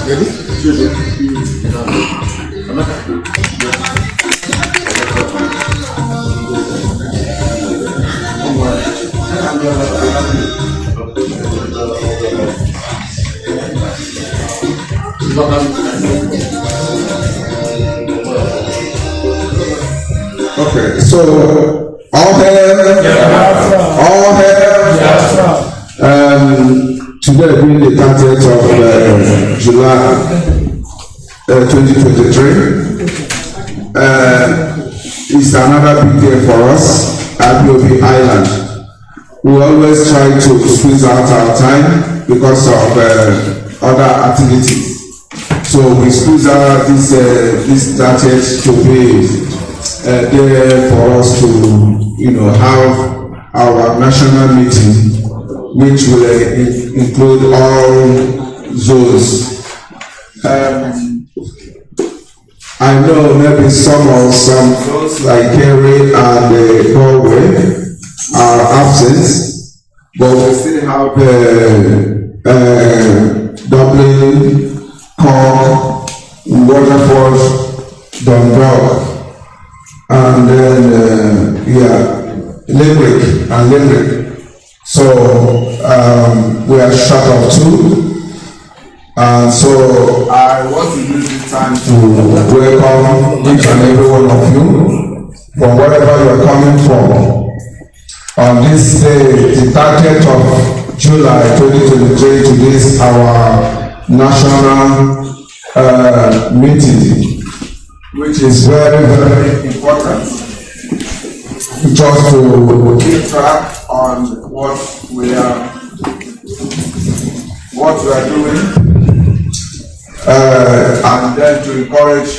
Okay, so all hail, all hail. Today being the 30th of July 2023, it's another big day for us at Ipob Island. We always try to squeeze out our time because of other activities. So we squeeze out this 30th to be there for us to, have our national meeting, which will include all zones. I know maybe some zones like Kerry and Galway are absent, but we still have Dublin, Cork, Waterford, Dundalk, and then Limerick. So we are short of two. And so I want to use this time to welcome each and every one of you from wherever you are coming from. On this day, the 30th of July 2023, today is our national meeting, which is very, very important, just to keep track on what we are doing. And then to encourage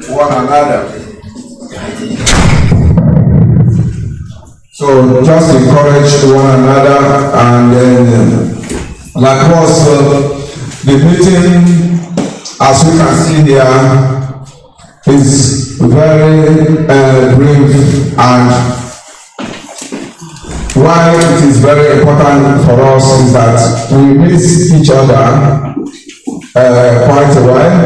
one another. So just encourage one another, and then like also the meeting, as we can see here, is very brief, and why it is very important for us is that we miss each other quite a while.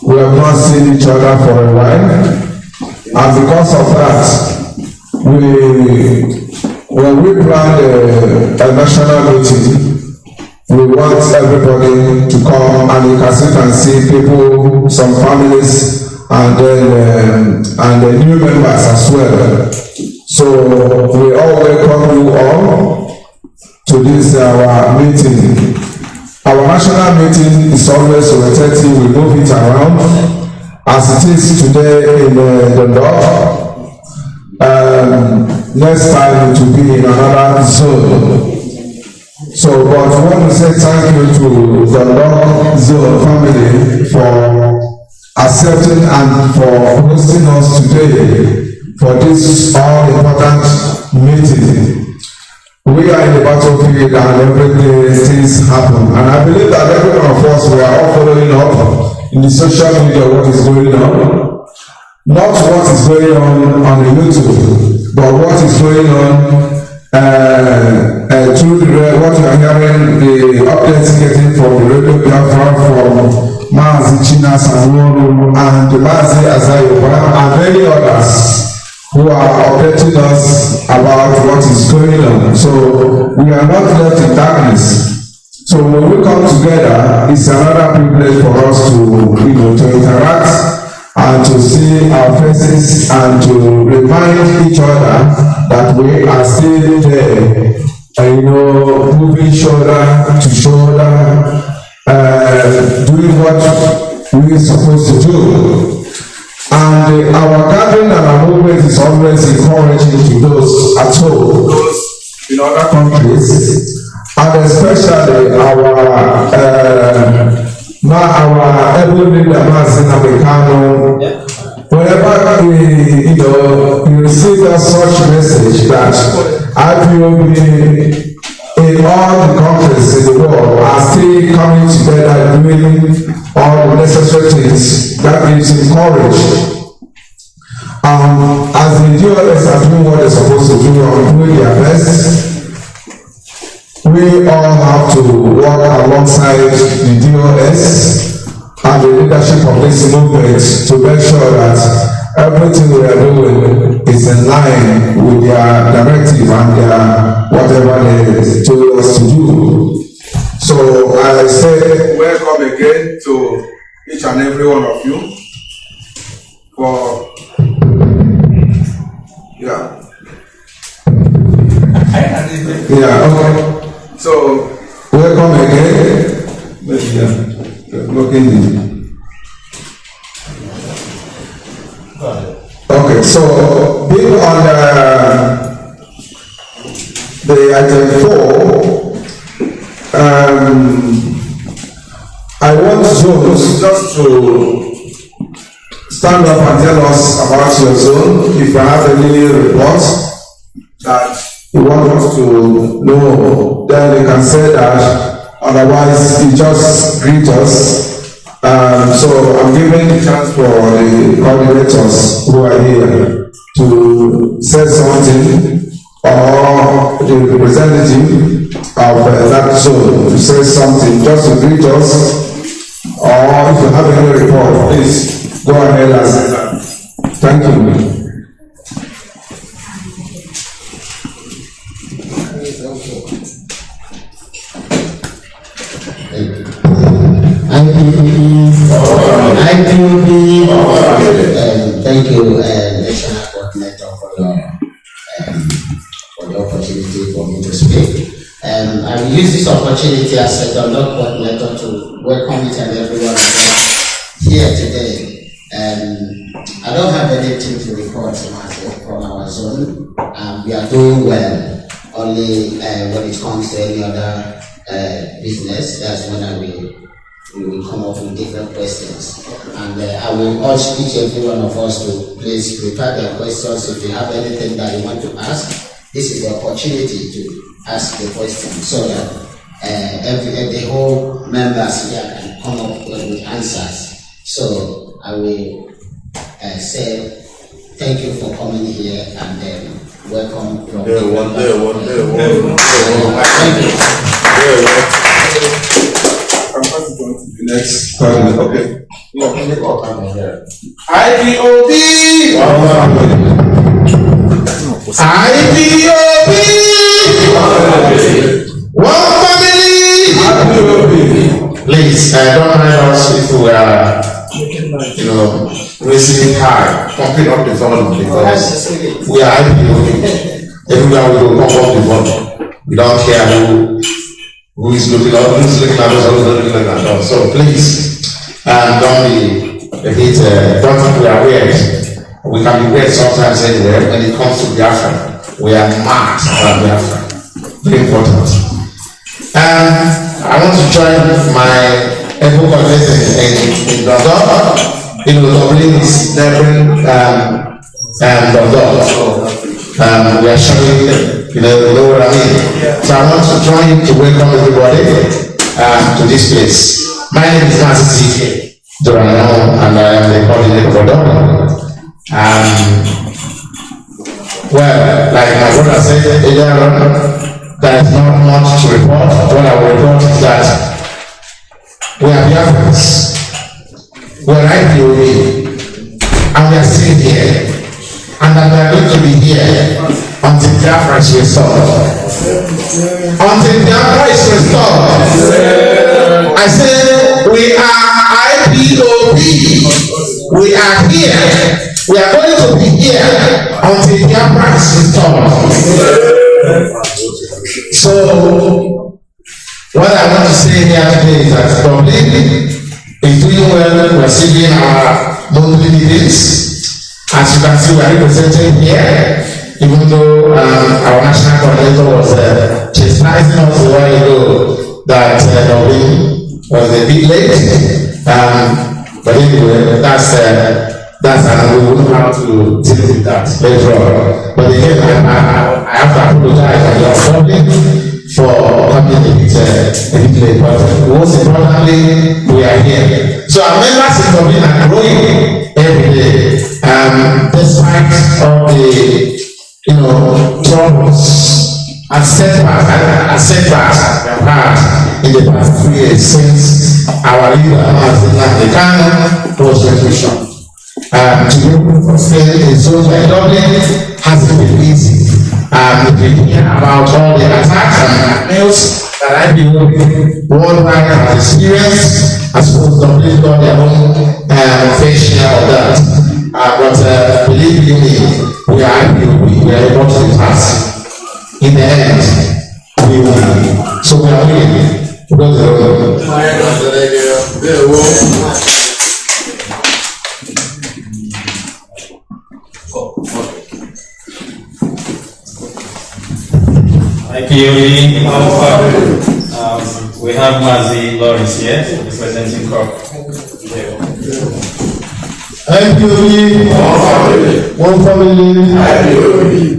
We have not seen each other for a while, and because of that, when we plan a national meeting, we want everybody to come, and you can see people, some families, and then new members as well. So we all welcome you all to this our meeting. Our national meeting is always rotating. We move it around as it is today in Dundalk. Next time it will be in another zone. So, but we want to say thank you to the Dundalk zone family for accepting and for hosting us today for this all important meeting. We are in the battlefield, and every day things happen. And I believe that every one of us, we are all following up in the social media what is going on. Not what is going on the YouTube, but what is going on through what you are hearing, the updates getting from the radio Biafra, from Mazi, and Mazi and many others who are updating us about what is going on. So we are not left in darkness. So when we come together, it's another privilege for us to interact and to see our faces and to remind each other that we are still there, moving shoulder to shoulder, doing what we are supposed to do. And our gathering and our movement is always encouraging to those at home, those in other countries, and especially our able leader Mazi Kanu. Whenever you receive such message that Ipob in all the countries in the world are still coming together doing all the necessary things, that gives him courage. As the DOS are doing what they're supposed to do and doing their best, we all have to work alongside the DOS movement to make sure that everything we are doing is in line with their directive and their whatever they told us to do. So I say welcome again to each and every one of you for okay. So welcome again. Okay, so being on the item 4, I want Jones just to stand up and tell us about your zone. If you have any reports that you want us to know, then you can say that. Otherwise, you just greet us. So I'm giving the chance for the coordinators who are here to say something, or the representative of that zone to say something, just to greet us, or if you have any report, please go ahead and say that. Thank you. Thank you, National Coordinator, for the opportunity for me to speak. I will use this opportunity as a conduct coordinator to welcome each and every one of us here today. I don't have anything to report from our zone. We are doing well, only when it comes to any other business. That's when we will come up with different questions. And I will urge each and every one of us to please prepare their questions. If you have anything that you want to ask, this is the opportunity to ask the question so that the whole members here can come up with answers. So I will say thank you for coming here and welcome from Thank you. Next, okay. IPOB! IPOB! One family! Please, don't mind us if we are, raising high, pumping up the volume because we are IPOB. Everywhere we go, pump up the volume. We don't care who is looking at us, who's looking at us. So please, don't be a bit, don't think we are weird. We can be weird sometimes anywhere. When it comes to Biafra, we are mad about Biafra. Very important. I want to join my able coordinator in Dondon. Dublin is neighboring Dondon. So we are showing them. You know what I mean? So I want to join to welcome everybody to this place. My name is Mazi, and I am the coordinator for Dublin. Well, like my brother said earlier on, there is not much to report. What I will report is that we are Biafrans. We are IPOB, and we are still here. And that we are going to be here until Biafra is restored. Until Biafra is restored. I say we are IPOB. We are here. We are going to be here until Biafra is restored. So, what I want to say here today is that Dublin is doing well. We are still doing our monthly meetings. As you can see, we are represented here, even though our national coordinator was chastising us a while ago that Dublin was a bit late. But anyway, that's and we will know how to deal with that later on. But again, I have to apologize on your Dublin for coming a bit late. But most importantly, we are here. So our members in Dublin are growing every day. Despite all the troubles and setbacks we have had in the past 3 years since our leader, Nnamdi Kanu, was revolution. To be able to fulfill a zone like Dublin hasn't been easy. We've been about all the attacks and blackmails that IPOB worldwide has experienced. I suppose Dublin got their own fair share of that. But believe you me, we are IPOB, we are able to pass. In the end, we win. So we are winning. IPOB, we have Mazi Lawrence here, representing COP. IPOB, one family. IPOB.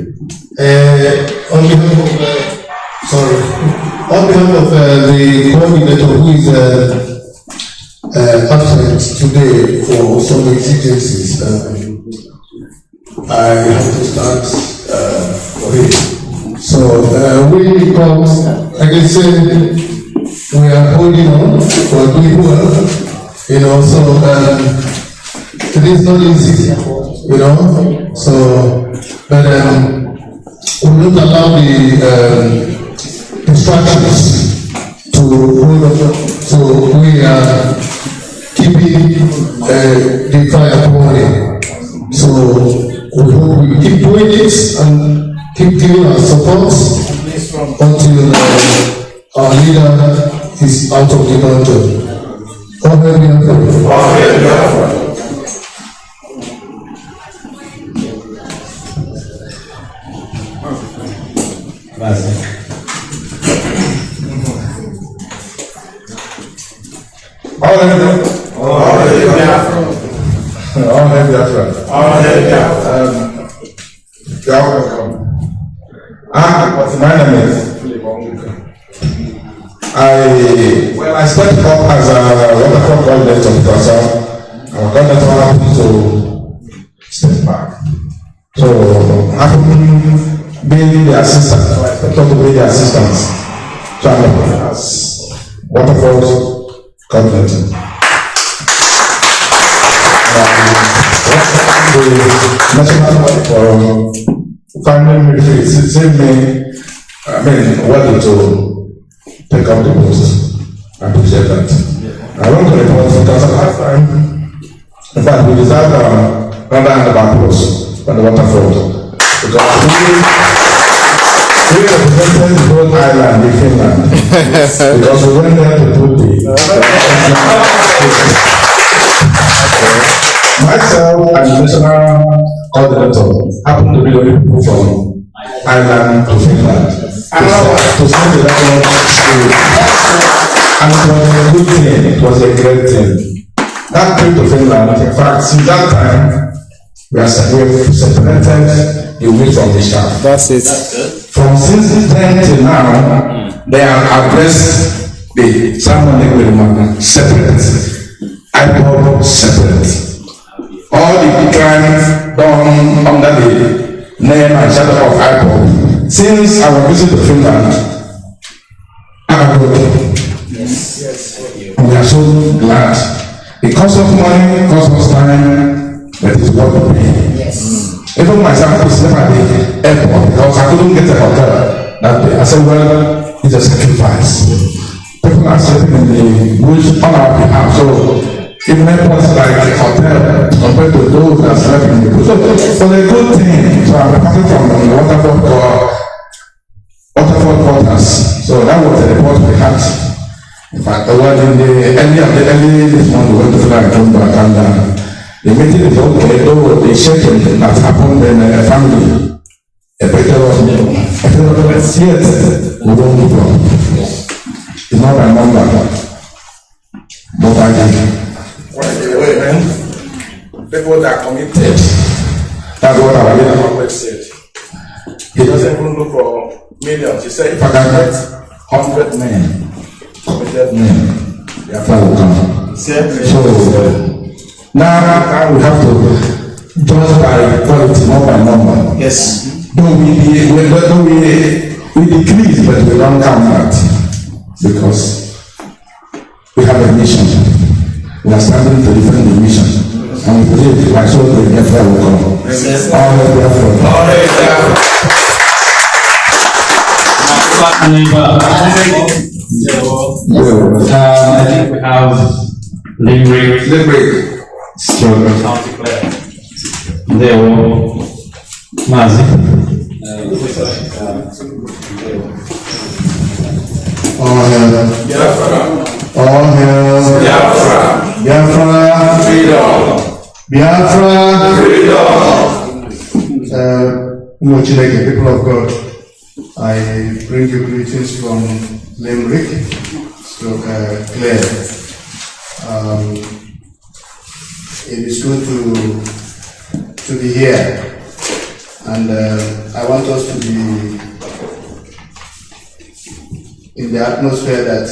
On behalf of the coordinator who is absent today for some exigencies, I have to start for him. So we come, I can say we are holding on, we're doing well, so it is not easy, so, but we don't allow the distractions to hold up, so we are keeping the fire burning. So we hope we keep doing this and keep giving our support until our leader is out of the country. My name is I stepped up as a waterfront coordinator because our coordinator happened to step back. So having been the assistant, so I stepped up to be the assistant. So I'm as waterfront coordinator. The National Party for Family Military saved me, wanted to take up the post. I appreciate that. I want to report because last time, in fact, we deserve another hand of applause on the waterfront because we represented the whole island in Finland because we went there to put the myself and the national coordinator happen to be the only people from Ireland to Finland to send the record. And it was a good thing, it was a great thing. That trip to Finland, in fact, since that time, we have separated the wheat from the chaff. That's it. From since then till now, they have addressed the ceremony separate. Ipob separate. All the crimes done under the name and shadow of Ipob. Since our visit to Finland, are broken. We are so glad. It costs us money, it costs us time, but it's worth the pain. Even myself was never at the airport because I couldn't get a hotel that day. I said, well, it's a sacrifice. People are sleeping in the bush on our behalf. So even airports like a hotel compared to those that slept in the bush. So for the good thing, so I'm coming from the waterfront quarters. So that was the report we had. In fact, in the early this month, we went to Finland and came back, and the meeting is okay, though the shaking that happened in the family, a better yet, we don't move on. It's not my number, but I can. Wait, man. People that are committed, that's what our leader always said. He doesn't even look for millions. He said, if I can get 100 men, committed men, Biafra will come. So now we have to judge by quality, not by number. Yes. We We decrease, but we don't count that because we have a mission. We are standing to defend the mission. And we believe my soul will get where we come. All hail Biafra. All hail Biafra. I think we have Limerick. County Clerk. Mazi. All hail Biafra. All hail Biafra. Biafra. Freedom. Biafra. Freedom. People of God, I bring you greetings from Limerick, Claire. It is good to be here, and I want us to be in the atmosphere that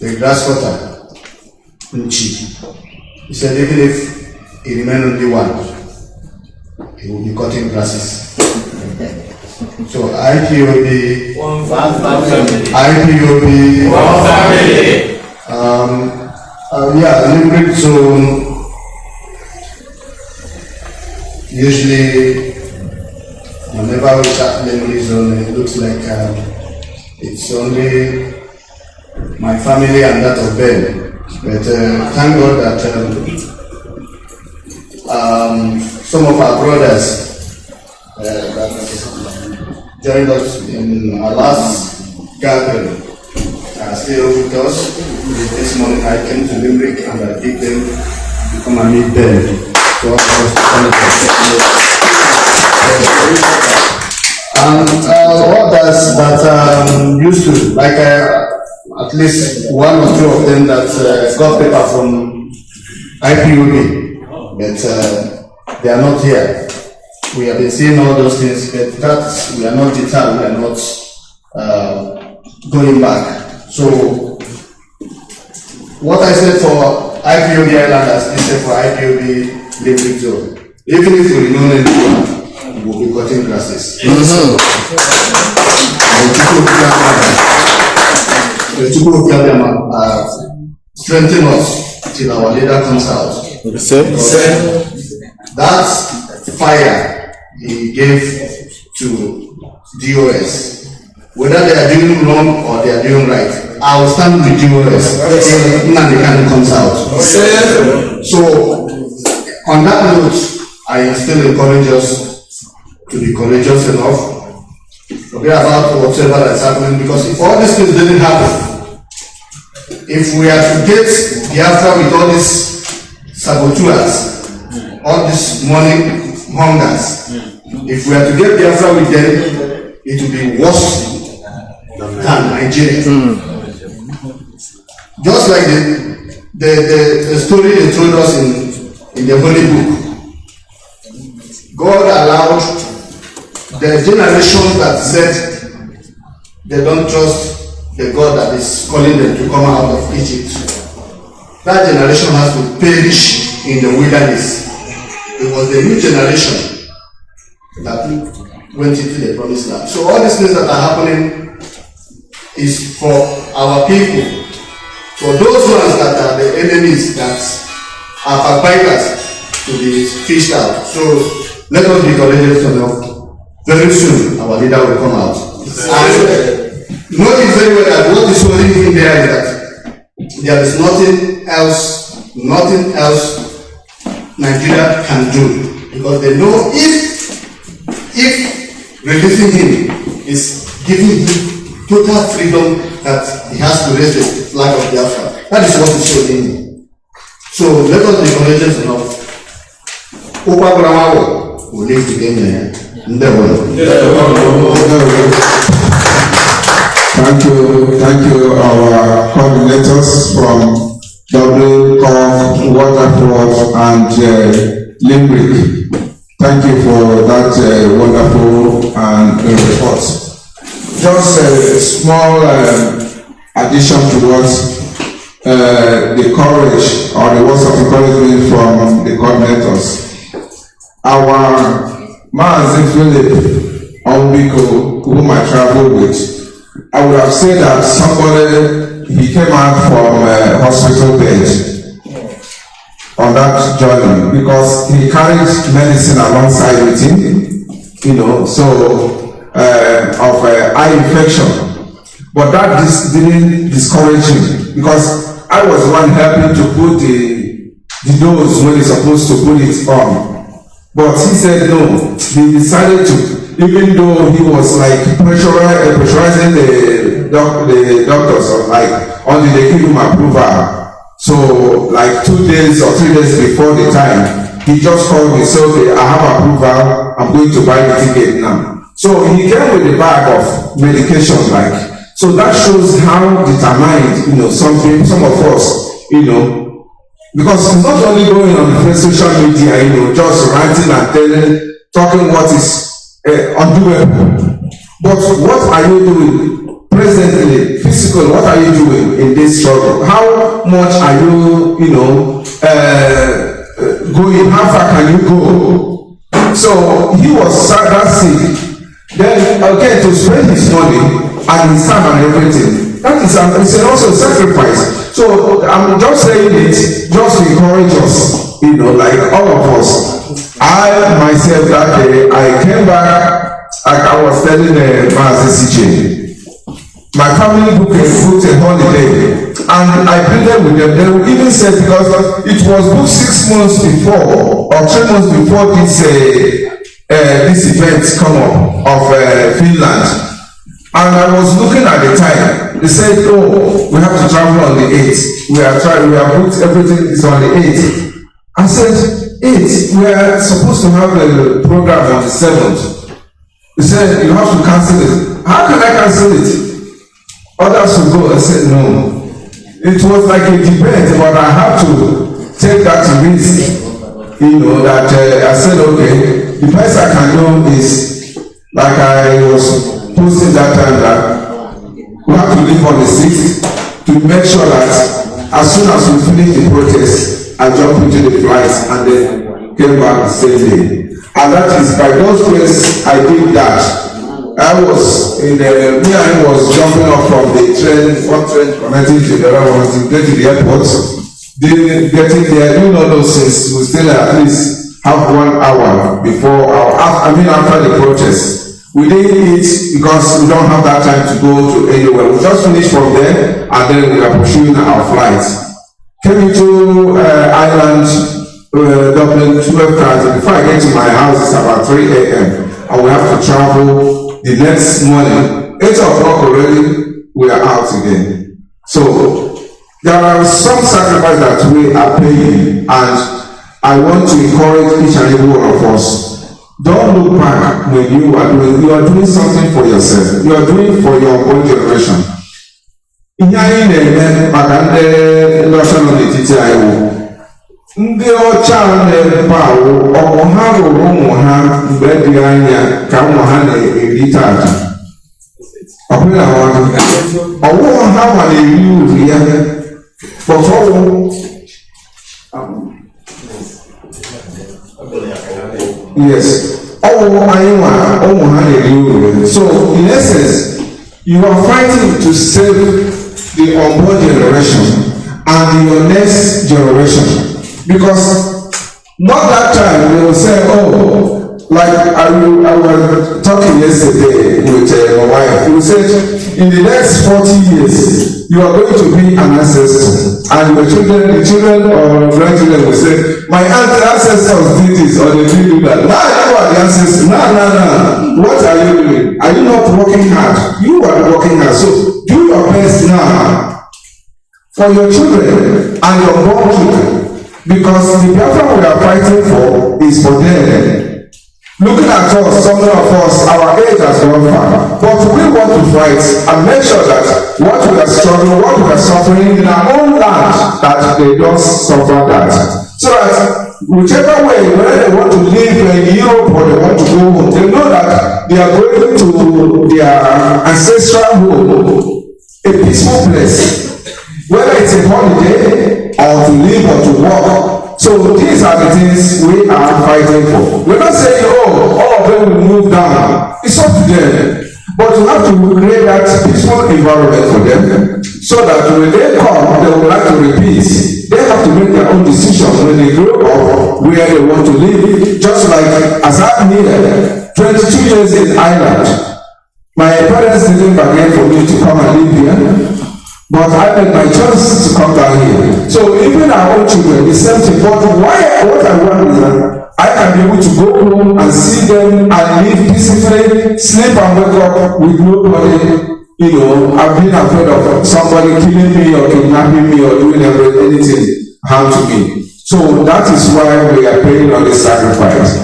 the grass cutter, Nchi, he said even if he remained only one, he will be cutting grasses. So IPOB, One family. IPOB, One family. Limerick zone. Usually, whenever we start Limerick zone, it looks like it's only my family and that of Ben. But thank God that some of our brothers joined us in our last gathering are still with us. This morning I came to Limerick and I picked them to come and meet them. So I was and others that used to, like at least one or two of them that got paper from IPOB, but they are not here. We have been seeing all those things, but that we are not deterred, we are not going back. So, what I said for IPOB Islanders, I said for IPOB Limerick Zone. Even if we remain in the we will be cutting grasses. The people of Biafra strengthen us till our leader comes out. That's fire he gave to DOS. Whether they are doing wrong or they are doing right, I will stand with DOS till Nnamdi comes out. So, on that note, I still encourage us to be courageous enough, forget about whatever that's happening, because if all these things didn't happen, if we are to get Biafra with all these saboteurs, all these money hungers, if we are to get Biafra with them, it will be worse than Nigeria. Just like the story they told us in the Holy Book. God allowed the generation that said they don't trust the God that is calling them to come out of Egypt. That generation has to perish in the wilderness. It was the new generation that went into the promised land. So all these things that are happening is for our people. For those ones that are the enemies that are backbiters to be fished out. So let us be courageous enough. Very soon our leader will come out. And notice very well that what is holding him there is that there is nothing else Nigeria can do, because they know if releasing him is giving him total freedom, that he has to raise the flag of Biafra. That is what is showing him. So let us be courageous enough. Opa Brahma will live to gain here. Thank you, our coordinators from WCOF, Waterford, and Limerick. Thank you for that wonderful report. Just a small addition to what the courage or the words of encouragement from the coordinators. Our Mazi Philip Ombiko, whom I traveled with, I would have said that somebody, he came out from a hospital bed on that journey because he carried medicine alongside with him, you know, so of eye infection. But that didn't discourage him because I was the one helping to put the dose when he's supposed to put it on. But he said no, he decided to, even though he was like pressurizing the doctors, like until they give him approval. So like 2 days or 3 days before the time, he just called me, said, okay, I have approval, I'm going to buy the ticket now. So he came with a bag of medication, like, so that shows how determined, you know, some of us, you know, because it's not only going on the social media, you know, just ranting and talking what is undoable, but what are you doing? Presently, physical, what are you doing in this struggle? How much are you, you know, going? How far can you go? So he was that sick. Then again, to spend his money and his time and everything, that is it's also a sacrifice. So I'm just saying it just to encourage us, you know, like all of us. I myself that day, I came back, like I was telling Mazi CJ. My family booked a holiday and I pleaded with them. They even said because it was booked 6 months before or 3 months before this event come up of Finland. And I was looking at the time. They said, oh, we have to travel on the 8th. We have booked everything is on the 8th. I said, 8th, we are supposed to have a program on the 7th. They said, you have to cancel it. How can I cancel it? Others will go. I said no. It was like a debate, but I have to take that risk. You know that I said okay. The best I can do is like I was posting that time that we have to leave on the 6th to make sure that as soon as we finish the protest, I jump into the flight and then came back the same day. And that is by God's grace I did that. I was in the, me and was jumping off from the train, one train connecting to the other one to get to the airport. Then getting there, you know those things, we still at least have 1 hour before after the protest. We didn't eat because we don't have that time to go to anywhere. We just finished from there and then we are pursuing our flight. Came into Ireland, Dublin, 12:30. Before I get to my house, it's about 3 a.m. and we have to travel. The next morning, 8 o'clock already, we are out again. So there are some sacrifices that we are paying, and I want to encourage each and every one of us. Don't look back when you are doing something for yourself. You are doing for your own generation. Ndị ọcha na-ebe ahụ ọmụ ha rụrụ ụmụ ha mgbe dị anya ka ụmụ ha na-eri tata ọbụla ọwụwa ha ma na-eri uru ya pọtọwụ yes ọwụwa anyị nwa ụmụ ha na-eri uru. So in essence you are fighting to save the unborn generation and your next generation. Because not that time they will say, oh, like I was talking yesterday with my wife. We said, in the next 40 years, you are going to be an ancestor. And the children or grandchildren will say, my ancestors did this or they did do that. Now you are the ancestors. No. What are you doing? Are you not working hard? You are working hard. So do your best now for your children and your born children. Because the Biafra we are fighting for is for them. Looking at us, some of us, our age has gone far. But we want to fight and make sure that what we are struggling, what we are suffering in our own land, that they don't suffer that. So that whichever way, whether they want to live in Europe or they want to go home, they know that they are going to their ancestral home, a peaceful place. Whether it's a holiday or to live or to work, So these are the things we are fighting for. We're not saying, oh, all of them will move down. It's up to them. But you have to create that peaceful environment for them so that when they come, they would like to repeat. They have to make their own decision when they grow up where they want to live. Just like as I'm here, 22 years in Ireland, my parents didn't bargain for me to come and live here. But I made my choice to come down here. So even our own children, the same thing. But what I want is that I can be able to go home and see them and live peacefully, sleep and wake up with nobody. I've been afraid of somebody killing me or kidnapping me or doing anything harm to me. So that is why we are paying on this sacrifice.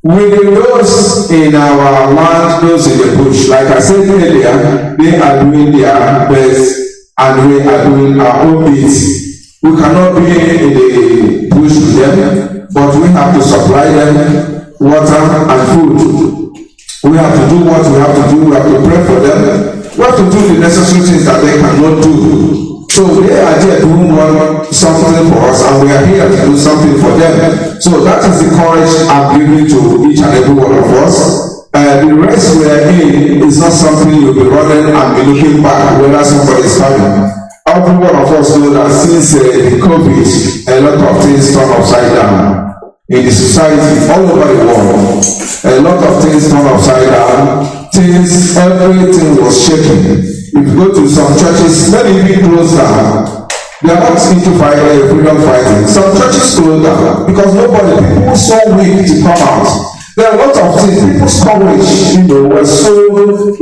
With those in our land, those in the bush, like I said earlier, they are doing their best. And we are doing our own bits. We cannot be in the bush with them, but we have to supply them water and food. We have to do what we have to do. We have to pray for them. We have to do the necessary things that they cannot do. So they are there doing something for us, and we are here to do something for them. So that is the courage I'm giving to each and every one of us. The rest we are in is not something you'll be running and be looking back whether somebody is coming. Every one of us know that since the COVID, a lot of things turn upside down in the society all over the world. A lot of things turn upside down. Everything was shaking. If you go to some churches, many people close down. They are not into freedom fighting. Some churches close down because people were so weak to come out. There are a lot of things. People's courage, was so low.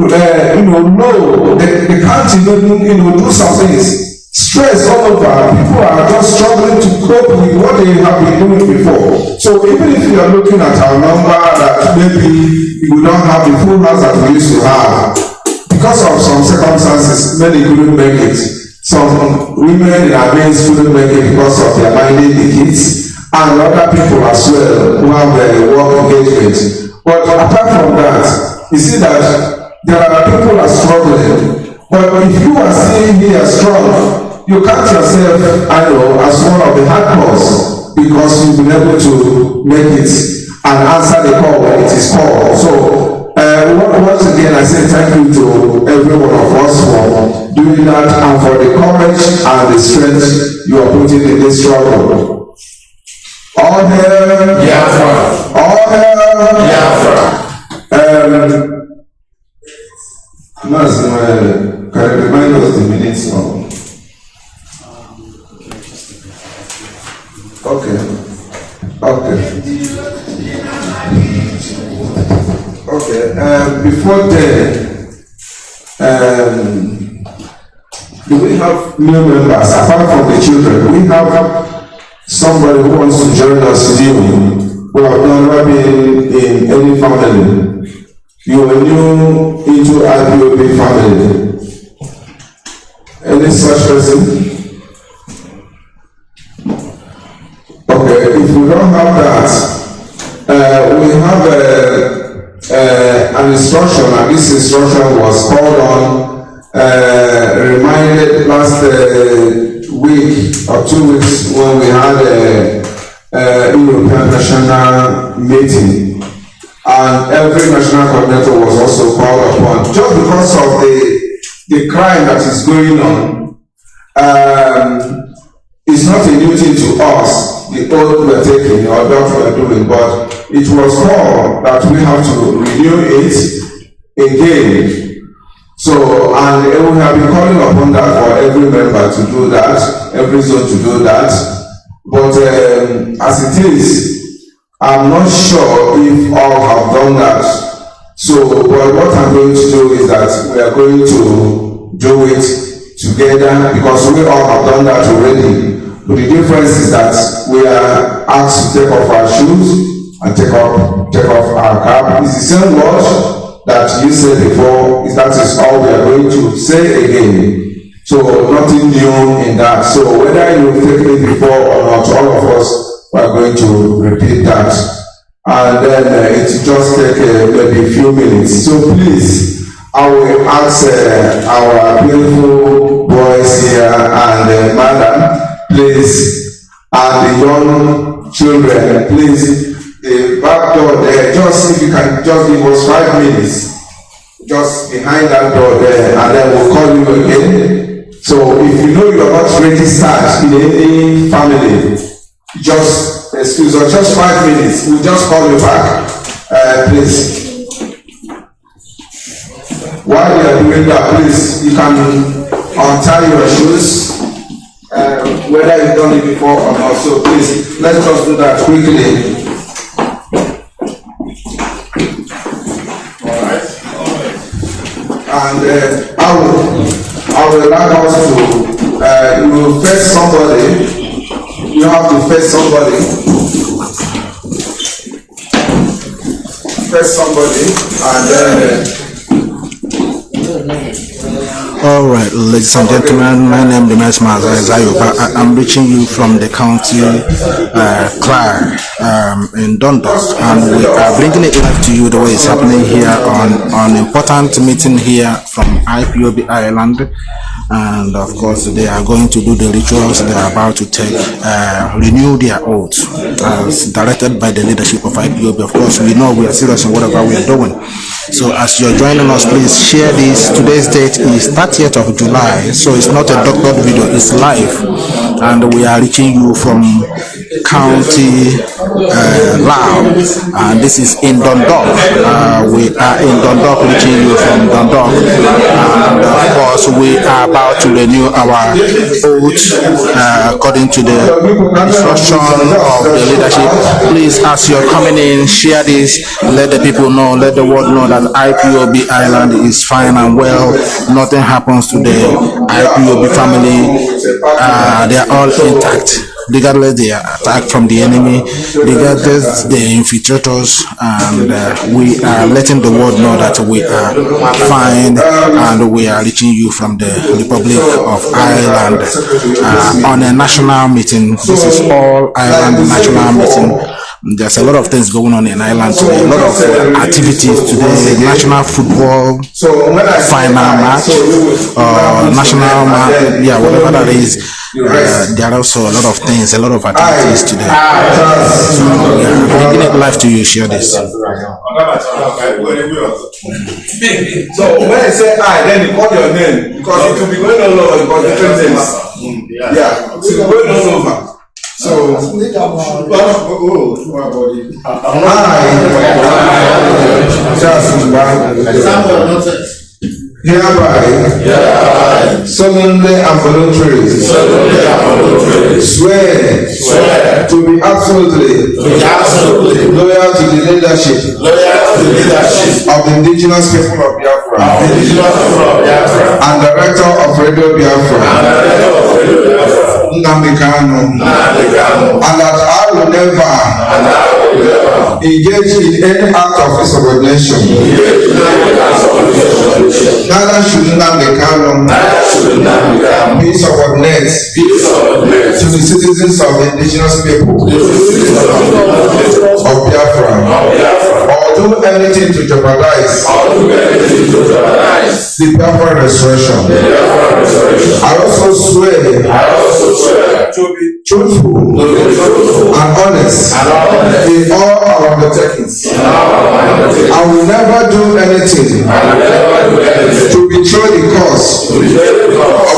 They can't even, do some things. Stress all over. People are just struggling to cope with what they have been doing before. So even if you are looking at our number that maybe we don't have the full house that we used to have, because of some circumstances, many couldn't make it. Some women in our midst couldn't make it because of their minding the kids. And other people as well who have work engagement. But apart from that, you see that there are people who are struggling. But if you are staying here strong, you count yourself, as one of the hardcores because you've been able to make it and answer the call when it is called. So once again, I say thank you to every one of us for doing that and for the courage and the strength you are putting in this struggle. All hail Biafra! All hail Biafra! Mazi, can you remind us the minutes of? Okay. Before do we have new members apart from the children? We have somebody who wants to join us new, who have never been in any family. You are new into Ipob family. Any such person? Okay, if we don't have that, we have an instruction, and this instruction was called on, reminded last week or 2 weeks when we had a European national meeting, and every national coordinator was also called upon just because of the crime that is going on. It's not a new thing to us, the oath we're taking or what we're doing, but it was called that we have to renew it again. So, and we have been calling upon that for every member to do that, every zone to do that. But as it is, I'm not sure if all have done that. So, but what I'm going to do is that we are going to do it together because we all have done that already. But the difference is that we are asked to take off our shoes and take off our cap. It's the same word that you said before, that is all we are going to say again. So nothing new in that. So whether you take it before or not, all of us are going to repeat that. And then it just take maybe a few minutes. So please, I will ask our beautiful boys here and madam, please, and the young children, please, the back door there, just if you can just give us 5 minutes, just behind that door there, and then we'll call you again. So if you know you are not registered in any family, just excuse us, just 5 minutes, we'll just call you back, please. While you are doing that, please, you can untie your shoes, whether you've done it before or not. So please, let's just do that quickly. And I will allow us to, you will face somebody, you have to face somebody, and then all right, ladies and gentlemen, my name is Mazi. I'm reaching you from the county Clare in Dundalk, and we are bringing it live to you the way it's happening here on an important meeting here from Ipob Island. And of course, they are going to do the rituals. They are about to take renew their oath as directed by the leadership of Ipob. Of course, we know we are serious in whatever we are doing. So as you're joining us, please share this. Today's date is 30th of July, so it's not a doctored video, it's live, and we are reaching you from County Lao, and this is in Dundalk. We are in Dundalk, reaching you from Dundalk, and of course we are about to renew our oath according to the instruction of the leadership. Please, as you're coming in, share this, let the people know, let the world know that Ipob Island is fine and well. Nothing happens to the Ipob family. They are all intact, regardless the attack from the enemy, regardless the infiltrators, and we are letting the world know that we are fine, and we are reaching you from the Republic of Ireland on a national meeting. This is all Ireland national meeting. There's a lot of things going on in Ireland today, a lot of activities today, national football final match, national match, yeah, whatever that is. There are also a lot of things, a lot of activities today. So yeah, bringing it live to you, share this. So when I say I, then you call your name, because it will be going all over, because different things. Yeah, it will be going all over. So, hereby, solemnly and voluntarily, swear to be absolutely loyal to the leadership of the indigenous people of Biafra and director of Radio Biafra, Nnamdi Kanu, and that I will never engage in any act of insubordination. Neither should Nnamdi Kanu be subordinate to the citizens of the indigenous people of Biafra, or do anything to jeopardize the Biafra restoration. I also swear to be truthful and honest in all our undertakings. I will never do anything to betray the cause of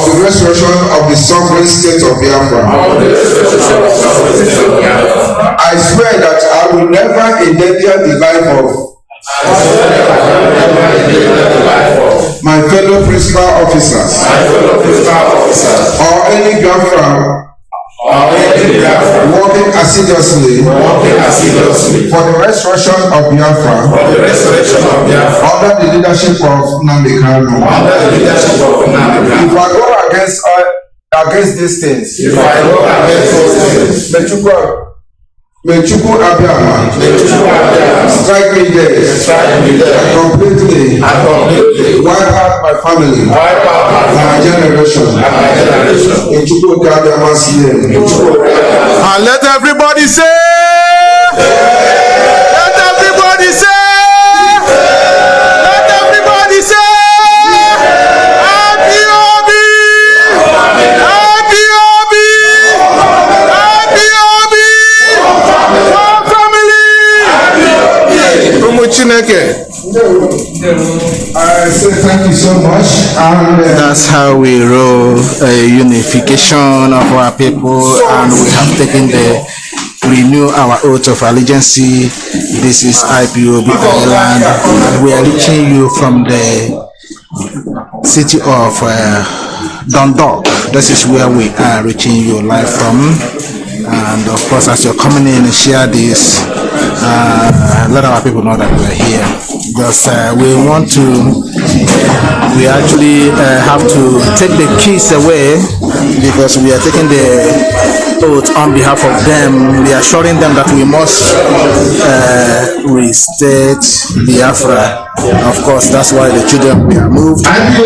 the restoration of the sovereign state of Biafra. I swear that I will never endanger the life of my fellow principal officers or any Biafra working assiduously for the restoration of Biafra under the leadership of Nnamdi Kanu. If I go against these things, may Chukwu Abiyama strike me dead completely, wipe out my family, my generation, in Chukwu Abiyama's name. And let everybody say, let everybody say, let everybody say, Ipob, Ipob, Ipob. thank you so much. And That's how we roll a unification of our people, and we have taken the renew our oath of allegiance. This is Ipob Island. We are reaching you from the city of Dundalk. This is where we are reaching you live from. And of course, as you're coming in and share this, let our people know that we're here. Because we actually have to take the keys away, because we are taking the oath on behalf of them. We are assuring them that we must restate Biafra. Of course, that's why the children were moved. And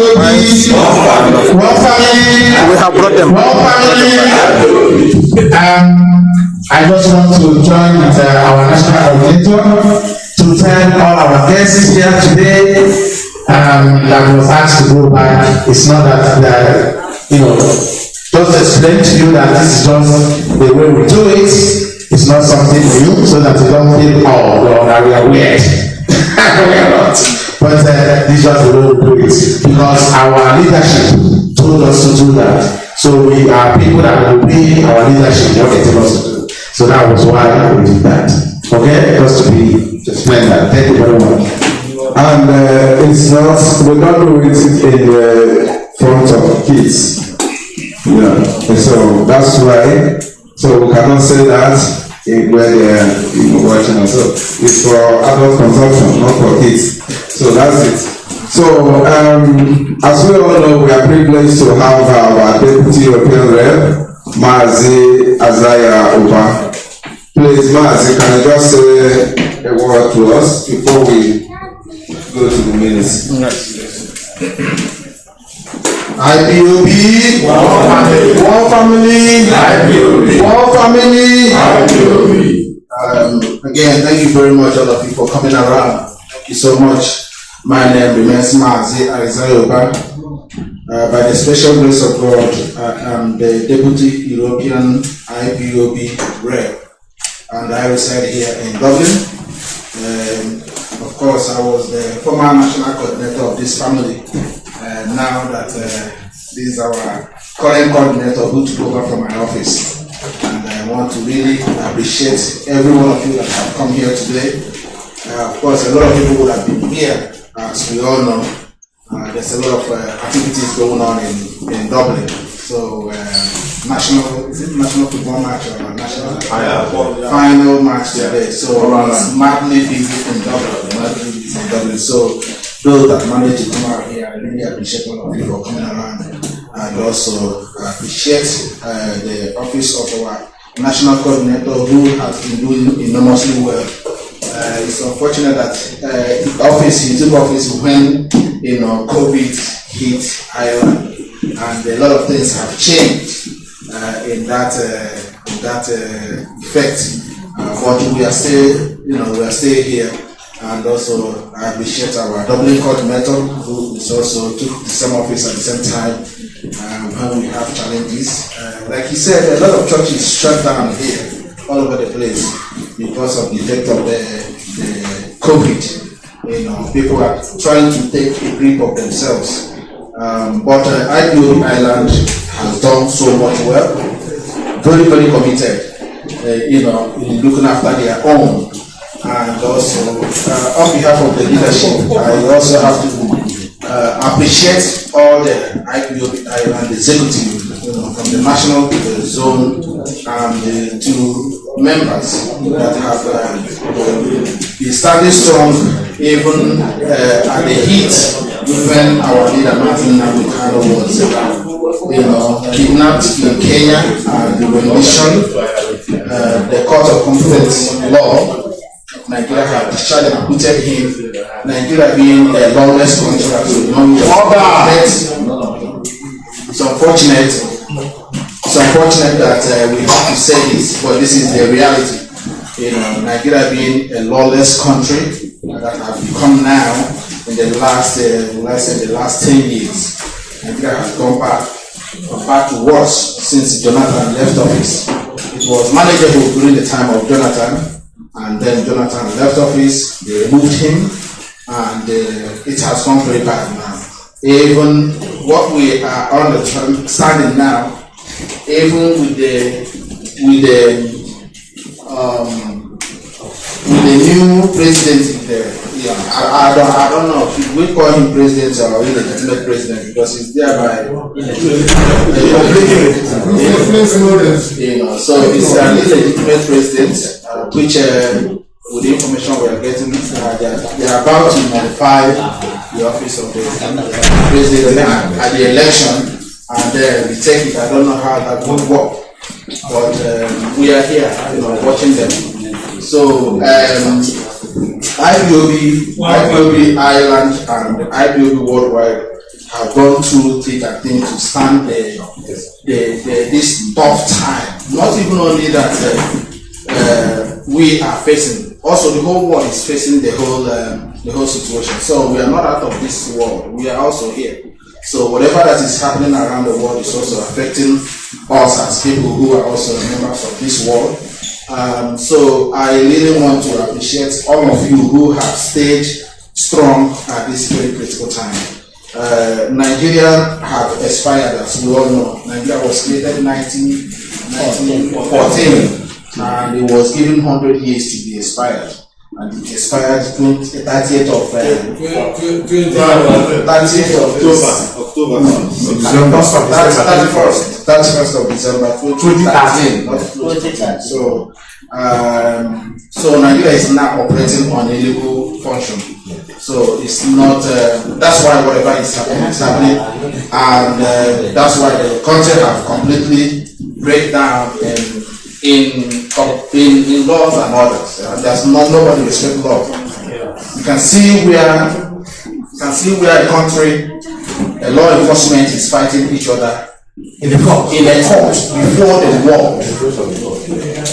we have brought them. I just want to join with our national coordinator to tell all our guests here today that was asked to go back. It's not that, just explain to you that this is just the way we do it. It's not something new, so that you don't feel, that we are weird. We are not. But this is just the way we do it, because our leadership told us to do that. So we are people that will be our leadership, what they tell us to do. So that was why we did that. Okay? Just to explain that. Thank you very much. And it's not, we're not doing it in front of kids. Yeah. So that's why. So we cannot say that where they're watching us. So it's for adult consumption, not for kids. So that's it. So as we all know, we are privileged to have our Deputy European Rep, Mazi Oba. Please, Mazi, can you just say a word to us before we go to the minutes? IPOB, one family, IPOB, one family, IPOB. Again, thank you very much, all of you, for coming around. Thank you so much. My name remains Mazi Oba. By the special grace of God, I am the Deputy European IPOB Rep, and I reside here in Dublin. Of course, I was the former national coordinator of this family. Now that this is our current coordinator who took over from my office, and I want to really appreciate every one of you that have come here today. Of course, a lot of people would have been here, as we all know. There's a lot of activities going on in Dublin. So national football match or national final match today. So it's madly busy in Dublin. So those that managed to come out here, I really appreciate all of you for coming around, and also appreciate the office of our national coordinator, who has been doing enormously well. It's unfortunate that he took office when COVID hit Ireland, and a lot of things have changed in that effect. But we are still here. And also, I appreciate our Dublin coordinator, who is also took the same office at the same time when we have challenges. Like he said, a lot of churches shut down here, all over the place, because of the effect of the COVID. People are trying to take a grip of themselves. But Ipob Island has done so much well, very, very committed, in looking after their own. And also, on behalf of the leadership, I also have to appreciate all the Ipob Island executive, from the national to the zone, and the two members that have been standing strong even at the heat, when our leader Nnamdi Kanu was kidnapped in Kenya and the rendition, the court of competent law. Nigeria have discharged and acquitted him. Nigeria being a lawless country, it's unfortunate that we have to say this, but this is the reality. Nigeria being a lawless country that have become now in the last 10 years. Nigeria has gone back to worse since Jonathan left office. It was manageable during the time of Jonathan. And then Jonathan left office, they removed him, and it has gone very bad now. even what we are understanding now, even with the new president in there. Yeah, I don't know if we call him president or illegitimate president because he's there by so it's an illegitimate president, which with the information we are getting, they are about to modify the office of the president at the election, and then we take it. I don't know how that would work, but we are here, watching them. So IPOB Ireland and IPOB Worldwide have gone through thick and thin to stand this tough time. Not even only that we are facing, also the whole world is facing the whole situation. So we are not out of this world. We are also here. So whatever that is happening around the world is also affecting us as people who are also members of this world. So I really want to appreciate all of you who have stayed strong at this very critical time. Nigeria have expired, as we all know. Nigeria was created in 1914 and it was given 100 years to be expired. And it expired 30th of October. 31st of December 2013. So Nigeria is now operating on a legal function. So it's not. That's why whatever is happening, and that's why the country have completely break down in laws and orders. There's nobody respect law. You can see where a country, a law enforcement is fighting each other in a court before the war,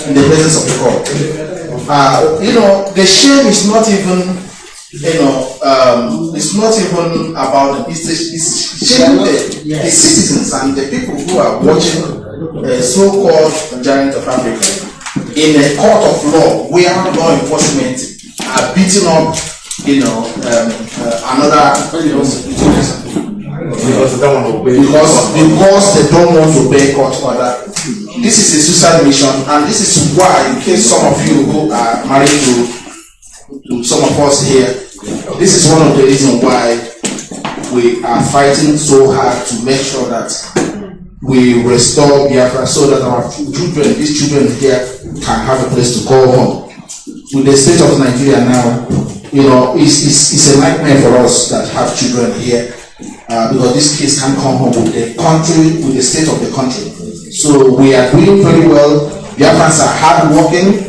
in the presence of the court. The shame is not even, it's not even about them. It's shame the citizens and the people who are watching a so-called giant of Africa in a court of law where law enforcement are beating up, another because they don't want to obey court order. This is a suicide mission, and this is why, in case some of you who are married to some of us here, this is one of the reasons why we are fighting so hard to make sure that we restore Biafra so that our children, these children here, can have a place to call home. With the state of Nigeria now, it's a nightmare for us that have children here because these kids can't come home with the country, with the state of the country. So we are doing very well. Biafrans are hardworking.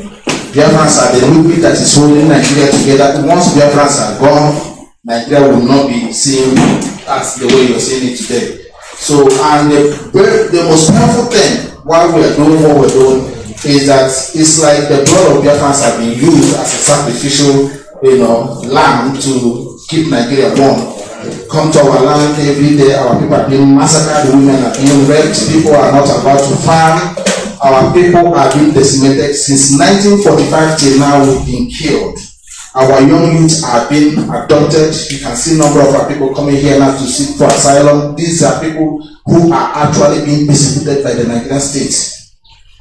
Biafrans are the glue that is holding Nigeria together. Once Biafrans are gone, Nigeria will not be seen as the way you're seeing it today. So, and the most powerful thing while we are doing what we're doing is that it's like the blood of Biafrans have been used as a sacrificial, lamb to keep Nigeria warm. Come to our land every day. Our people are being massacred. The women are being raped. People are not allowed to farm. Our people are being decimated. Since 1945 till now, we've been killed. Our young youths are being adopted. You can see a number of our people coming here now to seek for asylum. These are people who are actually being persecuted by the Nigerian state.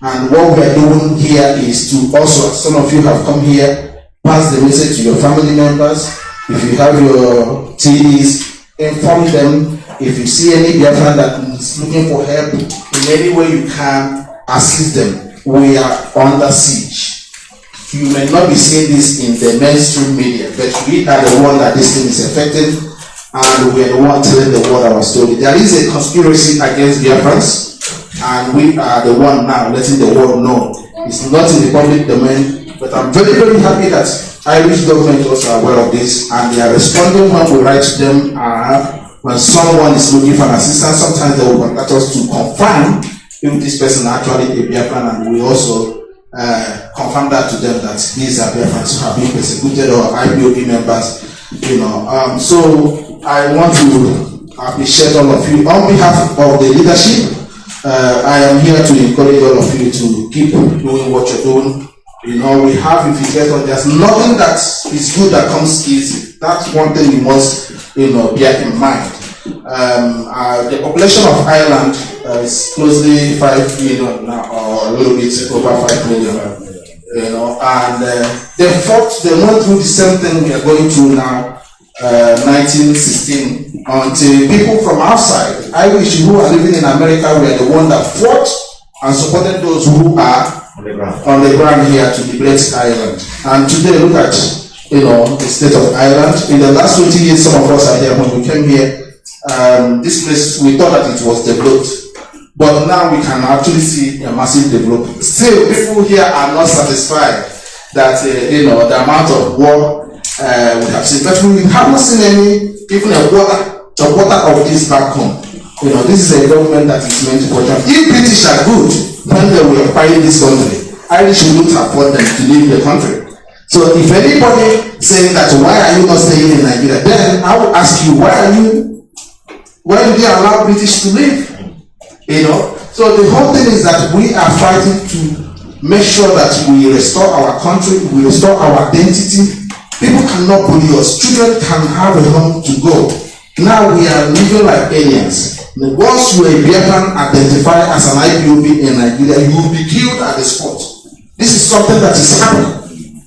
And what we are doing here is to also, some of you have come here, pass the message to your family members. If you have your TDs, inform them. If you see any Biafran that is looking for help, in any way you can, assist them. We are under siege. You may not be seeing this in the mainstream media, but we are the one that this thing is affecting, and we are the one telling the world our story. There is a conspiracy against Biafrans, and we are the one now letting the world know. It's not in the public domain, but I'm very, very happy that Irish government also are aware of this, and they are responding when we write to them. When someone is looking for assistance, sometimes they will contact us to confirm if this person actually a Biafran, and we also confirm that to them that these are Biafrans who have been persecuted or IPOB members. So I want to appreciate all of you on behalf of the leadership. I am here to encourage all of you to keep doing what you're doing. We have, if you get on, there's nothing that is good that comes easy. That's one thing you must, bear in mind. The population of Ireland is closely 5 million now, or a little bit over 5 million. You know, and they went through the same thing we are going through now, 1916, until people from outside, Irish who are living in America, were the one that fought and supported those who are on the ground here to liberate Ireland. And today, look at, you know, the state of Ireland. In the last 20 years, some of us are here. When we came here, this place, we thought that it was developed, but now we can actually see a massive development. Still, people here are not satisfied that you know, the amount of war we have seen, but we haven't seen any, even a quarter of this back home. You know, this is a government that is meant to protect. If British are good when they were occupying this country, Irish wouldn't afford them to leave the country. So if anybody saying that why are you not staying in Nigeria, then I will ask you, why do they allow British to live? You know, so the whole thing is that we are fighting to make sure that we restore our country, we restore our identity. People cannot bully us. Children can have a home to go. Now we are living like aliens. Once you are a Biafran identified as an Ipob in Nigeria, you will be killed at the spot. This is something that is happening.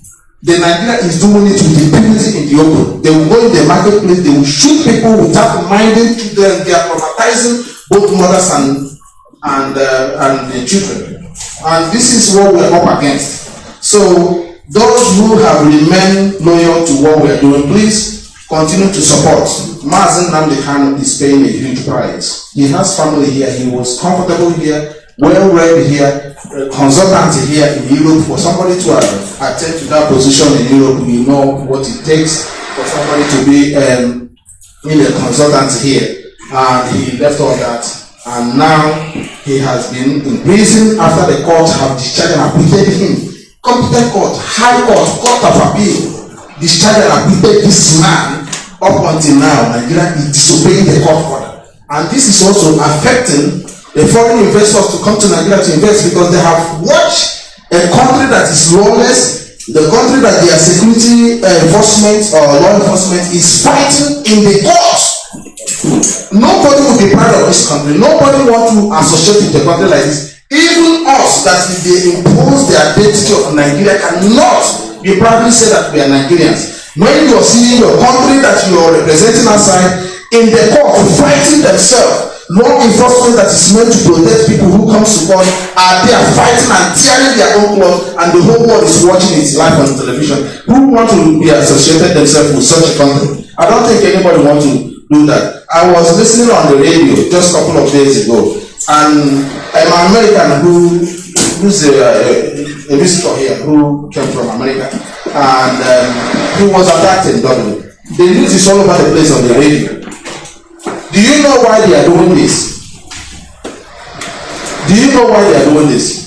The Nigeria is doing it with impunity in the open. They will go in the marketplace, they will shoot people without minding children. They are traumatizing both mothers and the children. And this is what we are up against. So those who have remained loyal to what we are doing, please continue to support. Mazi Nnamdi Kanu is paying a huge price. He has family here. He was comfortable here, well read here, consultant here in Europe. For somebody to attend to that position in Europe, you know what it takes for somebody to be a consultant here. And he left all that. And now he has been in prison after the court have discharged and acquitted him. Competent court, high court, court of appeal, discharged and acquitted this man. Up until now, Nigeria is disobeying the court order. And this is also affecting the foreign investors to come to Nigeria to invest, because they have watched a country that is lawless, the country that their security enforcement or law enforcement is fighting in the courts. Nobody will be proud of this country. Nobody wants to associate with a country like this. Even us, that if they impose the identity of Nigeria, cannot be proudly say that we are Nigerians. When you are seeing your country that you are representing outside in the court fighting themselves, law enforcement that is meant to protect people who come to court are there fighting and tearing their own clothes, and the whole world is watching it live on television. Who want to be associated themselves with such a country? I don't think anybody wants to do that. I was listening on the radio just a couple of days ago, and an American who's a visitor here who came from America, and he was attacked in Dublin. The news is all over the place on the radio. Do you know why they are doing this? Do you know why they are doing this?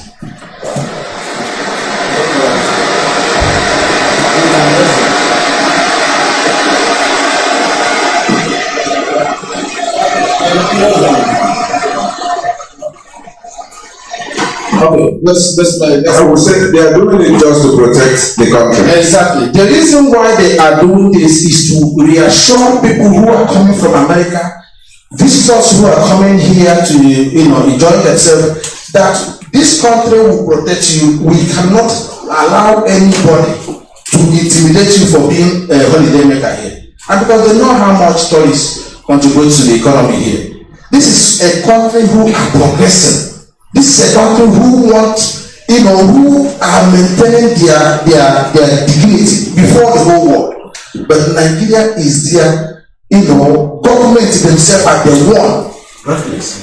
Okay, I would say they are doing it just to protect the country. Exactly. The reason why they are doing this is to reassure people who are coming from America, visitors who are coming here to enjoy themselves, that this country will protect you. We cannot allow anybody to intimidate you for being a holiday maker here. And because they know how much tourists contribute to the economy here. This is a country who are progressing. This is a country who want, who are maintaining their dignity before the whole world. But Nigeria is there, government themselves are the one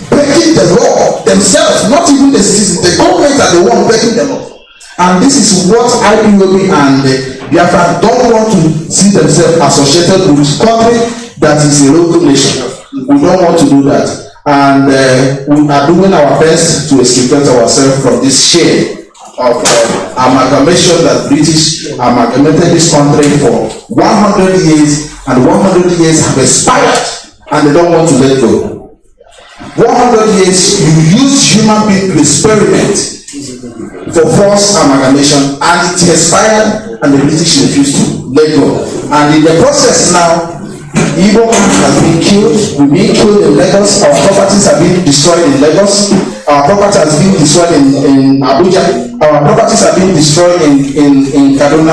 breaking the law themselves, not even the citizens. The government are the one breaking the law. And this is what Ipob and Biafra don't want to see themselves associated with country that is a local nation. We don't want to do that. And we are doing our best to extricate ourselves from this shame of amalgamation that British amalgamated this country for 100 years, and 100 years have expired and they don't want to let go. 100 years you use human being to experiment for forced amalgamation, and it expired and the British refused to let go. And in the process now, Igbo man has been killed. We've been killed in Lagos. Our properties have been destroyed in Lagos. Our property has been destroyed in Abuja. Our properties have been destroyed in Kanu,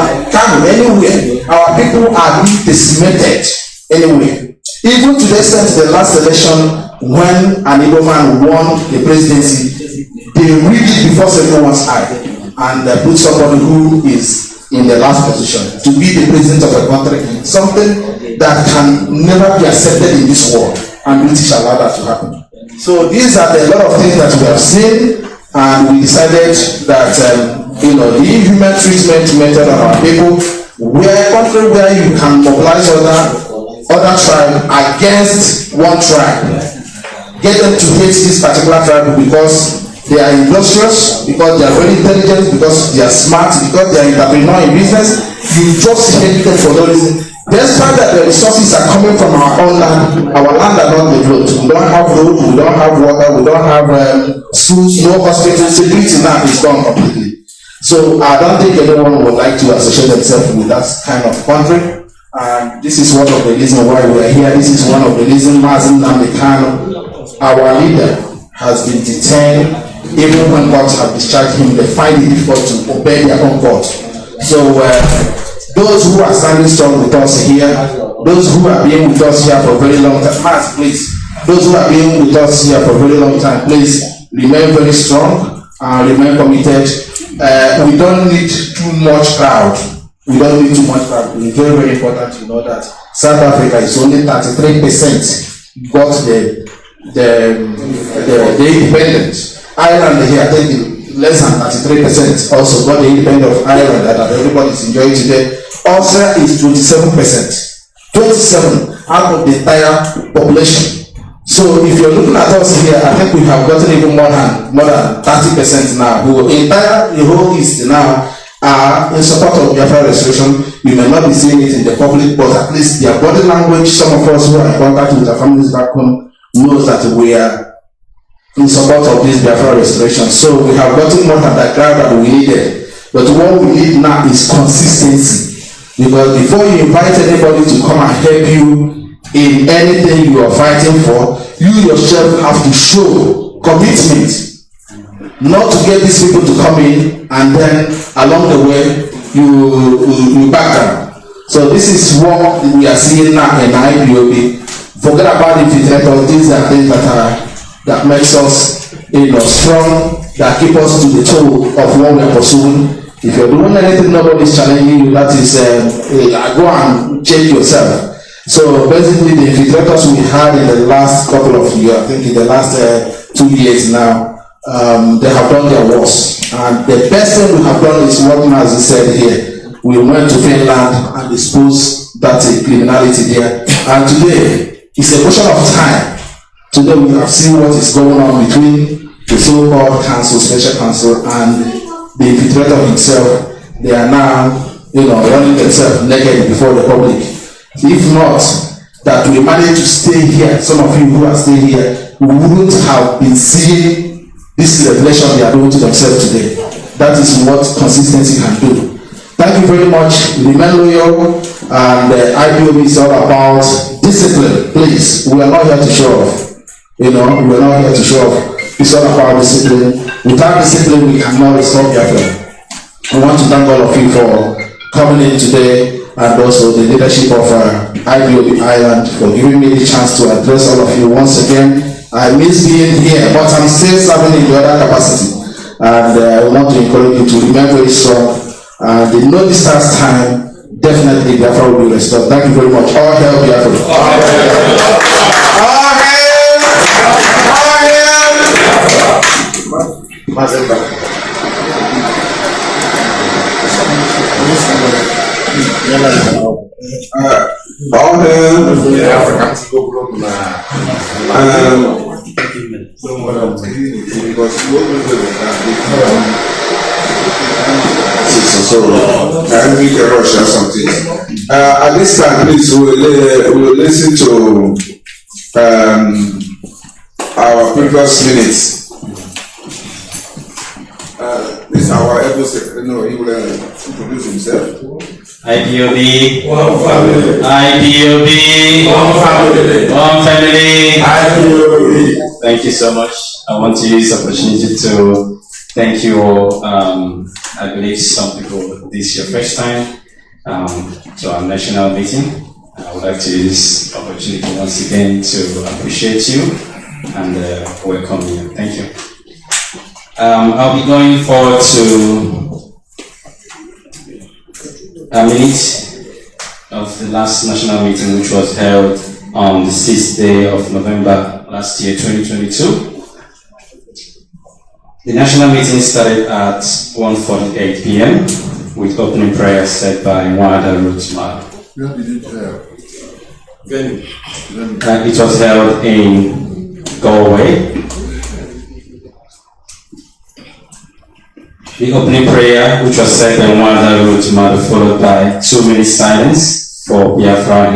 anywhere. Our people are being decimated anywhere. Even to the extent the last election, when an Igbo man won the presidency, they read it before everyone's eye and put somebody who is in the last position to be the president of a country, something that can never be accepted in this world, and British allow that to happen. So these are a lot of things that we have seen, and we decided that the inhuman treatment method of our people, where country where you can mobilize other tribe against one tribe, get them to hate this particular tribe because they are industrious, because they are very intelligent, because they are smart, because they are entrepreneur in business. You just hate them for no reason. Despite that the resources are coming from our own land, our land are not developed. We don't have road, we don't have water, we don't have schools, no hospitals. Security now is gone completely. So I don't think anyone would like to associate themselves with that kind of country. And this is one of the reasons why we are here. This is one of the reasons Mazi Nnamdi Kanu, our leader, has been detained. Even when courts have discharged him, they find it difficult to obey their own court. So those who are standing strong with us here, those who have been with us here for a very long time, please, those who have been with us here for a very long time, please remain very strong and remain committed. We don't need too much crowd. We don't need too much crowd. It's very, very important to know that South Africa is only 33% got the independence. Ireland here, I think less than 33% also got the independence of Ireland that everybody is enjoying today. Austria is 27%. 27 out of the entire population. So if you're looking at us here, I think we have gotten even more than 30% now. The whole East now are in support of Biafra restoration. You may not be seeing it in the public, but at least their body language, some of us who are in contact with our families back home knows that we are in support of this Biafra restoration. So we have gotten more than the crowd that we needed. But what we need now is consistency. Because before you invite anybody to come and help you in anything you are fighting for, you yourself have to show commitment. Not to get these people to come in and then along the way you back down. So this is what we are seeing now in Ipob. Forget about the infiltrators. These are things that makes us strong, that keep us to the toe of what we are pursuing. If you're doing anything nobody's challenging you, that is go and check yourself. So basically the infiltrators we had in the last couple of years, I think in the last 2 years now, they have done their worst. And the best thing we have done is what Mazi said here. We went to Finland and exposed that criminality there. And today, it's a question of time. Today we have seen what is going on between the so-called council, special council, and the infiltrator himself. They are now, running themselves naked before the public. If not, that we manage to stay here, some of you who are staying here, we wouldn't have been seeing this revelation they are doing to themselves today. That is what consistency can do. Thank you very much. Remain loyal, and Ipob is all about discipline. Please, we are not here to show off. We are not here to show off. It's all about discipline. Without discipline, we cannot restore Biafra. I want to thank all of you for coming in today, and also the leadership of Ipob Island for giving me the chance to address all of you once again. I miss being here, but I'm still serving in the other capacity, and I want to encourage you to remain very strong. And in no distance time, definitely Biafra will be restored. Thank you very much. All hail Biafra. So we can rush or something. At this time, please, we'll listen to our previous minutes. This is our episode. He will introduce himself. IPOB. One family. IPOB. One family. One family. IPOB. Thank you so much. I want to use this opportunity to thank you all. I believe some people, this is your first time to our national meeting. I would like to use this opportunity once again to appreciate you and welcome you. Thank you. I'll be going forward to a minute of the last national meeting, which was held on the 6th day of November last year, 2022. The national meeting started at 1:48 p.m. with opening prayer said by Wada Rutma. It was held in Galway. The opening prayer, which was said by Wada Rutma, followed by 2 minutes silence for Biafra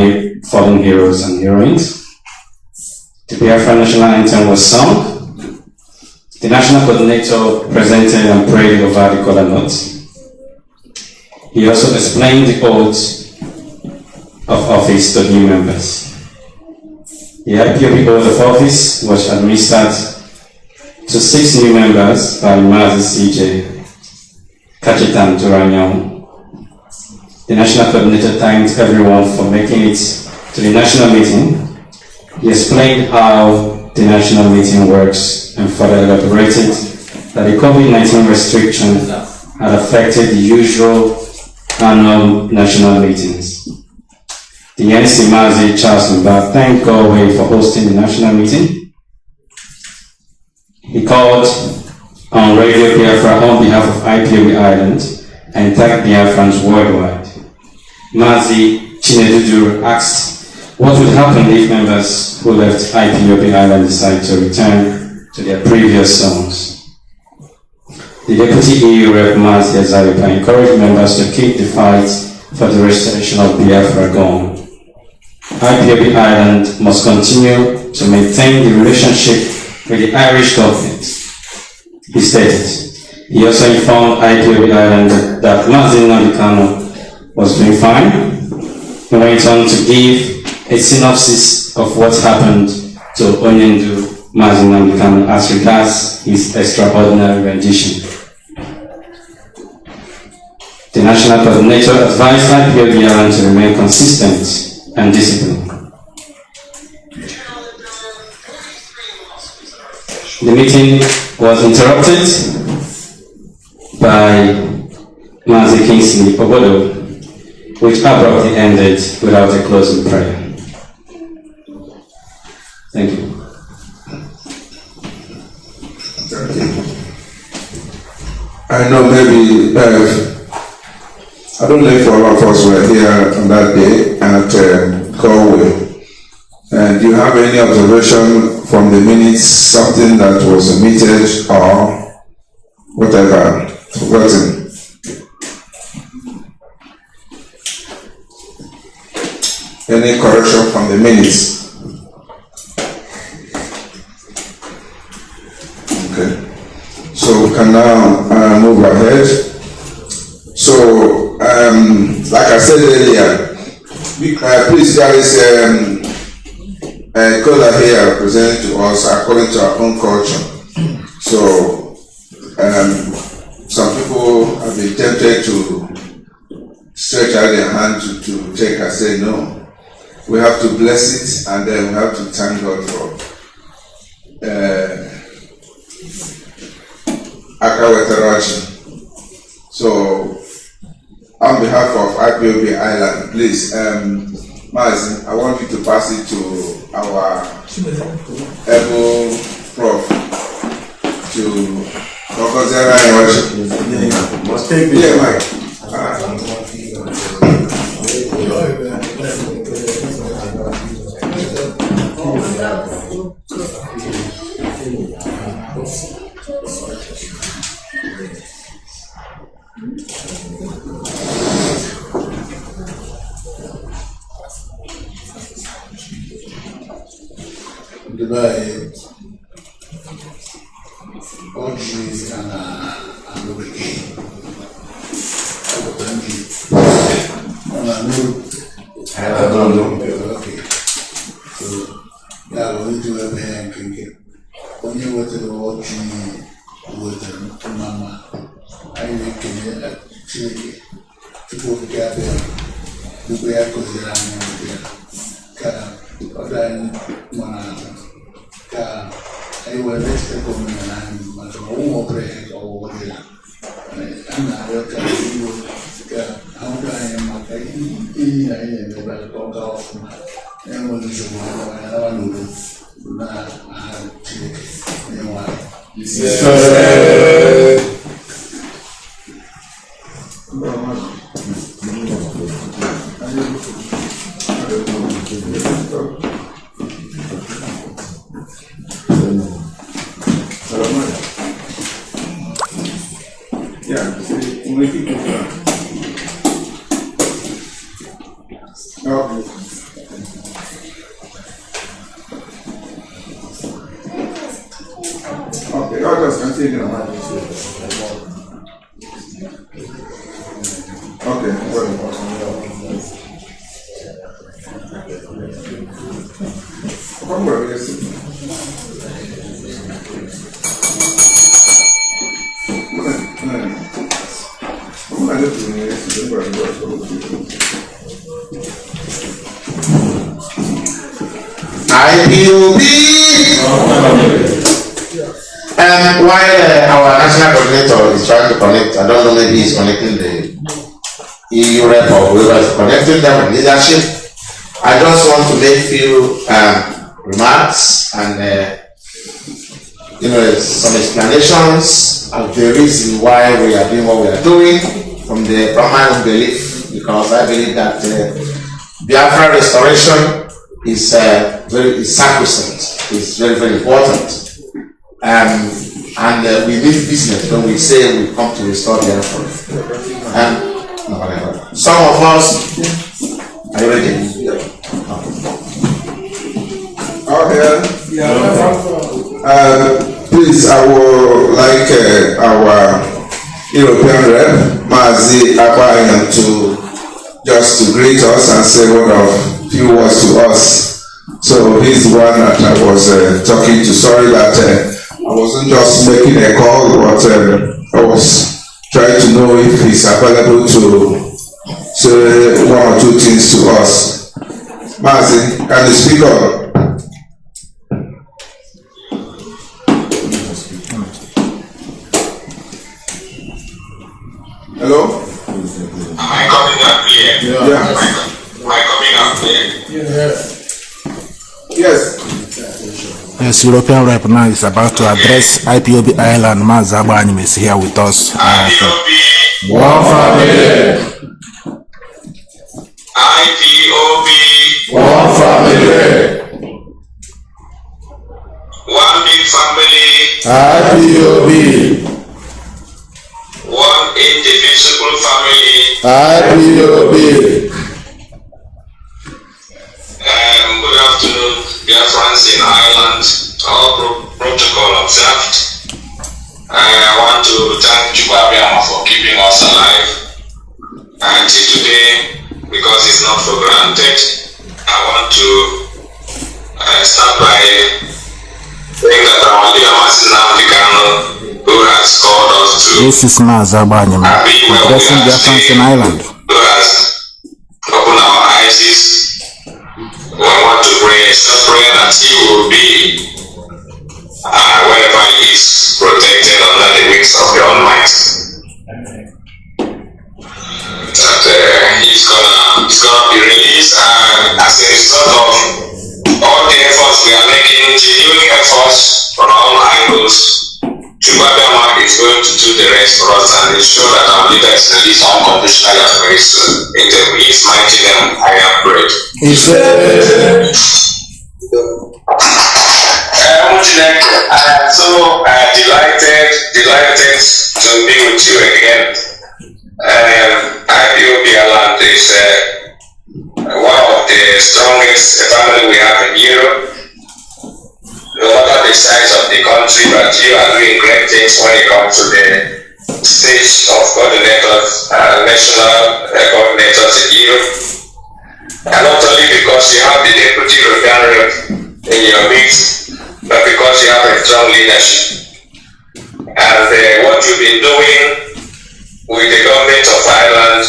fallen heroes and heroines. The Biafra national anthem was sung. The national coordinator presented and prayed over the kola nut. He also explained the oath of office to new members. The IPOB oath of office was administered to 6 new members by Mazi CJ Kachitan Duranyong. The national coordinator thanked everyone for making it to the national meeting. He explained how the national meeting works and further elaborated that the COVID-19 restrictions had affected the usual annual national meetings. The NC Mazi Charles Mba thanked Galway for hosting the national meeting. He called on Radio Biafra on behalf of IPOB Ireland and thanked Biafrans worldwide. Mazi Chinedudu asked what would happen if members who left IPOB Ireland decide to return to their previous songs. The Deputy EU Rep Mazi Azayopa encouraged members to keep the fight for the restoration of Biafra going. IPOB Ireland must continue to maintain the relationship with the Irish government, he stated. He also informed IPOB Ireland that Mazi Nnamdi was doing fine. He went on to give a synopsis of what happened to Onyendu Mazi Nnamdi as regards his extraordinary rendition. The national coordinator advised IPOB Ireland to remain consistent and disciplined. The meeting was interrupted by Mazi Kingsley Obodo, which abruptly ended without a closing prayer. Thank you. Thank you. I know maybe, I don't know if all of us were here on that day at Galway. And do you have any observation from the minutes, something that was omitted or whatever, forgotten? Any correction from the minutes? Okay. So we can now move ahead. So, like I said earlier, please guys, color here presented to us according to our own culture. So, some people have been tempted to stretch out their hand to take and say no. We have to bless it and then we have to thank God for Akawetarachi. So, on behalf of IPOB Ireland, please, Mazi, I want you to pass it to our able prof to Okozera and worship. Must take the Mike. Dubai, oggi hanno Okay. So, yeah, we do have a hand cricket. When you were to the watch with Mama, I think Chile to go to Gabby, the way I could then I will let the woman and I'm much more break over there. And I will tell you how I am a baby. I never got off my and when you show my Okay, I'll just continue. Okay, well. Come on, yes. Ipob. While our national coordinator is trying to connect, I don't know, maybe he's connecting the EU rep or whoever is connecting them with leadership. I just want to make few remarks and some explanations of the reason why we are doing what we are doing from my own belief, because I believe that Biafra restoration is sacrosanct. It's very, very important. And we mean business when we say we come to restore Biafra. Some of us, are you ready? Okay. Please, I would like our European rep, Mazi, Agbanyim, to greet us and say few words to us. So he's the one that I was talking to. Sorry that I wasn't just making a call, but I was trying to know if he's available to say one or two things to us. Mazi, can you speak up? Hello? Am I coming up here? Yeah. Am I coming up here? Yes. Yes, European rep now is about to address Ipob Island. Mazi Agbanyim is here with us. Ipob. One family. Ipob. One family. One big family. Ipob. One indivisible family. Ipob. Good afternoon, Biafrans in Ireland. All protocol observed. I want to thank Agbanyim for keeping us alive until today, because it's not for granted. I want to start by saying that our leader, Nnamdi Kanu, who has called us to This is Mazi Agbanyim addressing Biafrans in Ireland. who has opened our eyes. We want to pray a prayer that he will be wherever he is, protected under the wings of the Almighty. That he's gonna be released, and as a result of all the efforts we are making, genuine efforts from all angles, Agbanyim is going to do the rest for us and ensure that our leader is released unconditionally and very soon. In his mighty name, I have prayed. I am so delighted to be with you again. Ipob Island is one of the strongest family we have in Europe. No matter the size of the country, but you are doing great things when it comes to the stage of coordinators, national coordinators in Europe. And not only because you have the deputy European rep in your midst, but because you have a strong leadership. And what you've been doing with the government of Ireland,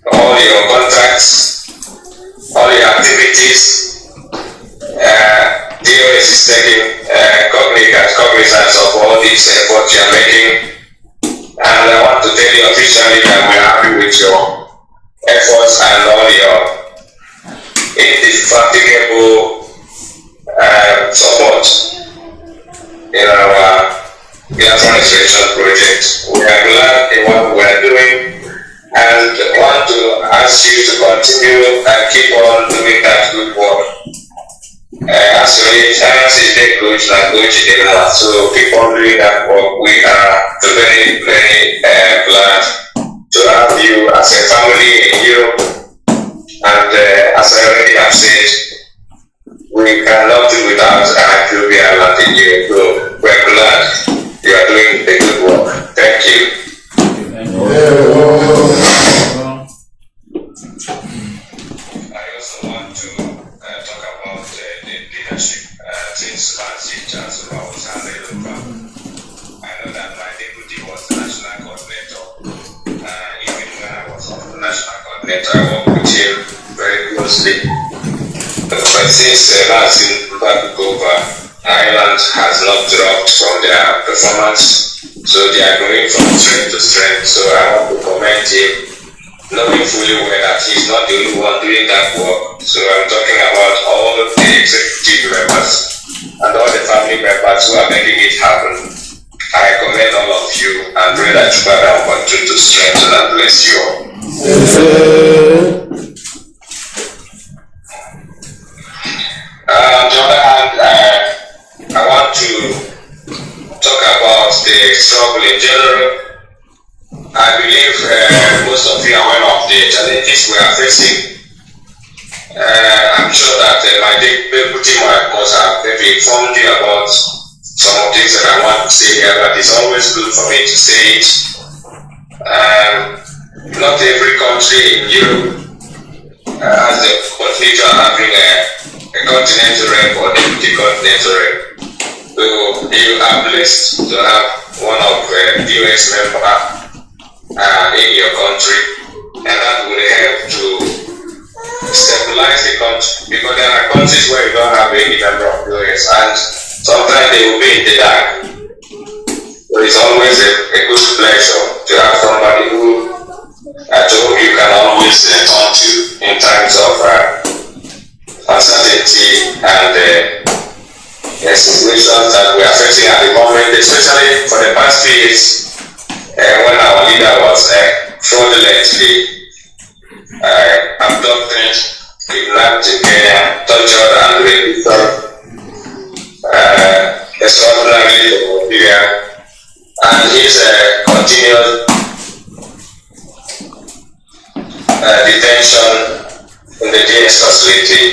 all your contacts, all your activities, DOS is taking cognizance of all these efforts you are making. And I want to tell you officially that we are happy with your efforts and all your indefatigable support in our Biafra Restoration project. We are glad in what we are doing and want to ask you to continue and keep on doing that good work. As your Excellency is good, so keep on doing that work. We are very, very glad to have you as a family in Europe. And as I already have said, we cannot do without Ethiopia Island in Europe. So we're glad you are doing the good work. Thank you. I also want to talk about the leadership since Mazi was handed over. I know that my deputy was the national coordinator. Even when I was the national coordinator, I worked with him very closely. But since Mazi took over, Ireland has not dropped from their performance, so they are going from strength to strength. So I want to commend him, knowing fully well that he's not the only one doing that work. So I'm talking about all the executive members and all the family members who are making it happen. I commend all of you and pray that God will continue to strengthen and bless you all. On the other hand, I want to talk about the struggle in general. I believe most of you are aware of the challenges we are facing. I'm sure that my deputy must have maybe informed you about some of things that I want to say here, but it's always good for me to say it. Not every country in Europe has the opportunity of having a continental rep or deputy continental rep. So you are blessed to have one of the US members in your country, and that will help to stabilize the country, because there are countries where you don't have any member of the US and sometimes they will be in the dark. So it's always a good pleasure to have somebody to whom you can always turn to in times of uncertainty and the situations that we are facing at the moment, especially for the past 2 years when our leader was fraudulently abducted, kidnapped in Kenya, tortured and raped, extraordinarily in Nigeria, and his continued detention in the DS facility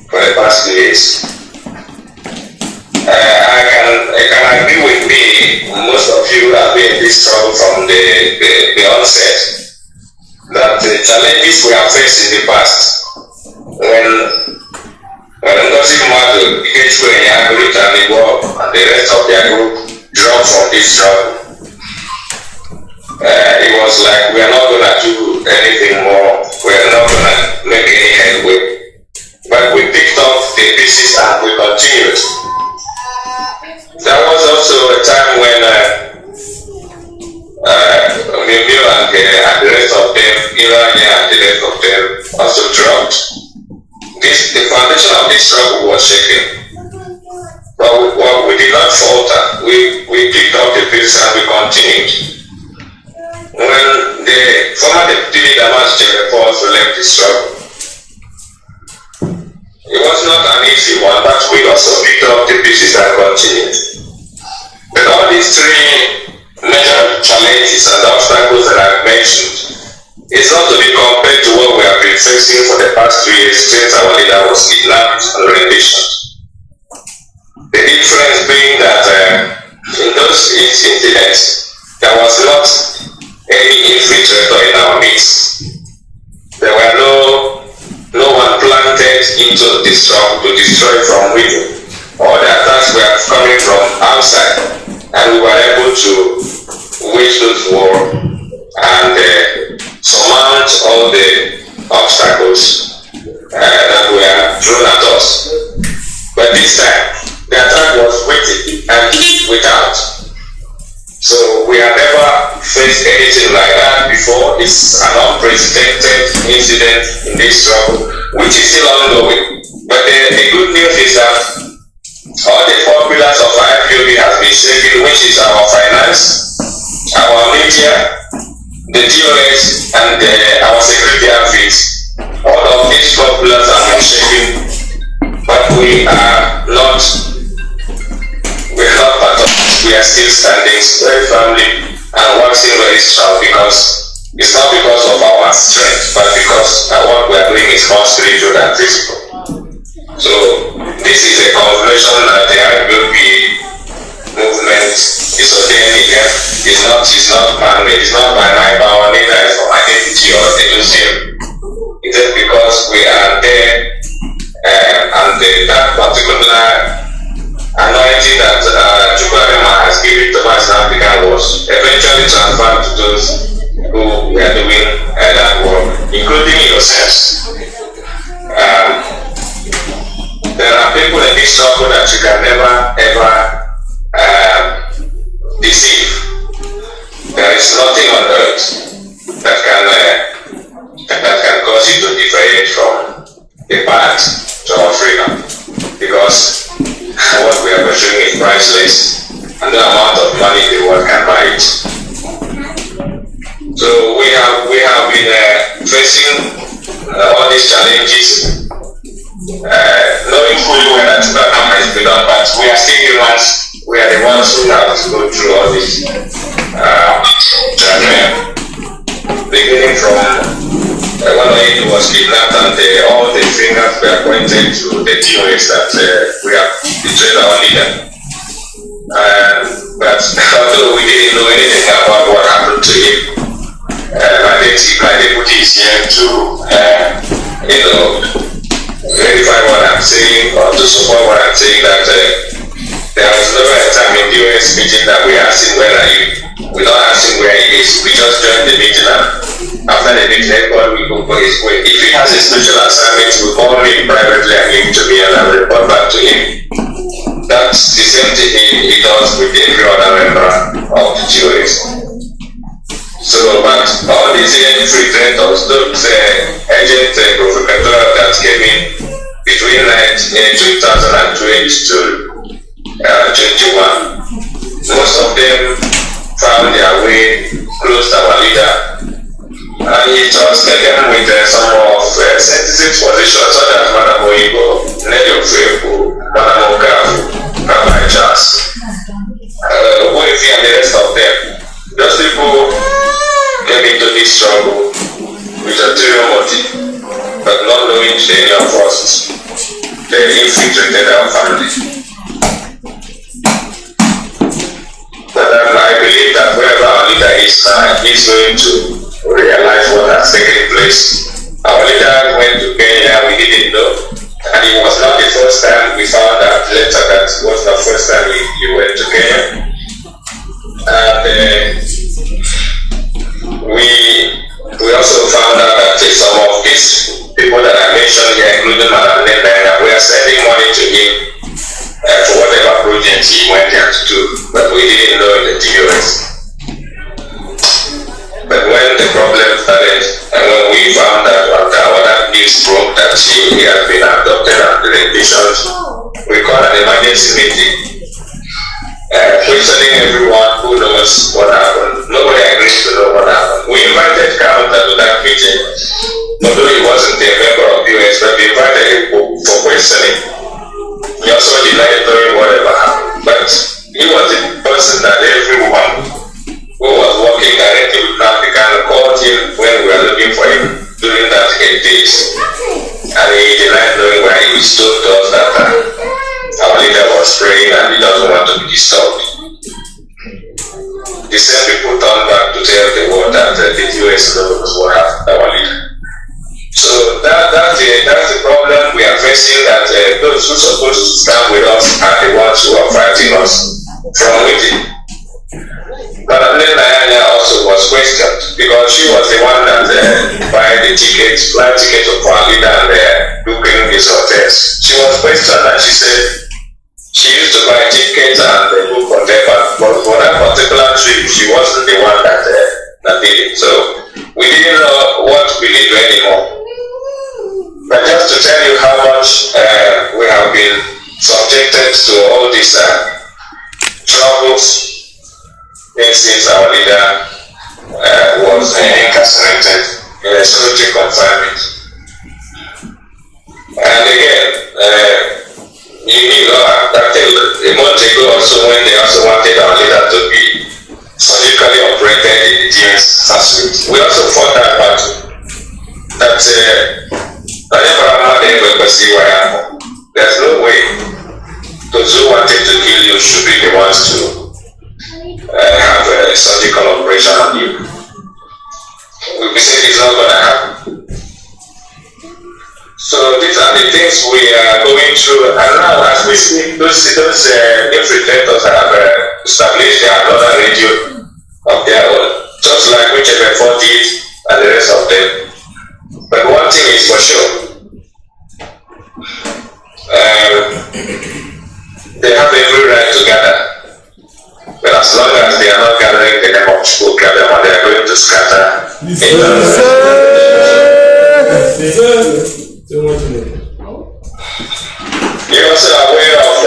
for the past 2 years. I can agree with me, most of you have been in this struggle from the onset, that the challenges we have faced in the past, when Nnamdi, and Ipob and the rest of their group dropped from this struggle, it was like we are not going to do anything more, we are not going to make any headway. But we picked up the pieces and we continued. There was also a time when Mimio and the rest of them, Irani and the rest of them also dropped. The foundation of this struggle was shaken. But we did not falter. We picked up the pieces and we continued. When the former deputy leader Mazi left the struggle, it was not an easy one, but we also picked up the pieces and continued. But all these three major challenges and obstacles that I've mentioned is not to be compared to what we have been facing for the past 2 years since our leader was kidnapped and renditioned. The difference being that in those incidents, there was not any infiltrator in our midst. There were no one planted destroyed from within. All the attacks were coming from outside, and we were able to wage those war and surmount all the obstacles that were thrown at us. But this time, the attack was waiting and without. So we have never faced anything like that before. It's an unprecedented incident in this struggle, which is still ongoing. But the good news is that all the 4 pillars of our IPOB has been shaken, which is our finance, our media, the DOS, and our security outfits. All of these 4 pillars have been shaken, but we are not part of it. We are still standing very firmly and working very strong, because it's not because of our strength, but because what we are doing is more spiritual than physical. So this is a confirmation that the IPOB movement is organic. It's not man-made. It's not by my power, neither is from identity or illusion. It is because we are there, and that particular anointing that Chukwuemeka has given to us in Africa was eventually transferred to those who were doing that work, including yourselves. There are people in this struggle that you can never ever deceive. There is nothing on earth that can cause you to differentiate from the path to our freedom, because what we are pursuing is priceless, and the amount of money the world can buy it. So we have been facing all these challenges, knowing fully well that Ghana has been done, but we are still humans. We are the ones who have to go through all this journey, beginning from when it was kidnapped, and all the fingers were pointed to the TOS that we have betrayed our leader. But although we didn't know anything about what happened to him, my deputy is here to verify what I'm saying, or to support what I'm saying, that there was never a time in the US meeting that we asked him where are you. We don't ask him where he is. We just joined the meeting, and after the meeting, everybody will go his way. If he has a special assignment, we call him privately and give it to me, and I will report back to him. That's the same thing he does with every other member of the TOS. So, but all these free traitors, those agent provocateurs that came in between 2020 to 21, most of them found their way close to our leader, and he just met them with some of sensitive positions, such as Madam Oyibo, Nelly Ofebu, Madam Okafu, Rabbi Charles, Wefi, and the rest of them. Those people came into this struggle with a ulterior motive, but not knowing any of us, they infiltrated our family. But I believe that wherever our leader is now, he's going to realize what has taken place. Our leader went to Kenya, we didn't know, and it was not the first time. We found out later that it was the first time he went to Kenya. And we also found out that some of these people that I mentioned here, including Madam Nnamdi, we are sending money to him for whatever project he went there to do, but we didn't know in the TOS. But when the problem started, and when we found out after our news broke that he had been abducted and renditioned, we called an emergency meeting, questioning everyone who knows what happened. Nobody agrees to know what happened. We invited Kanu to that meeting, although he wasn't a member of the US, but we invited him for questioning. He also denied knowing whatever happened, but he was the person that everyone who was working directly with Nnamdi called him when we were looking for him during that 8 days, and he denied knowing where he was. Told us that our leader was praying and he doesn't want to be disturbed. The same people turned back to tell the world that the US knows what happened to our leader. So that's the problem we are facing. facing that those who are supposed to stand with us are the ones who are fighting us from within. But Nnamdi also was questioned because she was the one that buy the tickets, flight ticket for our leader and booking his hotels. She was questioned and she said she used to buy tickets and book hotel, but for that particular trip, she wasn't the one that did it. So we didn't know what we did anymore. But just to tell you how much we have been subjected to all these troubles since our leader was incarcerated in a solitary confinement. And again, I think a month ago or so when they also wanted our leader to be surgically operated in the DNS facility, we also fought that battle. That there's no way those who wanted to kill you should be the ones to have a surgical operation on you. We said it's not going to happen. So these are the things we are going through, and now as we speak, those infiltrators have established their another radio of their own, just like whichever did and the rest of them. But one thing is for sure, they have every right to gather. But as long as they are not gathering the name of school gather, they are going to scatter. You're also aware of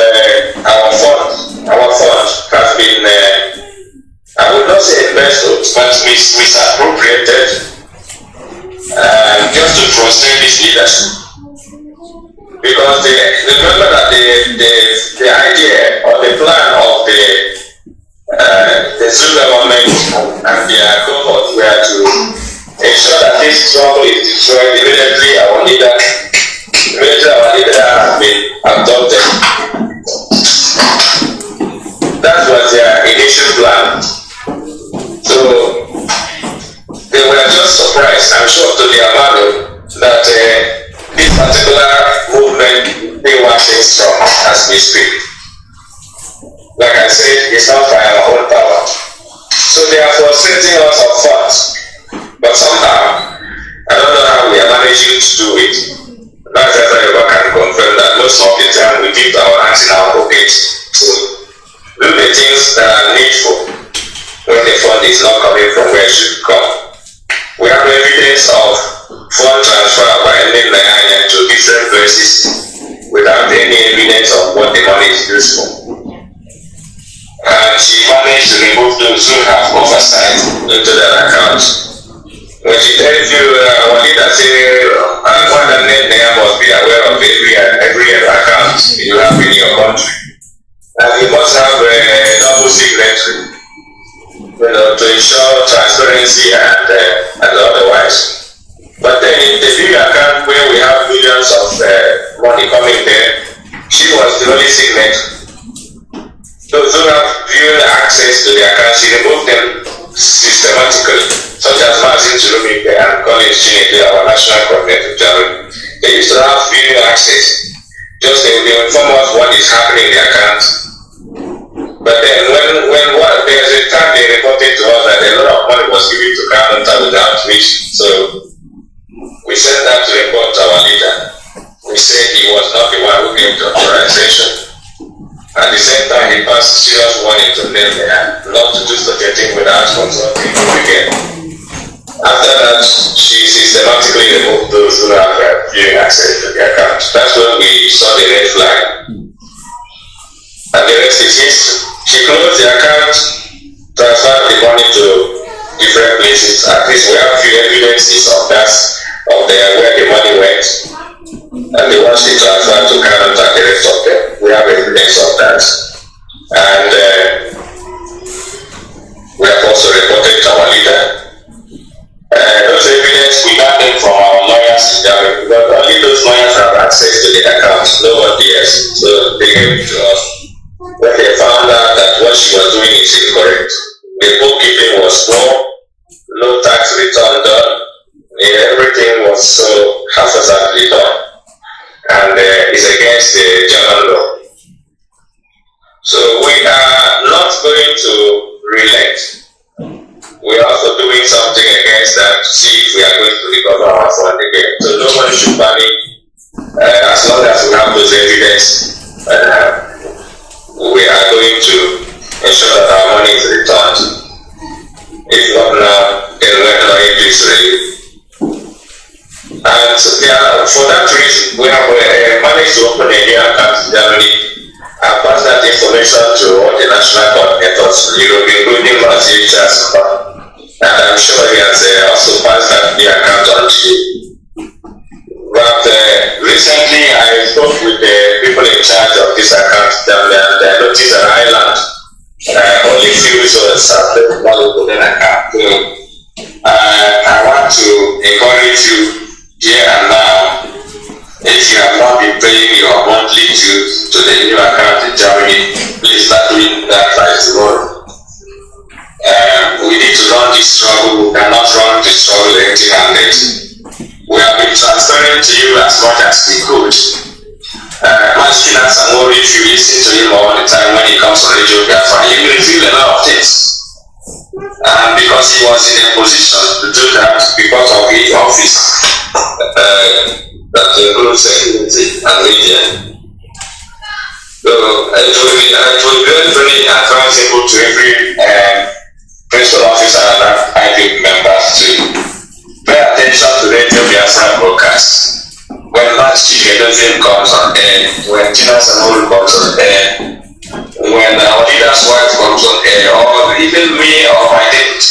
our fund. Our fund has been, I would not say embezzled, but misappropriated just to frustrate this leadership. Because remember that the idea or the plan of the Zoo government and their cohort were to ensure that this struggle is destroyed immediately our leader has been abducted. That was their initial plan. So they were just surprised, I'm sure, to their marvel that this particular movement they were saying strong as we speak. Like I said, it's not by our own power. So they are frustrating us of funds. But somehow, I don't know how we are managing to do it. That's why I can confirm that most of the time we dip our hands in our pockets to do the things that are needful when the fund is not coming from where it should come. We have evidence of fund transfer by Nnamdi to different places without any evidence of what the money is used for. And she managed to remove those who have oversight into their accounts. When she tells you, our leader say, one that Nnamdi must be aware of every account you have in your country. And you must have a double signatory, to ensure transparency and otherwise. But then in the big account where we have millions of money coming there, she was the only signatory. Those who have viewing access to the account, she removed them systematically, such as Mazi and our national coordinator general. They used to have viewing access. Just they will inform us what is happening in the account. But then when there's a time they reported to us that a lot of money was given to Kanu without which, so we sent that to report to our leader. We said he was not the one who gave the authorization. At the same time, he passed serious warning to them not to do such a thing without consulting him again. After that, she systematically removed those who have viewing access to the account. That's when we saw the red flag. And the rest is history. She closed the account, transferred the money to different places. At least we have few evidences of that, where the money went. And the ones she transferred to Kanu and the rest of them. We have evidence of that. And we have also reported to our leader. Those evidence we got them from our lawyers in Germany, because only those lawyers have access to the accounts, nobody else. So they gave it to us. When they found out that what she was doing is incorrect, the bookkeeping was poor, no tax return done, everything was so haphazardly done. And to see if we are going to recover our fund again. So nobody should panic. As long as we have those evidence, we are going to ensure that our money is returned. If not now, then regular is ready. And for that reason, we have managed to open a new account in Germany and pass that information to all the national coordinators, including Mazi, and I'm sure he has also passed that new account on to you. But recently, I spoke with the people in charge of this account, and I noticed that Ireland only few resources have left money within account. So, I want to encourage you here and now, if you have not been paying your monthly dues to the new account in Germany, please start doing that by tomorrow. We need to run this struggle. We cannot run the struggle empty-handed. We have been transparent to you as much as we could. Asking us some more, if you listen to him all the time when he comes on Radio Biafra, you will reveal a lot of things. And because he was in a position to do that because of his office, that includes security and media. So it will be very, very advisable to every principal officer and IPOB members to pay attention to Radio Biafra broadcast. When Mazi comes on air, when Tina Samuru comes on air, when our leader's wife comes on air, or even me or my date,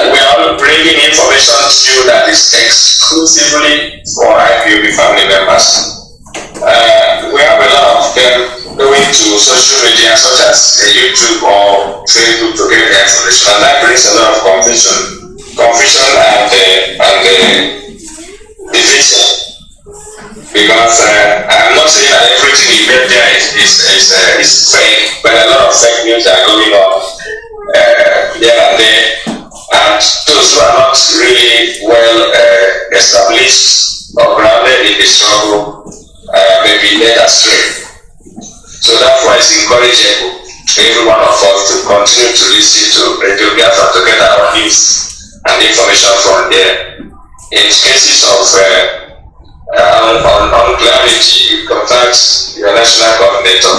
we are bringing information to you that is exclusively for IPOB family members. We have a lot of them going to social media such as YouTube or Facebook to get the information, and that brings a lot of confusion and division. Because I'm not saying that everything you get there is fake, but a lot of fake news are going on here and there, and those who are not really well established or grounded in the struggle may be led astray. So that's why it's encouraging every one of us to continue to listen to Radio Biafra to get our news and information from there. In cases of unclarity, you contact your national coordinator.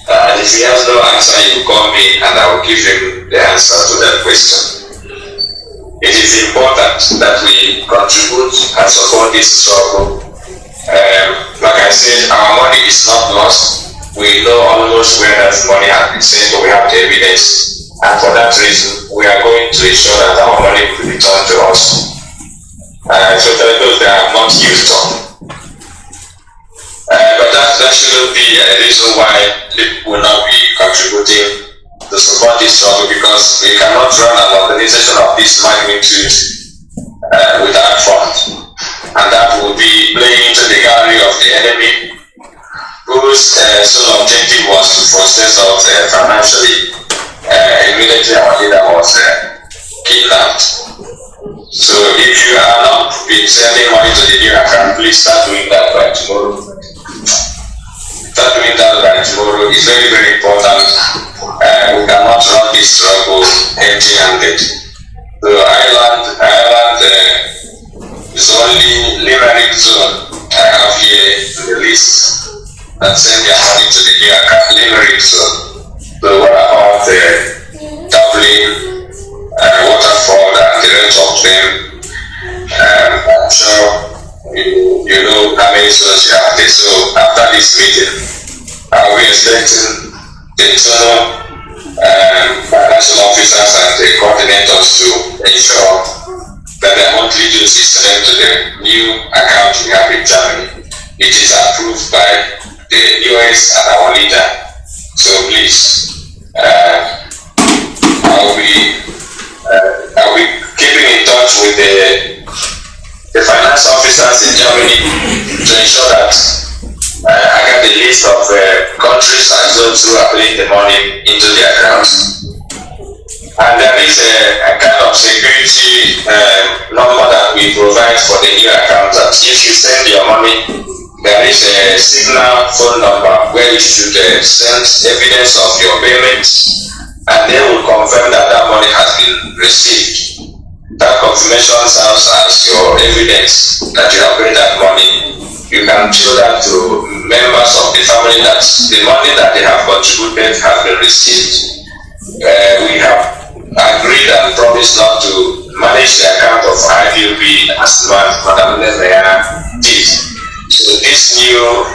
And if he has no answer, you call me and I will give him the answer to that question. It is important that we contribute and support this struggle. Like I said, our money is not lost. We know almost where that money has been sent, but we have the evidence. And for that reason, we are going to ensure that our money will be returned to us. So that those that have not used up. But that shouldn't be a reason why people will not be contributing to support this struggle, because we cannot run an organization of this magnitude without funds. And that will be playing into the gallery of the enemy, whose sole objective was to frustrate us financially. Immediately our leader was kidnapped. So if you are not been sending money to the new account, please start doing that by tomorrow. Start doing that by tomorrow. It's very, very important. We cannot run this struggle empty-handed. So Ireland is only Limerick zone I have here in the list that send their money to the new account. Limerick zone. So what about Dublin, Waterford, and the rest of them? I'm sure you know how many zones you have there. So after this meeting, I'll be expecting the internal financial officers and the coordinators to ensure that the monthly dues is sent to the new account we have in Germany. It is approved by the US and our leader. So please, I'll be keeping in touch with the finance officers in Germany to ensure that I get the list of countries and those who are putting the money into the accounts. And there is a kind of security number that we provide for the new account, that if you send your money, there is a signal phone number where you should send evidence of your payment, and they will confirm that that money has been received. That confirmation serves as your evidence that you have paid that money, you can show that to members of the family that the money that they have contributed has been received. We have agreed and promised not to manage the account of IPOB as Madam Nnamdi did. So this new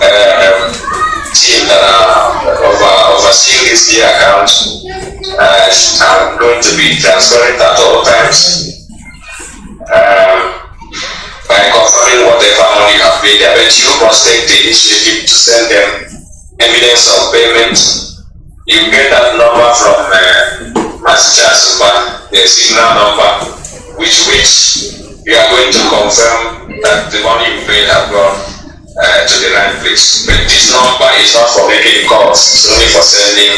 team that are overseeing this new account are going to be transparent at all times by confirming whatever money you have paid there. But you must take the initiative to send them evidence of payment. You get that number from Mazi, the signal number, which you are going to confirm that the money you paid have gone to the right place. But this number is not for making calls, it's only for sending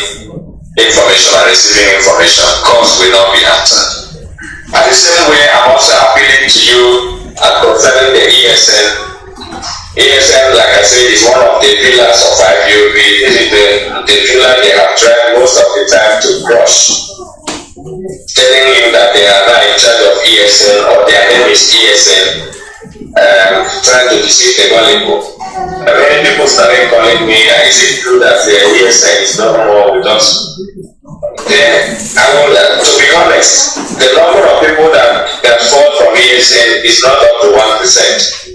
information and receiving information. Calls will not be answered. At the same way, I'm also appealing to you concerning the ESN. ESN, like I said, is one of the pillars of IPOB. This is the pillar they have tried most of the time to crush, telling you that they are now in charge of ESN or their name is ESN, trying to deceive the gullible. Many people started calling me, is it true that the ESN is no more with us? Then I will, to be honest, the number of people that fall from ESN is not up to 1%.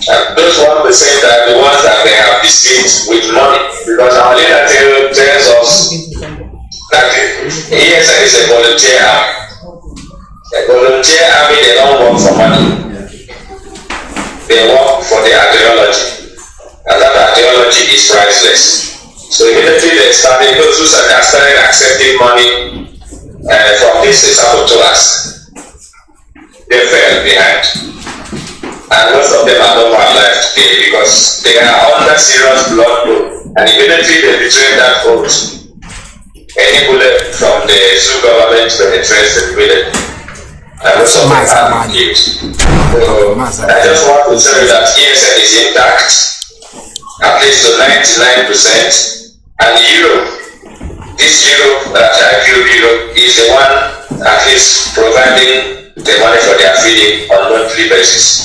And those 1% are the ones that they have deceived with money, because our leader tells us that ESN is a volunteer army. A volunteer army, they don't work for money. They work for the ideology. And that ideology is priceless. So immediately they started, those who started accepting money from these saboteurs, they fell behind. And most of them are not alive today because they are under serious blood flow. And immediately they betrayed that vote. Any bullet from the Zoo government penetrates the village. And most of them are killed. So I just want to tell you that ESN is intact, at least to 99%. And Europe, this Europe, that IPOB Europe, is the one at least providing the money for their feeding on a monthly basis.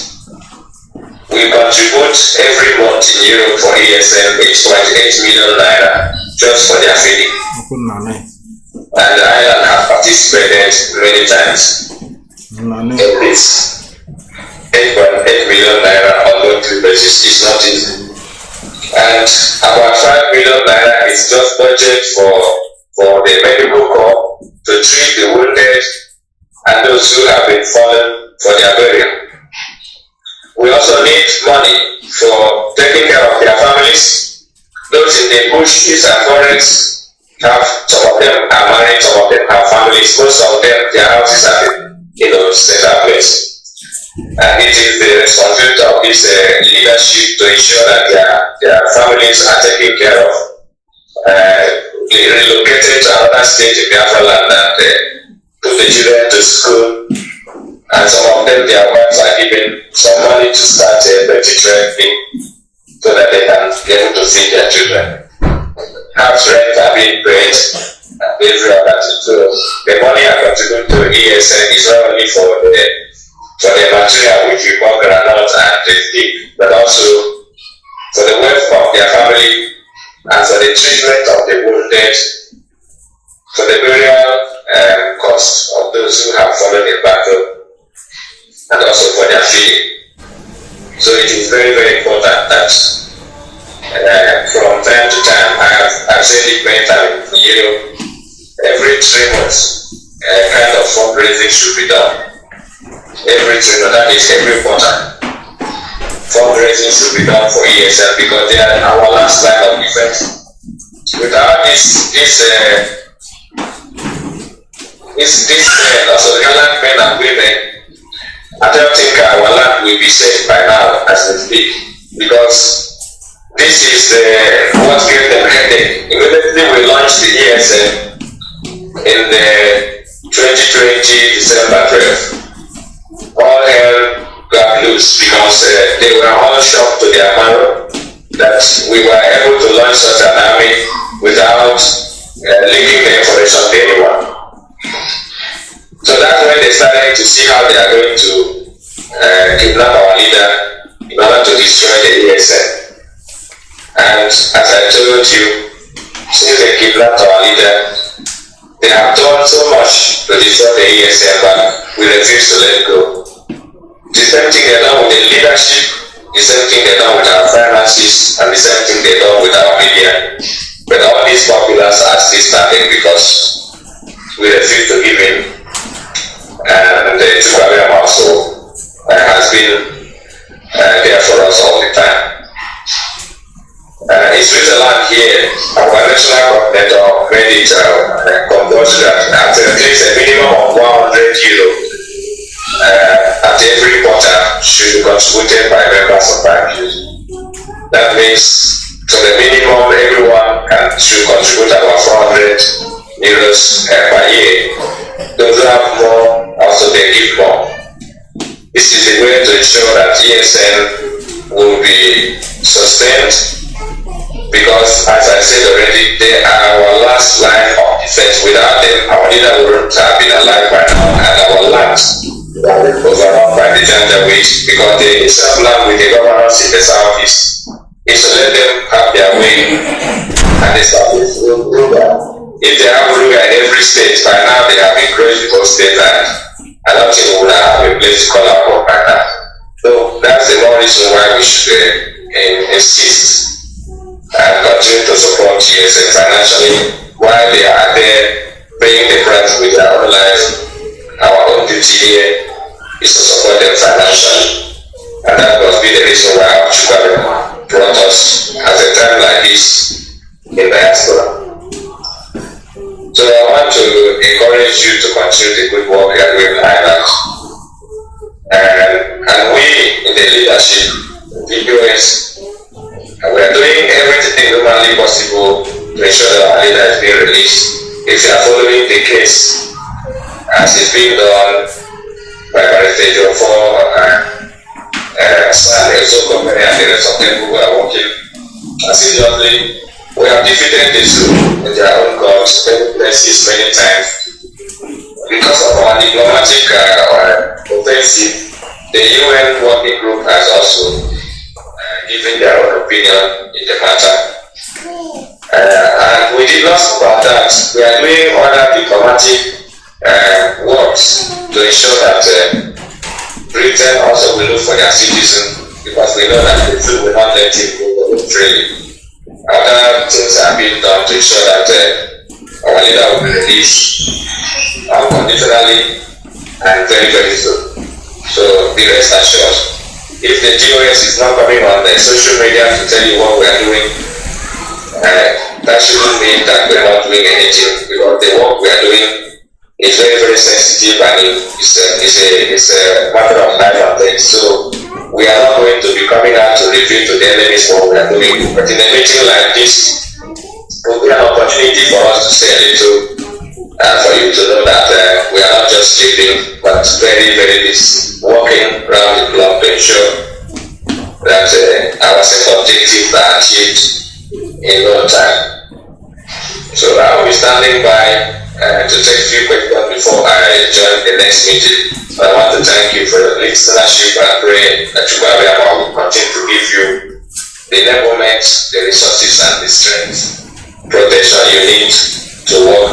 We contribute every month in Europe for ESN, it's 28 million naira just for their feeding. And the island have participated many times in this. 8.8 million naira on a monthly basis is not easy. And about 5 million naira is just budget for the medical corps to treat the wounded and those who have been fallen for their burial. We also need money for taking care of their families. Those in the bushes and forests some of them are married, some of them have families, most of them, their houses are in a central place. And it is the responsibility of this leadership to ensure that their families are taken care of, relocated to another state in Biafra land and put the children to school. And some of them, their wives are given some money to start a dirty trade so that they can be able to feed their children. House rent are being paid, and every other thing. So the money I contribute to ESN is not only for the material which we call granite and the stick, but also for the welfare of their family and for the treatment of the wounded, for the burial cost of those who have fallen in battle, and also for their feeding. So it is very, very important that from time to time, I've said it many times, every 3 months, kind of fundraising should be done. Every 3 months, that is every quarter. Fundraising should be done for ESN because they are our last line of defense. Without this also gallant men and women, I don't think our land will be safe by now as we speak, because this is what gave them headache. Immediately we launched the ESN in the 2020 December 12th. All hell got loose because they were all shocked to their marrow that we were able to launch such an army without leaking the information to anyone. So that's when they started trying to see how they are going to kidnap our leader in order to destroy the ESN. And as I told you, since they kidnapped our leader, they have done so much to destroy the ESN, but we refuse to let go. The same thing they've done with the leadership, the same thing they've done with our finances, and the same thing they've done with our media. But all these populace are still standing because we refuse to give in. And the Agbanyim also has been there for us all the time. In Switzerland here, our national coordinator made it compulsory that at least a minimum of 100 euro at every quarter should be contributed by members of IPU. That means to the minimum everyone should contribute about 400 euros per year. Those who have more also they give more. This is the way to ensure that ESN will be sustained. Because, as I said already, they are our last line of defense. Without them, our leader wouldn't have been alive by now, and our land was overrun by the Janjaweed because they self-land with the governors in the southeast. Is to let them have their way, and they establish Ruga. If they have Ruga in every state, by now they have encroached the whole state land. I don't think we would have a place to call our home by now. So that's the more reason why we should insist and continue to support ESN financially while they are there paying the price with their own lives. Our own duty here is to support them financially, and that must be the reason why Agbanyim brought us at a time like this in diaspora. So I want to encourage you to continue the good work we are doing in Ireland, and we in the leadership, the US. And we are doing everything humanly possible to ensure that our leader is being released. If you are following the case as it's being done by Barrister John and also company and the rest of them who are working assiduously, we have defeated the two in their own courts, many places, many times. Because of our diplomatic offensive, the UN working group has also giving their own opinion in the matter. And we did not stop that. We are doing other diplomatic works to ensure that Britain also will look for their citizens, because we know that the truth will not let it go freely. Other things are being done to ensure that our leader will be released unconditionally and very, very soon. So be rest assured. If the GOS is not coming on the social media to tell you what we are doing, that shouldn't mean that we are not doing anything, because the work we are doing is very, very sensitive, and it's a matter of life and death. So we are not going to be coming out to reveal to the enemies what we are doing. But in a meeting like this, it will be an opportunity for us to say a little, for you to know that we are not just sleeping, but very, very busy, working around the clock to ensure that our set objectives are achieved in no time. So I will be standing by to take a few questions before I join the next meeting. So I want to thank you for your listenership and pray that Agbanyim will continue to give you the enablement, the resources, and the strength, protection you need to work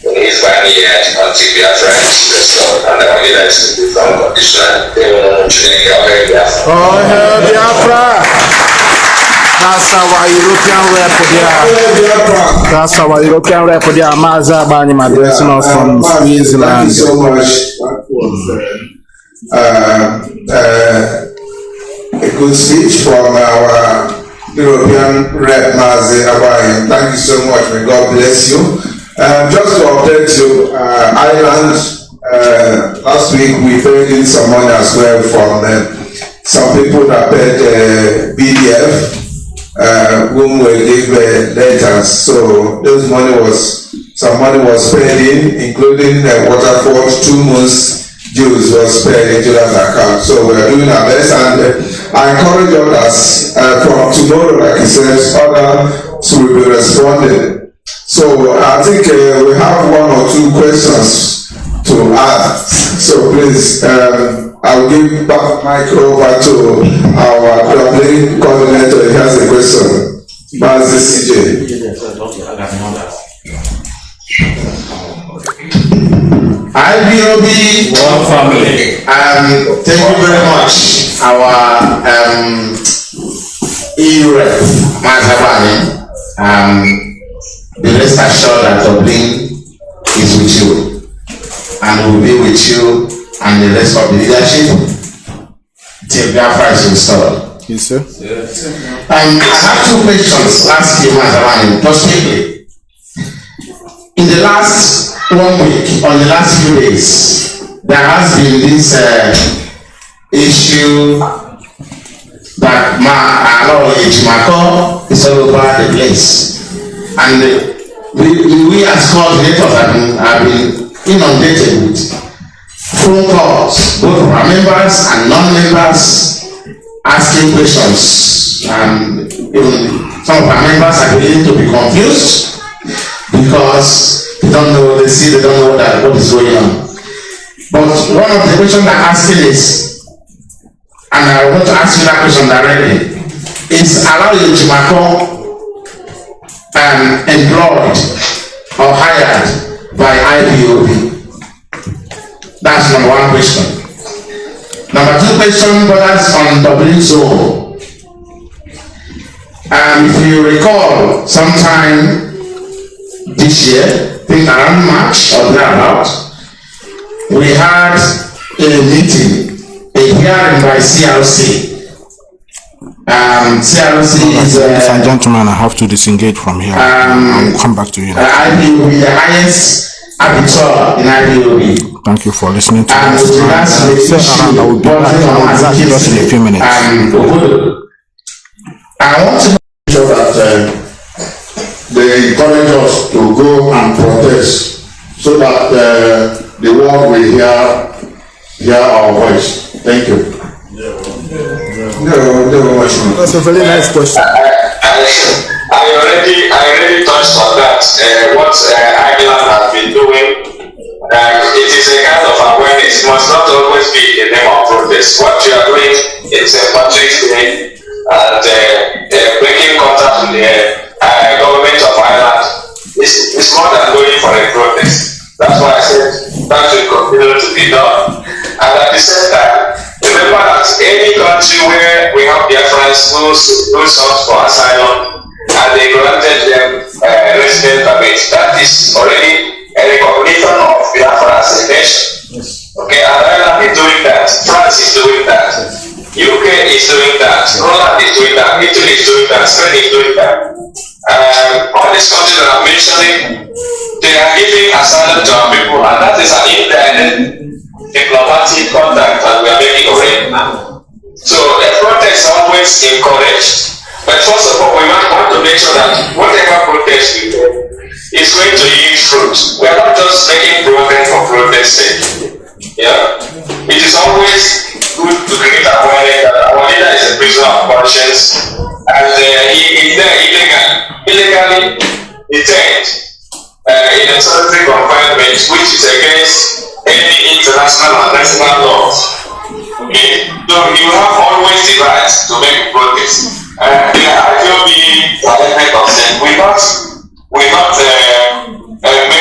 in his final year until Biafra is restored, and our leader is to be found conditional. They will not change Biafra. Oh, hell, Biafra! That's our European rep there. That's our European rep there. Mazi Agbanyim addressing us from Switzerland. Thank you so much. That was a good speech from our European rep Mazi Agbanyim. Thank you so much. May God bless you. Just to update you, Ireland, last week we paid in some money as well from some people that paid BDF, whom we gave letters. So those some money was paid in, including Waterford, 2 months dues was paid into that account. So we are doing our best, and I encourage others from tomorrow, like he says, others will be responding. So I think we have 1 or 2 questions to ask. So please, I'll give back mic over to our coordinating coordinator. He has a question. Mazi CJ. IPOB, One family. thank you very much. Our E-Rep, Mazi Agbanyim. Be rest assured that Dublin is with you and will be with you and the rest of the leadership till Biafra is restored. Yes, sir. I have two questions to ask you, Mazi Agbanyim, just quickly. In the last 1 week, on the last few days, there has been this issue that Mako is all over the place. And we as coordinators have been inundated with phone calls, both from our members and non-members, asking questions. And even some of our members are beginning to be confused because they don't know what is going on. But one of the questions they're asking is, and I want to ask you that question directly, is allowing Jimako employed or hired by IPOB? That's number one question. Number two question borders on Dublin zone. If you recall, sometime this year, I think around March or thereabout, we had a meeting, a hearing by CLC. CLC is ladies and gentlemen, I have to disengage from here. I'll come back to you. IPOB, the highest arbiter in IPOB. Thank you for listening to And us. with regards to the issue, I will be back just in a few minutes. I want to make sure that they encourage us to go and protest so that the world will hear our voice. Thank you. That's a very nice question. I already touched on that. What Ireland has been doing, it is a kind of awareness. It must not always be in the name of protest. What you are doing is a country today and breaking contact with the government of Ireland is more than going for a protest. That's why I said that should continue to be done. And at the same time, remember that any country where we have Biafrans who sought for asylum and they granted them resident permit, that is already a recognition of Biafra as a nation. Okay, and Ireland is doing that, France is doing that, UK is doing that, Holland is doing that, Italy is doing that, Spain is doing that. All these countries that I'm mentioning, they are giving asylum to our people, and that is an indirect diplomatic contact that we are making already now. So a protest is always encouraged, but first of all, we want to make sure that whatever protest we do is going to yield fruit. We are not just making protest for protest's sake. Yeah, it is always good to create awareness that our leader is a prisoner of conscience and he is there illegally detained in a solitary confinement, which is against any international and national laws. Okay, so you have always the right to make protest. The IPOB element of saying we not make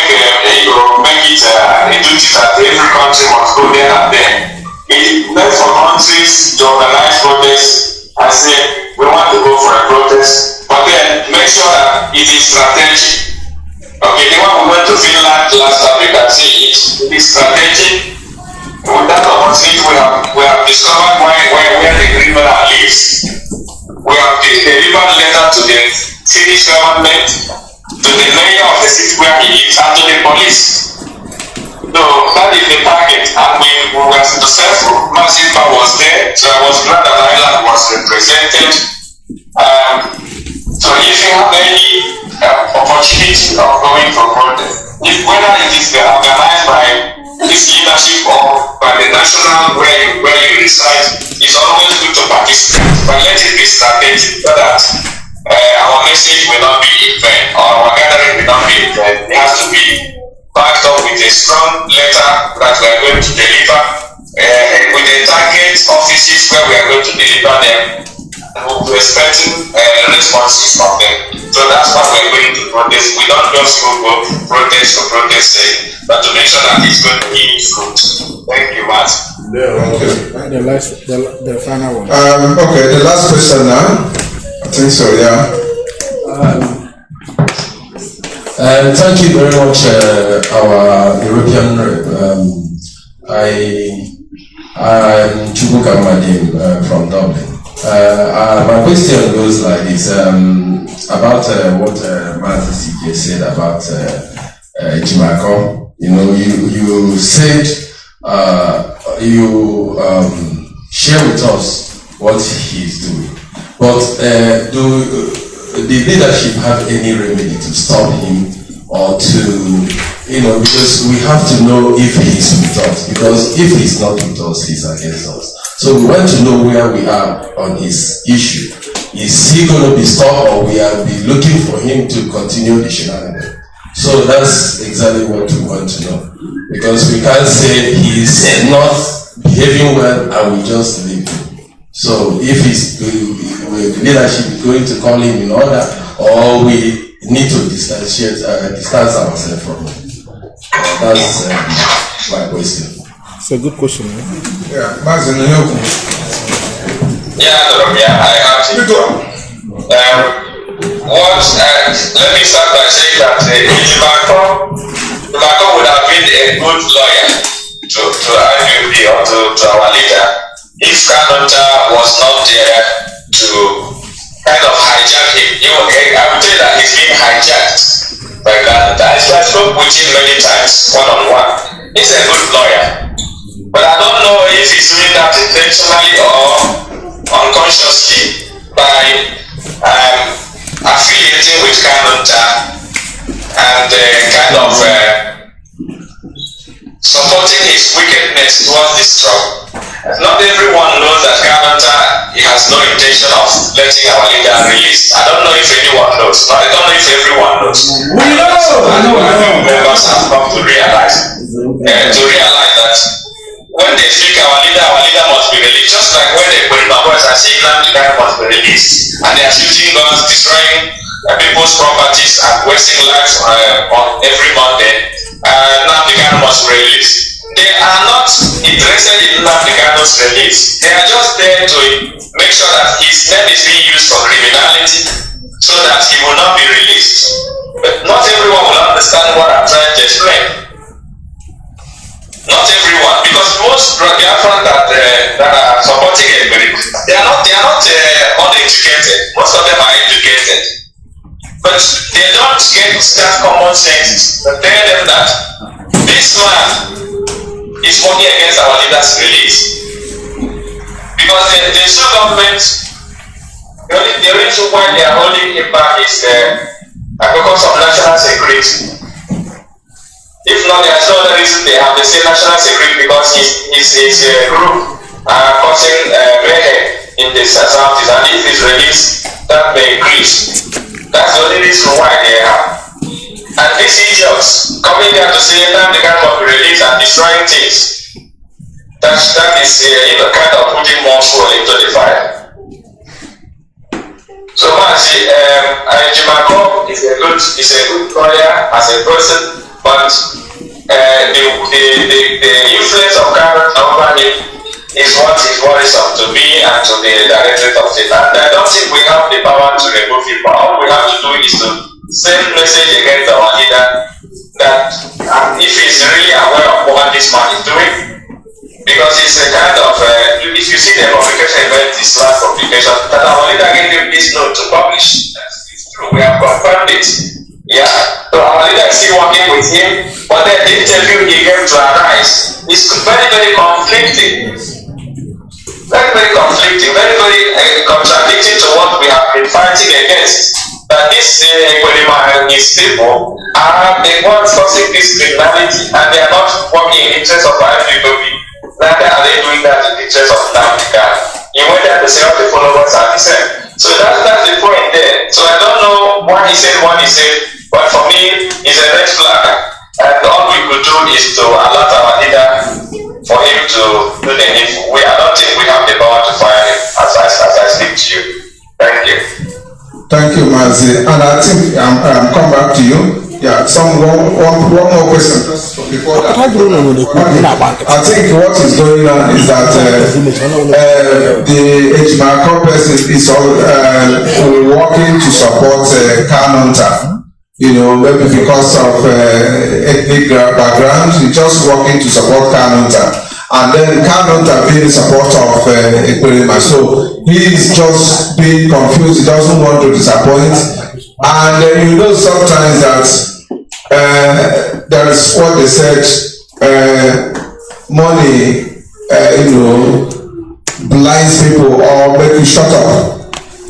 it a duty that every country must go there and there. It depends for countries to organize protests and say we want to go for a protest, but then make sure that it is strategic. Okay, the one we went to Finland last time, you can see it is strategic. With that opportunity, we have discovered where the criminal lives. We have delivered letter to the Finnish government, to the mayor of the city where he lives, and to the police. So that is the target, and we were successful. Mazi was there, so I was glad that Ireland was represented. So if you have any opportunity of going for protest, whether it is organized by this leadership or by the national where you reside, it's always good to participate, but let it be strategic so that our message will not be in vain, or our gathering will not be in vain. It has to be backed up with a strong letter that we are going to deliver getting responses from them. So that's why we're going to protest. We don't just go protest for protest sake, but to make sure that it's going to give fruit. Thank you, Mazi. The final one. Okay, the last question now. I think so, yeah. Thank you very much, our European rep. I'm Agbanyim from Dublin. My question goes like this, about what Mazi just said about Jimako. You know, you said you share with us what he's doing, but do the leadership have any remedy to stop him, or to, you know, because we have to know if he's with us, because if he's not with us, he's against us. So we want to know where we are on his issue. Is he going to be stopped, or we are be looking for him to continue the shenanigans? So that's exactly what we want to know, because we can't say he's not behaving well and we just leave him. So if the leadership is going to call him in order, or we need to distance ourselves from him. That's my question. It's a good question. Yeah, Mazi, no. Yeah, I have to. Let me start by saying that Jimako would have been a good lawyer to IPOB or to our leader if Kanu was not there to kind of hijack him. I would say that he's being hijacked by Kanu. I spoke with him many times, one-on-one. He's a good lawyer. But I don't know if he's doing that intentionally or unconsciously by affiliating with Kanu and kind of supporting his wickedness towards this struggle. Not everyone knows that Kanu has no intention of letting our leader release. I don't know if anyone knows. I don't know if everyone knows. We know. I know members have come to realize that when they speak our leader must be released. Just like when the boys are saying Nnamdi must be released, and they are shooting guns, destroying people's properties and wasting lives on every Monday. Nnamdi must be released. They are not interested in Nnamdi release. They are just there to make sure that his name is being used for criminality so that he will not be released. But not everyone will understand what I'm trying to explain. Not everyone, because most Biafrans that are supporting Egberi, they are not uneducated. Most of them are educated, but they don't get that common sense to tell them that this man is working against our leader's release. Because the show government, the reason why they are holding him back is because of national security. If not, there's no other reason they have the same national security, because his group are causing mayhem in the southeast, and if he's released, that may increase. That's the only reason why they have. And these idiots coming there to say Nnamdi must be released and destroying things, that is kind of putting more fuel into the fire. So Mazi, Jimako is a good lawyer as a person, but the influence of Kanu over him is what is worrisome to me and to the directorate of state. And I don't think we have the power to remove him. All we have to do is to send message against our leader that if he's really aware of what this man is doing, because it's a kind of if you see the publication event, this last publication, that our leader gave him this note to publish. It's true, we have confirmed it. Yeah, so our leader is still working with him, but then the interview he gave to Arise is very, very conflicting. Very contradicting to what we have been fighting against. That this Egberi and his people are the ones causing this criminality, and they are not working in the interest of IPOB. Neither are they doing that in the interest of Nnamdi. He went there to say all the followers are the same. So that's the point there. So I don't know why he said what he said, but for me, it's a red flag. And all we could do is to alert our leader for him to do the needful. I don't think we have the power to fire him as I speak to you. Thank you. Thank you. Thank you, Mazi. And I think I'm come back to you. Yeah, one more question just before that. I think what is going on is that the Ejimako person is working to support Kanu. You know, maybe because of ethnic background, he's just working to support Kanu. And then Kanu being in support of Ekwerema. So he's just being confused. He doesn't want to disappoint. And you know sometimes that there is what they said, money, blinds people or make you shut up.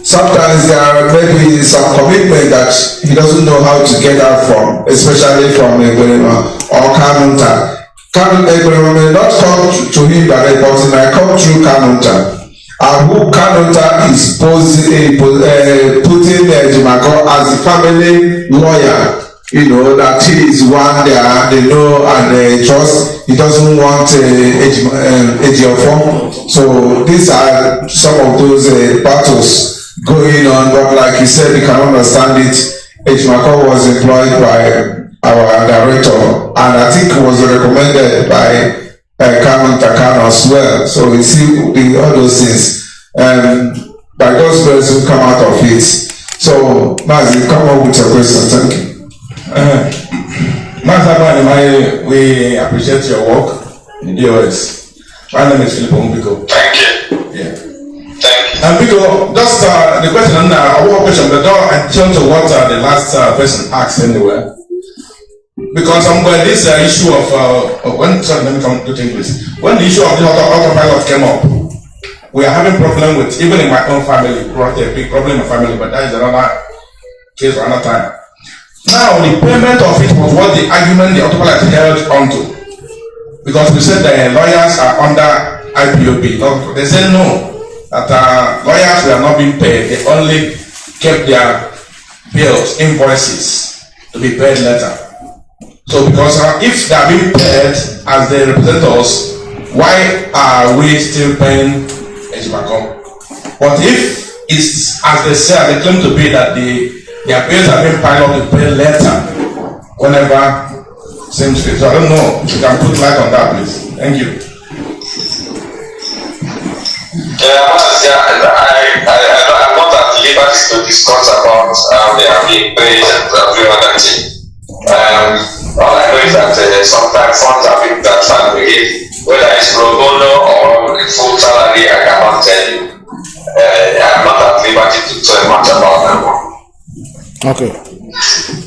Sometimes there are maybe some commitment that he doesn't know how to get out from, especially from Ekwerema or Kanu. Ekwerema may not come to him directly, but it might come through Kanu. And who Kanu is putting Ejimako as the family lawyer. You know, that he is one they know and they trust. He doesn't want Ejiofor. So these are some of those battles going on. But like you said, you can understand it. Ejimako was employed by our director, and I think it was recommended by Kanu as well. So you see all those things. By God's grace will come out of it. So Mazi, come up with your question. Thank you. Mazi Agbanyim, we appreciate your work in the US. My name is Philip Ombiko. Thank you. Yeah. Thank you. And Biko, just the question, one question, but don't addition to what the last person asked anyway. Because this issue of let me come to English. When the issue of the autopilot came up, we are having problem with, even in my own family, brought a big problem in my family, but that is another case for another time. Now, the payment of it was what the argument the autopilot held onto. Because we said the lawyers are under IPOB. They said no, that lawyers were not being paid. They only kept their bills, invoices, to be paid later. So, because if they are being paid as they represent us, why are we still paying Ejimako? But if it's as they say, they claim to be that their bills are being piled up to pay later, whenever seems fit. So I don't know if you can put light on that, please. Thank you. I'm not at liberty to discuss about how they are being paid and every other thing. All I know is that sometimes funds are being transferred again, whether it's pro bono or full salary, I cannot tell you. I'm not at liberty to tell much about that one. Okay.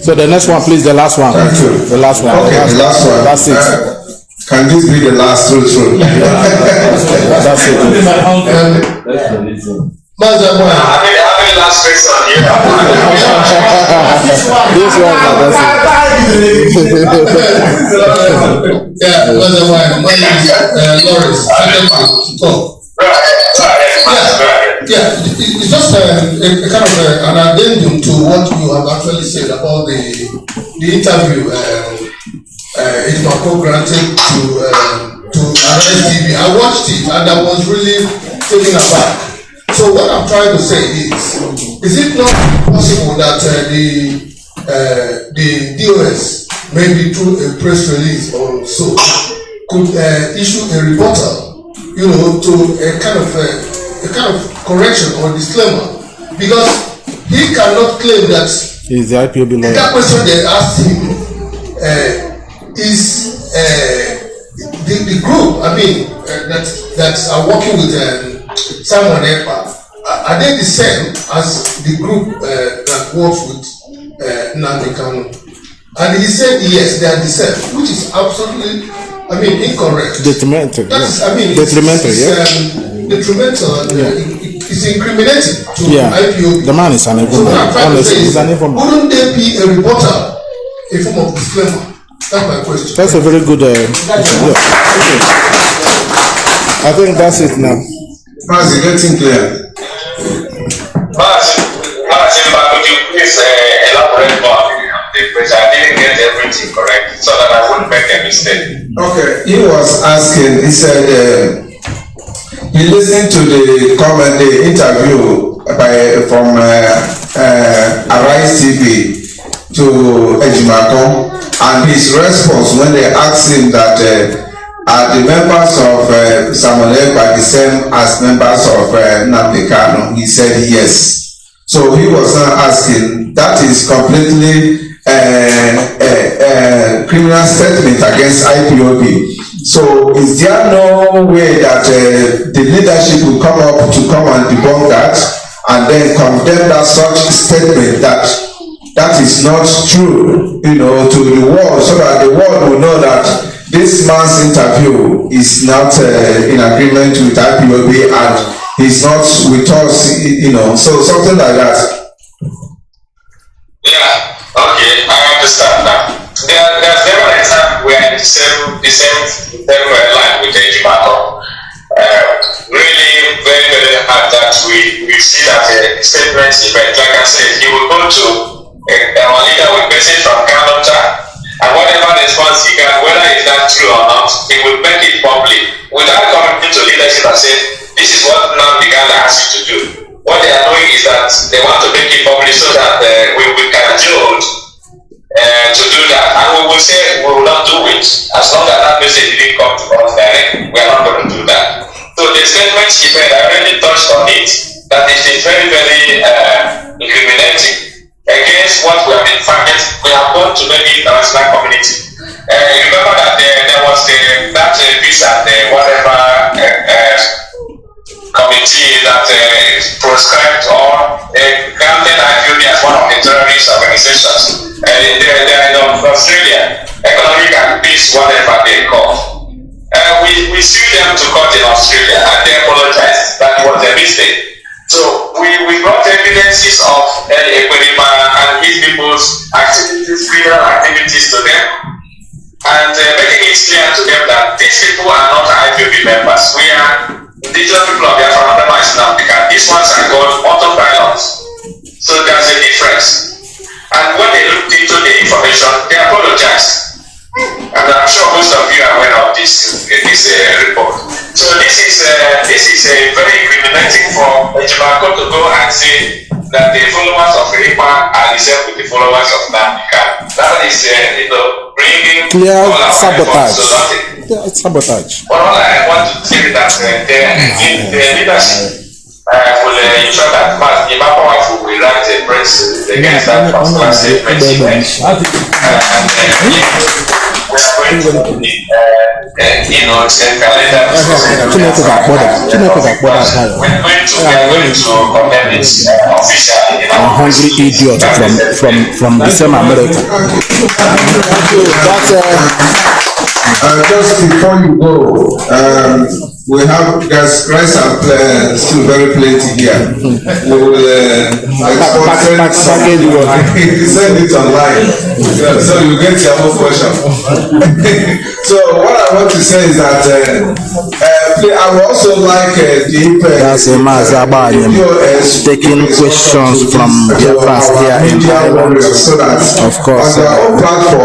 So the next one, please, the last one. Thank you. The last one. Okay, the last one. That's it. Can this be the last true? That's it. Mazi Agbanyim, having last question here. This one, that's it. Yeah, Mazi Agbanyim, Lawrence, yeah, it's just a kind of an addendum to what you have actually said about the interview Ejimako granted to Arise TV. I watched it and I was really taken aback. So what I'm trying to say is it not possible that the DOS, maybe through a press release or so, could issue a rebuttal, to a kind of correction or disclaimer, because he cannot claim that he's the IPOB lawyer. That question they asked him is the group, that are working with Simon Ekpa, are they the same as the group that works with Nnamdi Kanu? And he said yes, they are the same, which is absolutely, incorrect. Detrimental. That's, detrimental, detrimental. It's incriminating to IPOB. The man is an So what I'm trying to say is, informer. wouldn't there be a rebuttal, a form of disclaimer? That's my question. That's a very good. I think that's it now. Mazi, getting clear. Mazi, could you please elaborate more on the question? I didn't get everything correct, so that I wouldn't make a mistake. Okay, he was asking, he said, he listened to the interview from Arise TV to Ejimako, and his response when they asked him that are the members of Samuel Egba the same as members of Nnamdi Kanu, he said yes. So he was now asking, that is completely criminal statement against Ipob. So is there no way that the leadership will come up to come and debunk that and then condemn that such statement that is not true, to the world, so that the world will know that this man's interview is not in agreement with Ipob and he's not with us, so something like that. Yeah, okay, I understand now. There's never a time we are in the same line with Ejimako. Really, very, very hard that we see that statements event. Like I said, he will go to our leader with message from Kanu, and whatever response he got, whether it's not true or not, he will make it public without coming into leadership and saying, this is what Nnamdi Kanu asked you to do. What they are doing is that they want to make it public so that we can judge to do that, and we will say we will not do it as long as that message didn't come to us direct. We are not going to do that. So the statement she made, I already touched on it, that it is very, very incriminating against what we have been finding. We have gone to many international community. Remember that there was that peace and whatever committee that proscribed or granted Ipob as one of the terrorist organizations. They are in Australia, economic and peace, whatever they call. We sued them to court in Australia and they apologized that it was a mistake. So we brought evidences of Agbanyim and his people's activities, criminal activities to them, and making it clear to them that these people are not Ipob members. We are indigenous people of Biafra members now, because these ones are called autopilot. So there's a difference. And when they looked into the information, they apologized. And I'm sure most of you are aware of this report. So this is a very incriminating for Ejimako to go and say that the followers of Ipob are the same with the followers of Nnamdi Kanu. That is, bringing clear all our sabotage. efforts to nothing. Yeah, it's sabotage. But all I want to say is that the leadership will ensure that Mazi will write a press against that particular statement. We are going to need, calendar. We're going to condemn it officially. A hungry idiot from the same America. Just before you go, we have rice and still very plenty here. We will send it online, so you get your own portion. So what I want to say is that I would also like that's Mazi Agbanyim taking questions from Biafrans here in Ireland. Of course,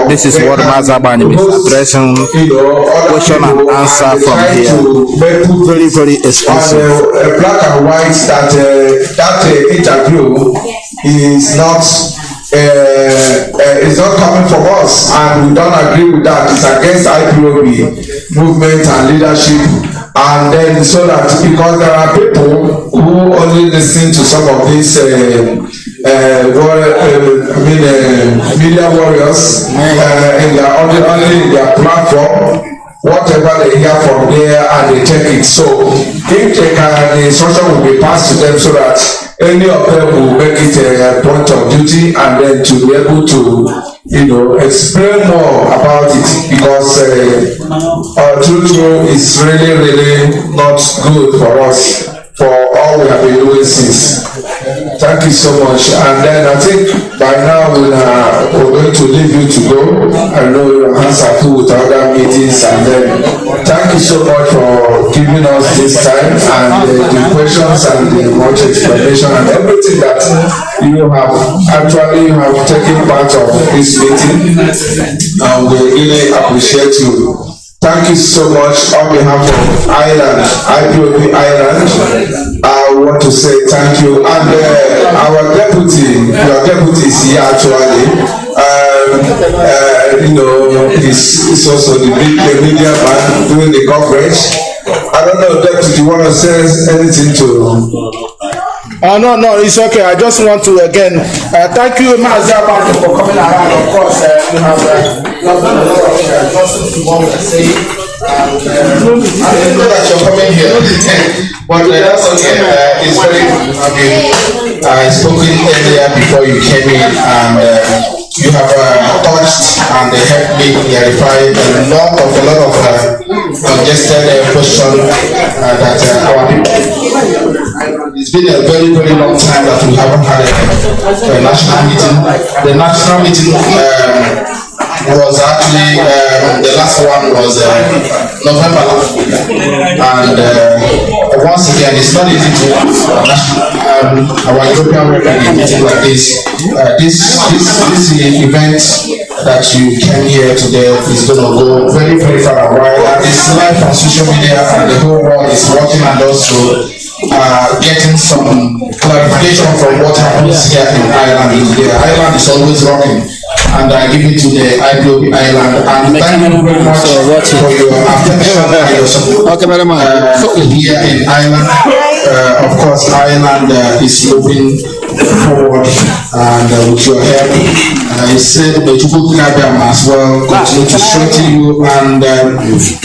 this is what Mazi Agbanyim is addressing. Question and answer from here. Very, very expensive. Black and white that interview is not coming from us, and we don't agree with that. It's against Ipob movement and leadership. And then so that because there are people who only listen to some of these media warriors in their platform, whatever they hear from there and they take it. So if the instruction will be passed to them so that any of them will make it a point of duty, and then to be able to explain more about it, because true is really not good for us, for all we have been doing since. Thank you so much. And then I think by now we're going to leave you to go. I know your hands are full with other meetings, and then thank you so much for giving us this time and the questions and the much explanation and everything that you have taken part of this meeting. And we really appreciate you. Thank you so much on behalf of Ireland, Ipob Ireland. I want to say thank you. And our deputy, your deputy is here actually. He's also the media man doing the coverage. I don't know, deputy, do you want to say anything to? No, it's okay. I just want to again thank you, Mazi, for coming around. Of course, you have done a lot of justice to what we are saying. I didn't know that you're coming here, but that's okay. It's very good to have you. I spoke earlier before you came in, and you have touched and helped me clarify a lot of congested questions that our people. It's been a very, very long time that we haven't had a national meeting. The national meeting was actually the last one was November, and once again it's not easy to our European revenue meeting like this. This event that you came here today is going to go very, very far away, and it's live on social media and the whole world is watching, and also getting some clarification from what happens here in Ireland. Ireland is always rocking, and I give it to the Ipob Island, and thank you very much for your attention and your support here in Ireland. Of course, Ireland is moving forward, and with your help, I said as well continue to strengthen you and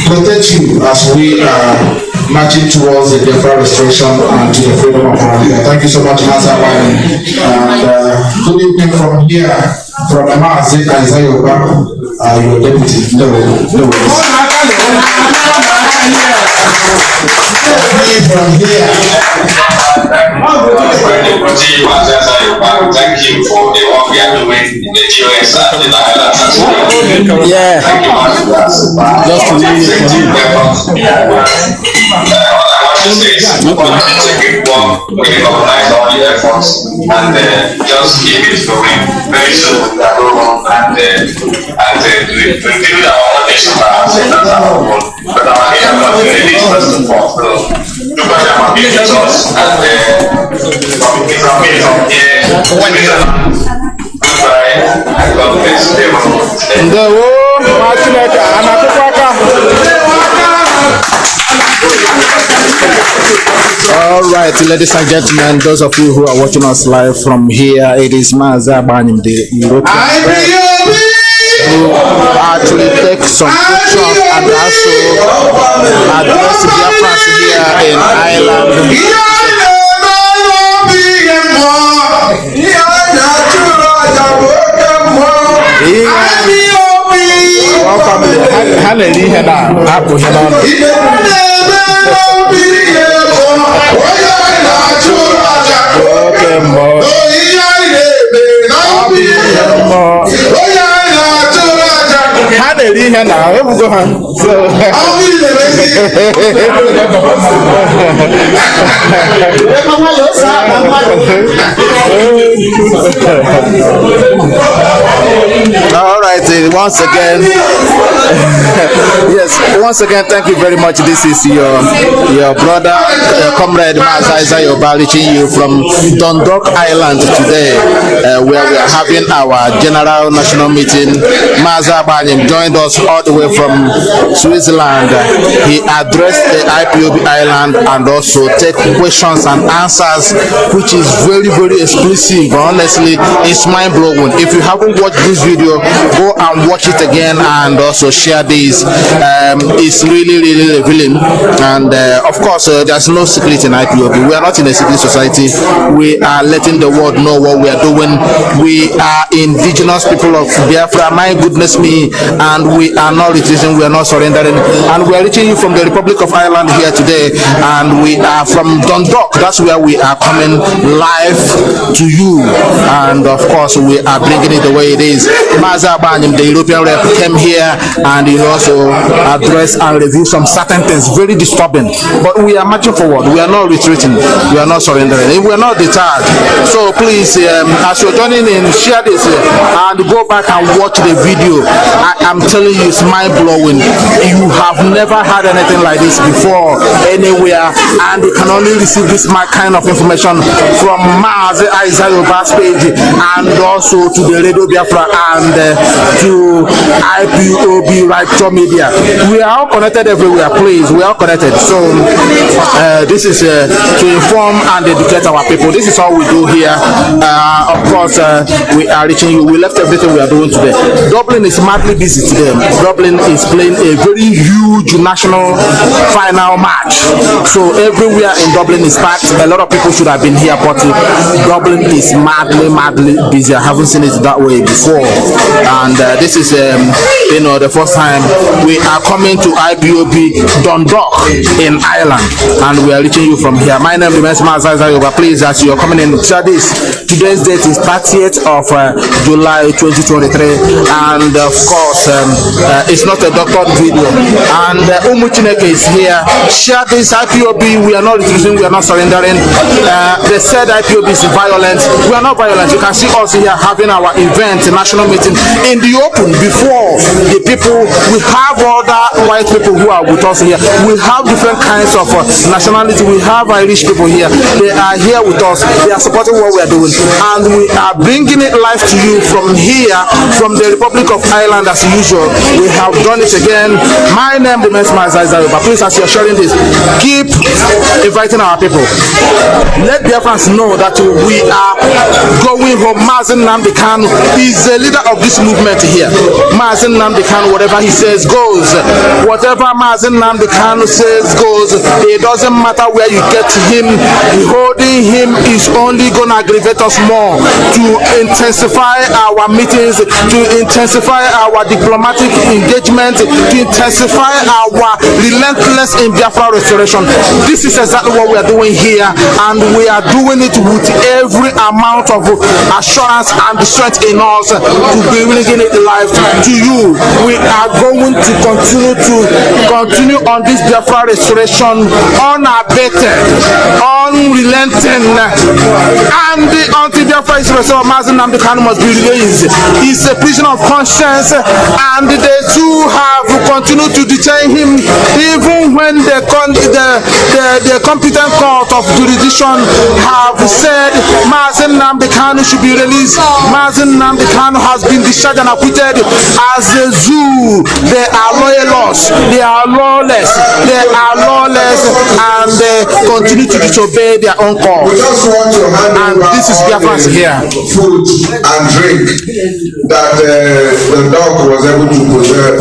protect you as we are marching towards the Biafra restoration and to the freedom of our land. Thank you so much, Mazi, and good evening from here, from Mazi Azayoba, your deputy. No worries. From here. Thank you for the work we are doing in the GOS and in Ireland. Yeah. Thank you much for that. Just to leave it's a good work. We recognize all the efforts and just keep it going. Very soon we are going on and we build our nation that's our goal. But our nation is first and foremost. So look at them and be with us and from here goodbye and God bless All right, ladies and gentlemen, those of you who are watching us live from here, it is Mazi Agbanyim, the European who actually take some pictures and also address the Biafrans here in Ireland. One family, all right, once again, yes, once again, thank you very much. This is your brother, comrade Mazi Azayoba, reaching you from Dundalk Island today, where we are having our general national meeting. Mazi Agbanyim joined us all the way from Switzerland. He addressed the Ipob Island and also take questions and answers, which is very, very exclusive. Honestly, it's mind blowing. If you haven't watched this video, go and watch it again and also share this. It's really, really revealing. And of course, there's no secret in Ipob. We are not in a secret society. We are letting the world know what we are doing. We are indigenous people of Biafra. My goodness me, and we are not retreating. We are not surrendering, and we are reaching you from the Republic of Ireland here today, and we are from Dundalk. That's where we are coming live to you, and of course we are bringing it the way it is. Mazi Agbanyim, the European rep, came here and he also addressed and reviewed some certain things, very disturbing. But we are marching forward. We are not retreating. We are not surrendering. We are not deterred. So please, as you're joining in, share this and go back and watch the video. I am telling you, it's mind blowing. You have never had anything like this before anywhere, and you can only receive this kind of information from Mazi Ayoba's page, and also to the Radio Biafra and to Ipob Right Media. We are all connected everywhere, please. We are all connected. So this is to inform and educate our people. This is all we do here. Of course, we are reaching you. We left everything we are doing today. Dublin is madly busy today. Dublin is playing a very huge national final match. So everywhere in Dublin is packed. A lot of people should have been here, but Dublin is madly busy. I haven't seen it that way before. And this is the first time we are coming to Ipob Dundalk in Ireland, and we are reaching you from here. My name is Mazi. Please, as you are coming in, share this. Today's date is 30th of July 2023, and of course it's not a doctored video, and Umuchineke is here. Share this. Ipob, we are not retreating, we are not surrendering. They said Ipob is violent. We are not violent. You can see us here having our event, national meeting in the open before the people. We have other white people who are with us here. We have different kinds of nationality. We have Irish people here. They are here with us. They are supporting what we are doing, and we are bringing it live to you from here, from the Republic of Ireland as usual. We have done it again. My name is Mazi. Please, as you are sharing this, keep inviting our people. Let Biafrans know that we are going home. Mazi Nnamdi Kanu is the leader of this movement here. Mazi Nnamdi Kanu, whatever he says goes. Whatever Mazi Nnamdi Kanu says goes. It doesn't matter where you get him. Holding him is only going to aggravate us more, to intensify our meetings, to intensify our diplomatic engagement, to intensify our relentless in Biafra restoration. This is exactly what we are doing here, and we are doing it with every amount of assurance and strength in us to be bringing it live to you. We are going to continue on this Biafra restoration unabated, unrelenting, and until Biafra is restored, Mazi Nnamdi Kanu must be released. He's a prisoner of conscience, and they too have continued to detain him, even when the competent court of jurisdiction have said Mazi Nnamdi Kanu should be released. Mazi Nnamdi Kanu has been discharged and acquitted as a zoo. They are loyalists, they are lawless, and they continue to disobey their own call. And this is Biafrans here. Food and drink that the dog was able to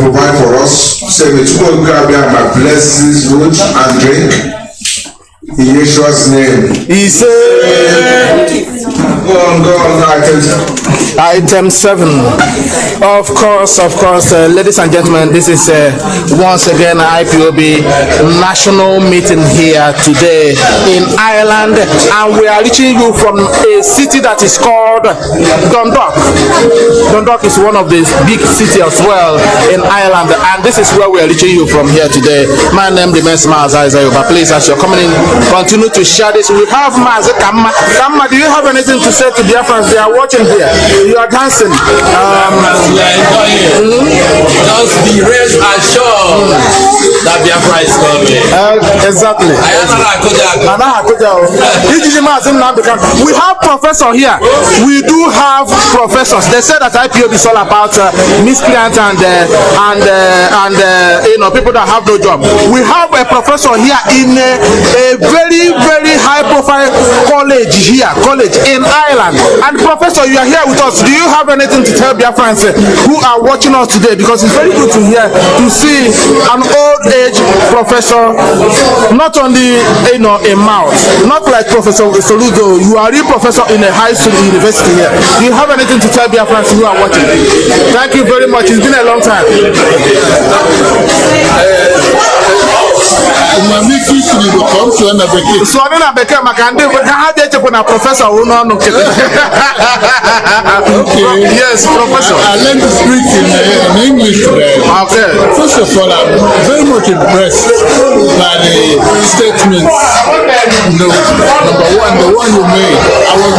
provide for us. Say the two grab bless this food and drink. In Yeshua's name. He said, go on, item 7. Of course, ladies and gentlemen, this is once again Ipob national meeting here today in Ireland, and we are reaching you from a city that is called Dundalk. Dundalk is one of the big cities as well in Ireland, and this is where we are reaching you from here today. My name remains Mazi. Please, as you're coming in, continue to share this. We have Mazi Kama. Kama, do you have anything to say to Biafrans? They are watching here. You are dancing. We are enjoying. Just be rest assured that Biafra is coming. Exactly. We have professor here. We do have professors. They said that Ipob is all about miscreants and people that have no job. We have a professor here in a very, very high profile college in Ireland. And professor, you are here with us. Do you have anything to tell Biafrans who are watching us today? Because it's very good to see an old age professor, not only a mouth, not like Professor Soludo. You are a real professor in a high school university here. Do you have anything to tell Biafrans who are watching? Thank you very much. It's been a long time. Umamiki siri will come to an abeke. So I mean, I became a candidate. How did you put a professor who know? Okay. Yes, professor. I learned to speak in English today. Okay. First of all, I'm very much impressed by the statements. Number one, the one you made. I was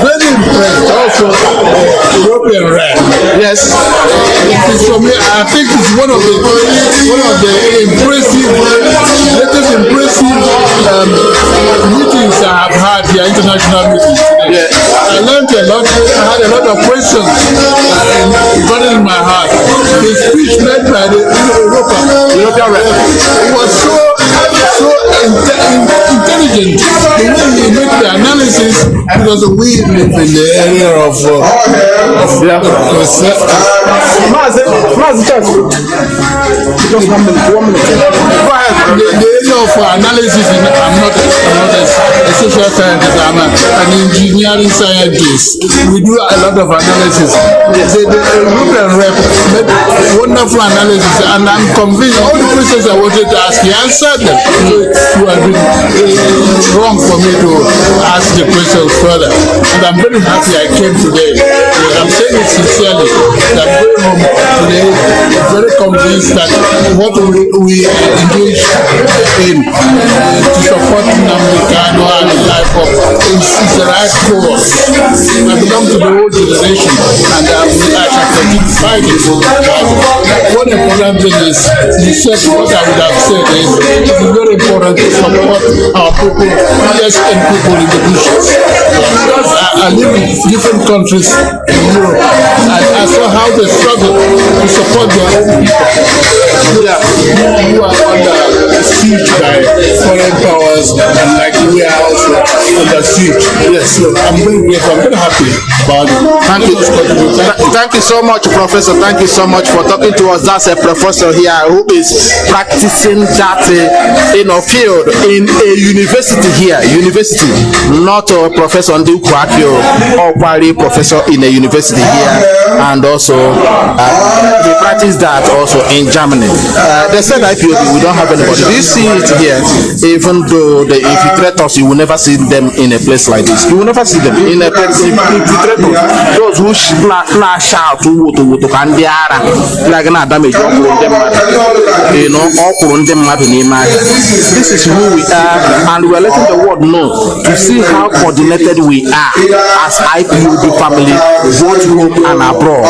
very impressed. Also, European rap. Yes. It's for me. I think it's one of the latest impressive meetings I have had here, international meetings. Yeah. I learned a lot. I had a lot of questions running in my heart. The speech led by the European rep. it was so intelligent. The way he made the analysis, because we live in the area of Mazi, just 1 minute. Go ahead. the area of analysis. I'm not a social scientist. I'm an engineering scientist. We do a lot of analysis. The European rep made wonderful analysis, and I'm convinced all the questions I wanted to ask, he answered them. So it would have been wrong for me to ask the questions further. And I'm very happy I came today. I'm saying it sincerely. I'm going home today very convinced that what we engage in to support Nnamdi Kanu and Ipob is the right course. I belong to the old generation, and I shall continue fighting. One important thing is, you said what I would have said is, it is very important to support our people, yes, and people in the bushes. I live in different countries in Europe, and I saw how they struggle to support their own people. You are under siege by foreign powers, and like we are also under siege. Yes, so I'm very grateful. I'm very happy about it. Thank you so much, Professor. Thank you so much for talking to us. That's a professor here who is practicing that field in a university here. University, not a professor on the Kwakio or quality professor in a university here, and also they practice that also in Germany. They said IPOB, we don't have anybody. Do you see it here? Even though they infiltrate us, you will never see them in a place like this. You will never see them in a place infiltrate us. Those who flash out to Kandiara, like an damage, you know, all this is who we are, and we are letting the world know to see how coordinated we are as IPOB family, both home and abroad.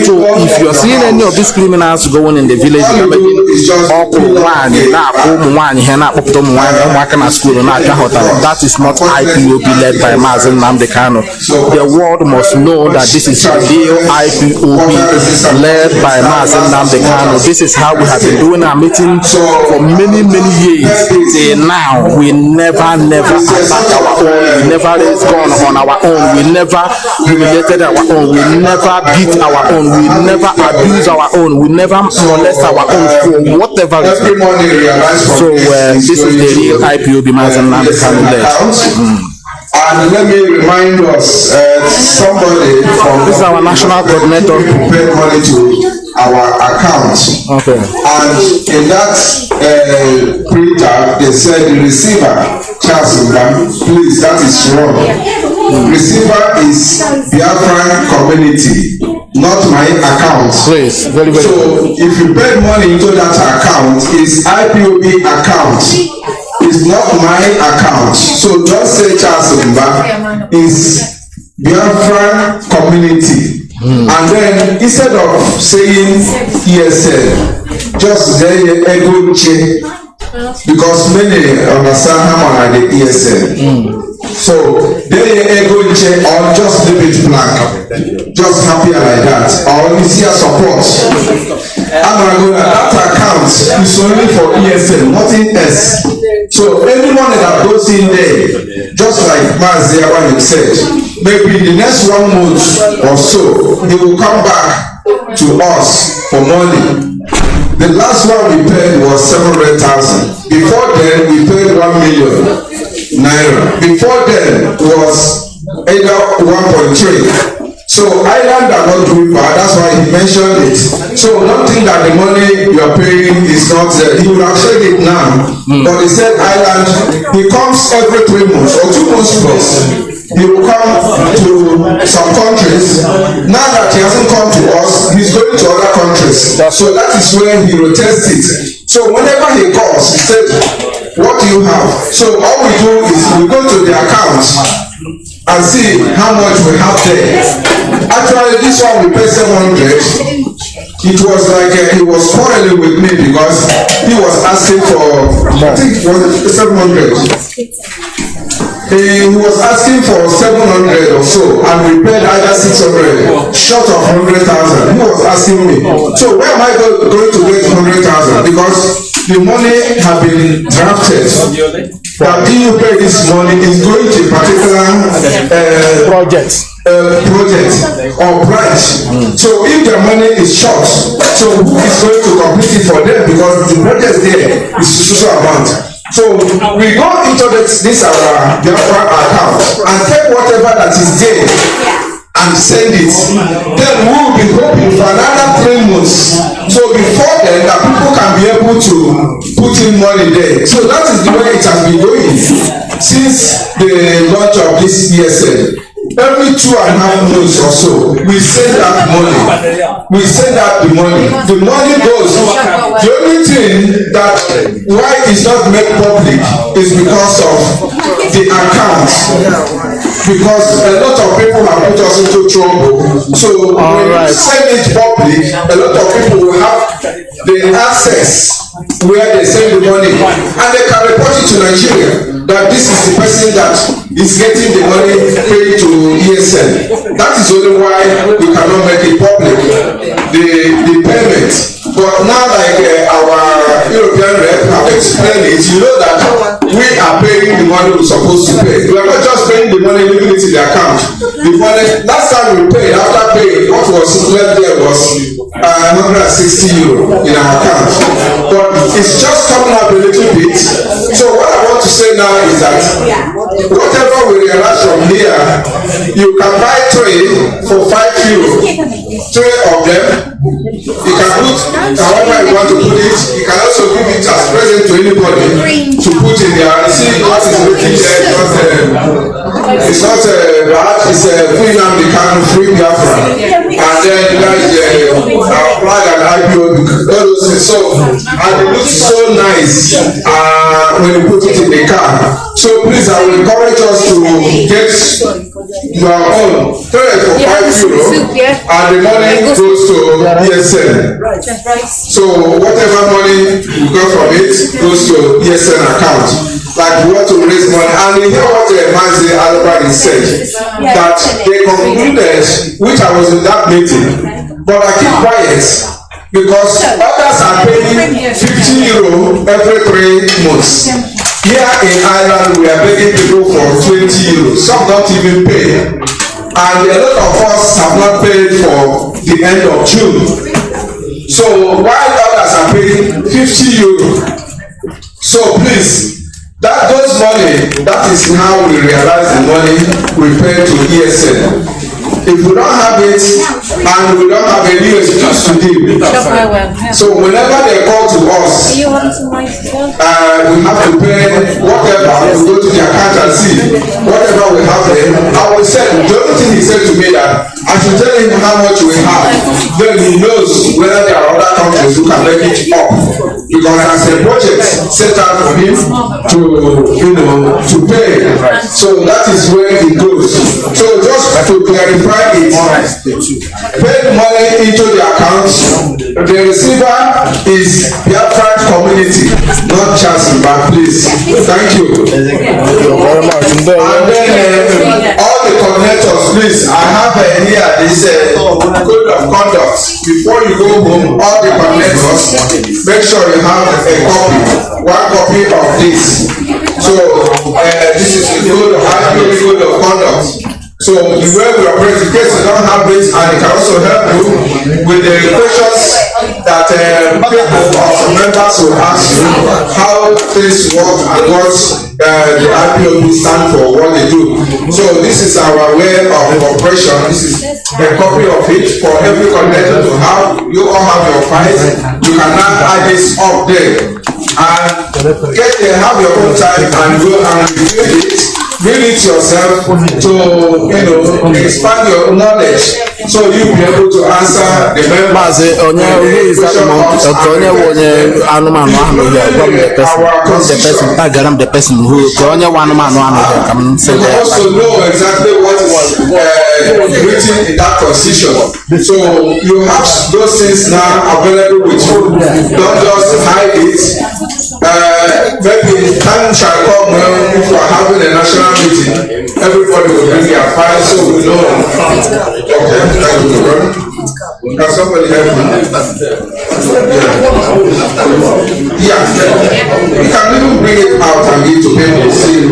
So if you are seeing any of these criminals going in the village, that is not IPOB led by Mazi Nnamdi Kanu. The world must know that this is real IPOB led by Mazi Nnamdi Kanu. This is how we have been doing our meeting for many years. Till now, we never attacked our own. We never raised gun on our own. We never humiliated our own. We never beat our own. We never abuse our own. We never molest our own for whatever reason. So this is the real IPOB Mazi Nnamdi Kanu led. And let me remind us, somebody from this is our national coordinator paid money to our account. Okay. And in that printer, they said the receiver, Charles, please, that is wrong. Receiver is Biafran community, not my account. Please, very so if you pay money into that account, it's IPOB account. It's not my account. So just say Charles is Biafran community. And then instead of saying ESL, just say Ego Che, because many understand how on the ESL. So they Ego Che, or just leave it blank, just happy like that, or you see a support. That account is only for ESL, nothing else. So anyone that goes in there, just like Mazi said, maybe in the next 1 month or so, they will come back to us for money. The last one we paid was 700,000. Before then, we paid 1 million naira. Before then, it was either 1.3. So island are not doing bad, that's why he mentioned it. So don't think that the money you are paying is not there. He will have said it now. But he said island, he comes every 3 months or 2 months plus. He will come to some countries. Now that he hasn't come to us, he's going to other countries. So that is where he rotates it. So whenever he calls, he said, what do you have? So all we do is we go to the account and see how much we have there. Actually, this one we pay 700. It was like he was quarreling with me because he was asking for, I think it was 700. He was asking for 700 or so, and we paid either 600, short of 100,000. He was asking me, so where am I going to get 100,000? Because the money have been drafted. That you pay this money is going to a particular project or branch. So if the money is short, so who is going to complete it for them? Because the project there is social amount. So we go into this our Biafra account and take whatever that is there and send it. Then we will be hoping for another 3 months. So before then, that people can be able to put in money there. So that is the way it has been going since the launch of this ESL. Every 2.5 months or so, we send out money. We send out the money. The money goes. The only thing that why it's not made public is because of the account. Because a lot of people have put us into trouble. So when you send it public, a lot of people will have the access where they send the money, and they can report it to Nigeria that this is the person that is getting the money paid to ESN. That is only why we cannot make it public, the payment. But now, like our European rep have explained it, you know that we are paying the money we're supposed to pay. We are not just paying the money, leaving it in the account. The money, last time we paid, after paying, what was left there was 160 euro in our account. But it's just coming up a little bit. So what I want to say now is that whatever we realize from here, you can buy 3 for 5 euro. 3 of them. You can put however you want to put it. You can also give it as present to anybody to put in there. See what is written there. It's not bad. It's free Nnamdi, Kanu, free Biafra, and then like our flag and Ipob, all those things. So and it looks so nice when you put it in the car. So please, I will encourage us to get your own 3 for 5 euro, and the money goes to ESN. So whatever money you got from it goes to ESN account. Like we want to raise money, and you hear what Mazi said, that they concluded, which I was in that meeting, but I keep quiet because others are paying 50 euro every 3 months. Here in Ireland, we are begging people for 20 euros. Some don't even pay, and a lot of us have not paid for the end of June. So while others are paying 50 euro, so please. Those money, that is how we realize the money we pay to ESN. If we don't have it and we don't have any excuse to give, so whenever they call to us, we have to pay whatever. We go to the account and see whatever we have there. I will say, the only thing he said to me that I should tell him how much we have, then he knows whether there are other countries who can make it up. Because as a budget set out for him to pay, so that is where it goes. So just to clarify it, pay the money into the account. The receiver is Biafran community, not Chelsea, but please. Thank you. And then all the coordinators, please. I have here this code of conduct. Before you go home, all the coordinators, make sure you have one copy of this. So this is the code of conduct. So the way we operate, in case you don't have this, and it can also help you with the questions that people or some members will ask you how things work and what the IPOB stand for, what they do. So this is our way of operation. This is a copy of it for every coordinator to have. You all have your files. You can now add this up there and get there, have your own time and go and review it. Read it yourself to expand your knowledge, so you'll be able to answer the members. The person who also know exactly what is written in that constitution. So you have those things now available with you. Don't just hide it. Maybe time shall come when people are having a national meeting. Everybody will bring their files, so we know. Okay, thank you, brother. Can somebody help me? Yeah. You can even bring it out and give to people. See,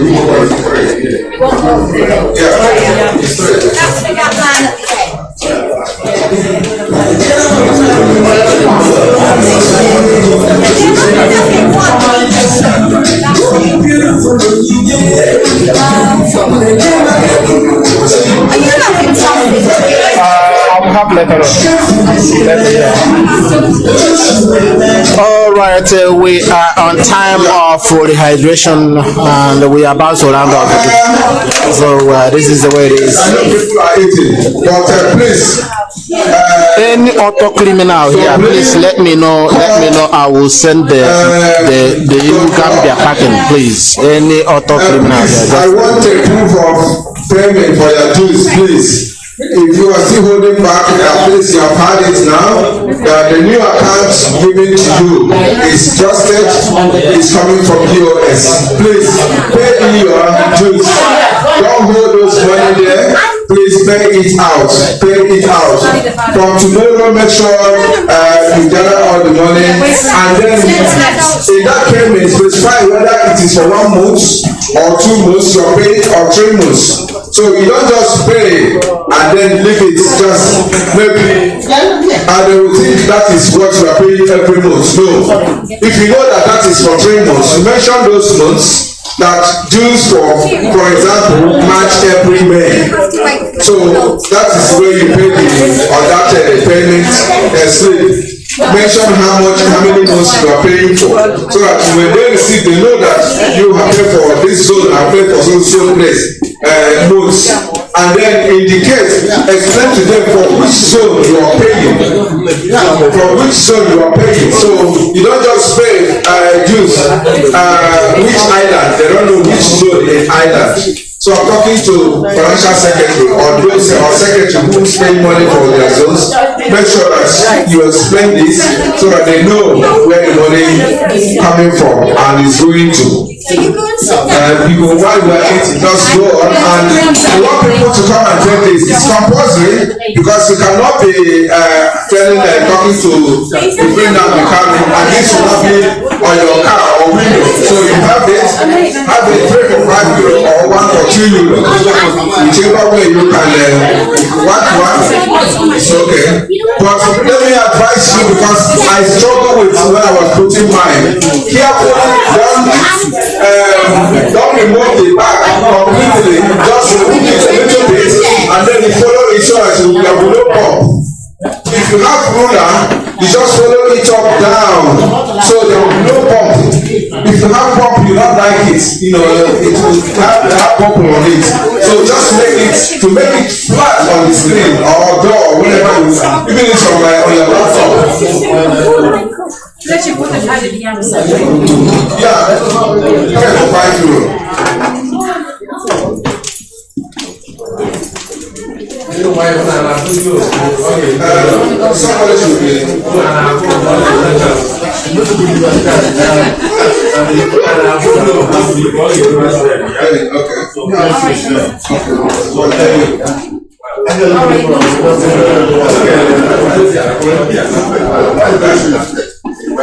I'll have letter. All right, we are on time for the hydration, and we are about to round up. So this is the way it is. People are eating, but please. Any auto criminal here, please let me know. Let me know. I will send the Gambia packing, please. Any auto criminal here. I want a proof of payment for your dues, please. If you are still holding back, at least you have had it now. The new account given to you is trusted, is coming from POS. Please pay in your dues. Don't hold those money there. Please pay it out. Pay it out. From tomorrow, make sure you gather all the money, and then in that payment, specify whether it is for 1 month or 2 months, you're paying, or 3 months. So you don't just pay and then leave it just maybe, and they will think that is what you are paying every month. No. If you know that is for 3 months, you mention those months that dues for example, March, April, May. So that is where you pay on that payment slip. Mention how many months you are paying for, so that when they receive, they know that you have paid for this zone, have paid for so place months, and then indicate, explain to them for which zone you are paying, for which zone you are paying. So you don't just pay dues which island, they don't know which zone in island. So I'm talking to financial secretary or those or secretary who spend money for their zones. Make sure that you explain this so that they know where the money is coming from and is going to. People, while we are eating, just go on, and we want people to come and take this. It's compulsory because you cannot be talking to bring down the car, and this will not be on your car or window. So you have it 3 or 5 euro or 1 or 2 euro. Whichever way you can one, it's okay. But let me advise you, because I struggle with when I was putting mine. Carefully, don't remove the bag completely, just remove it a little bit, and then you follow insurance, you will no pump. If you have ruler, you just follow it up down, so there will be no pump. If you have pump, you don't like it, it will have pump on it. So just make it flat on the screen or door, whatever you even it's on your laptop. Let you put it at the outside. Yeah, okay, 5 euro. Somebody should be.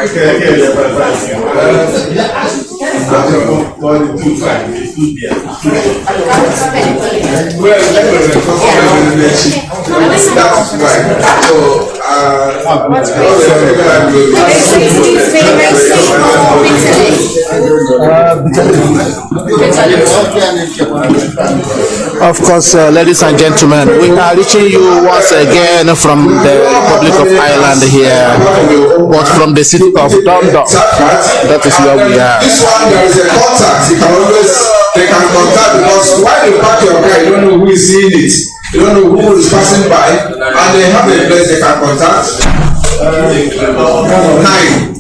Okay. Of course, ladies and gentlemen, we are reaching you once again from the Republic of Ireland here, but from the city of Dundalk. That is where we are. This one, there is a contact. You can always, they can contact, because while you park your car, you don't know who is seeing it. You don't know who is passing by, and they have a place they can contact. 9.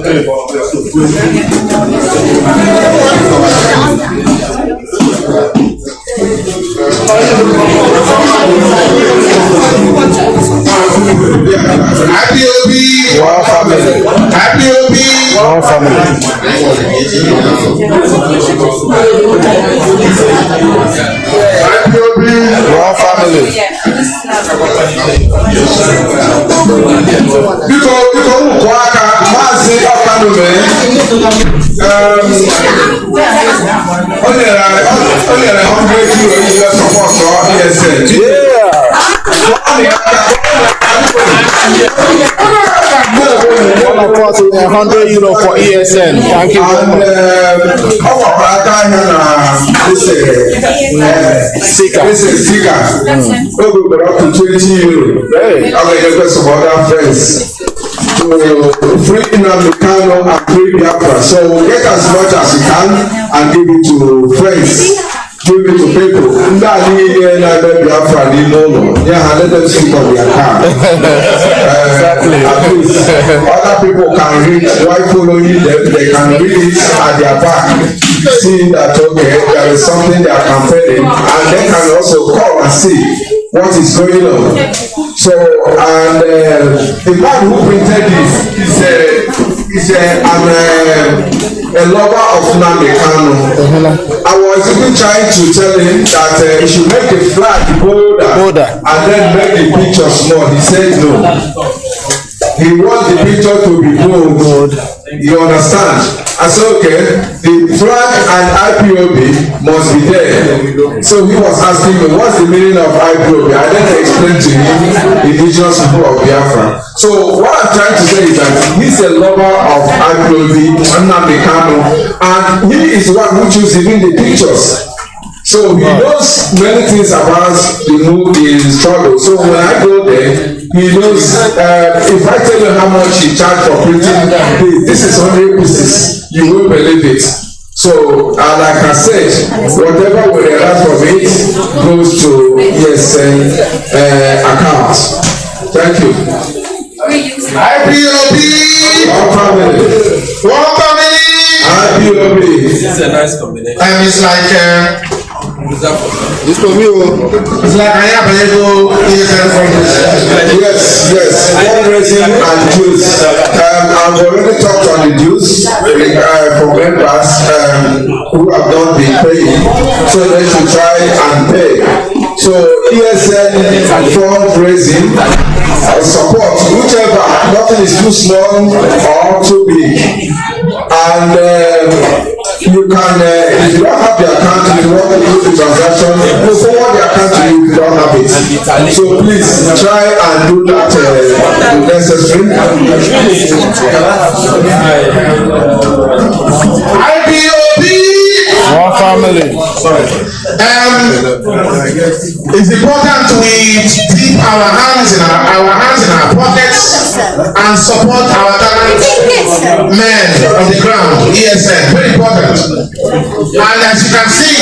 Ipob, One family. Ipob, One family. One family. Because Mazi Kanu only 100 euro support for ESN. One of us with 100 euro for ESN. Thank you very much. This is Sika. We got up to 20 euro. Hey. I'm going some other friends. To free Nnamdi Kanu and free Biafra. So get as much as you can and give it to friends. Give it to people. Biafra, let them speak on their car. Exactly. At least other people can read. Why following them? They can read it at their back. See that okay, there is something they are campaigning, and they can also call and see what is going on. So, and the man who printed this is a lover of Nnamdi Kanu. I was even trying to tell him that he should make the flag bolder and then make the picture small. He said no. He wants the picture to be bold. You understand? I said, okay, the flag and Ipob must be there. So he was asking me, what's the meaning of Ipob? I then explained to him the indigenous people of Biafra. So what I'm trying to say is that he's a lover of Ipob, Nnamdi Kanu, and he is the one who chooses even the pictures. So he knows many things about the struggle. So when I go there, he knows, if I tell you how much he charged for printing this is 100 pieces, you won't believe it. So, like I said, whatever we realize from it goes to ESN account. Thank you. Ipob, One family. one family. Ipob. This is a nice combination. And it's like, This for me. it's like I have a little ESN foundation. Yes, fundraising and dues. I've already talked on the dues for members who have not been paying, so they should try and pay. So ESN fundraising support, whichever, nothing is too small or too big. And you can, if you don't have the account, if you want to do the transaction, you forward the account to you if you don't have it. So please try and do that necessary. Ipob, One family. it's important we dip our hands in our pockets and support our talent men on the ground. ESN, very important. And as you can see,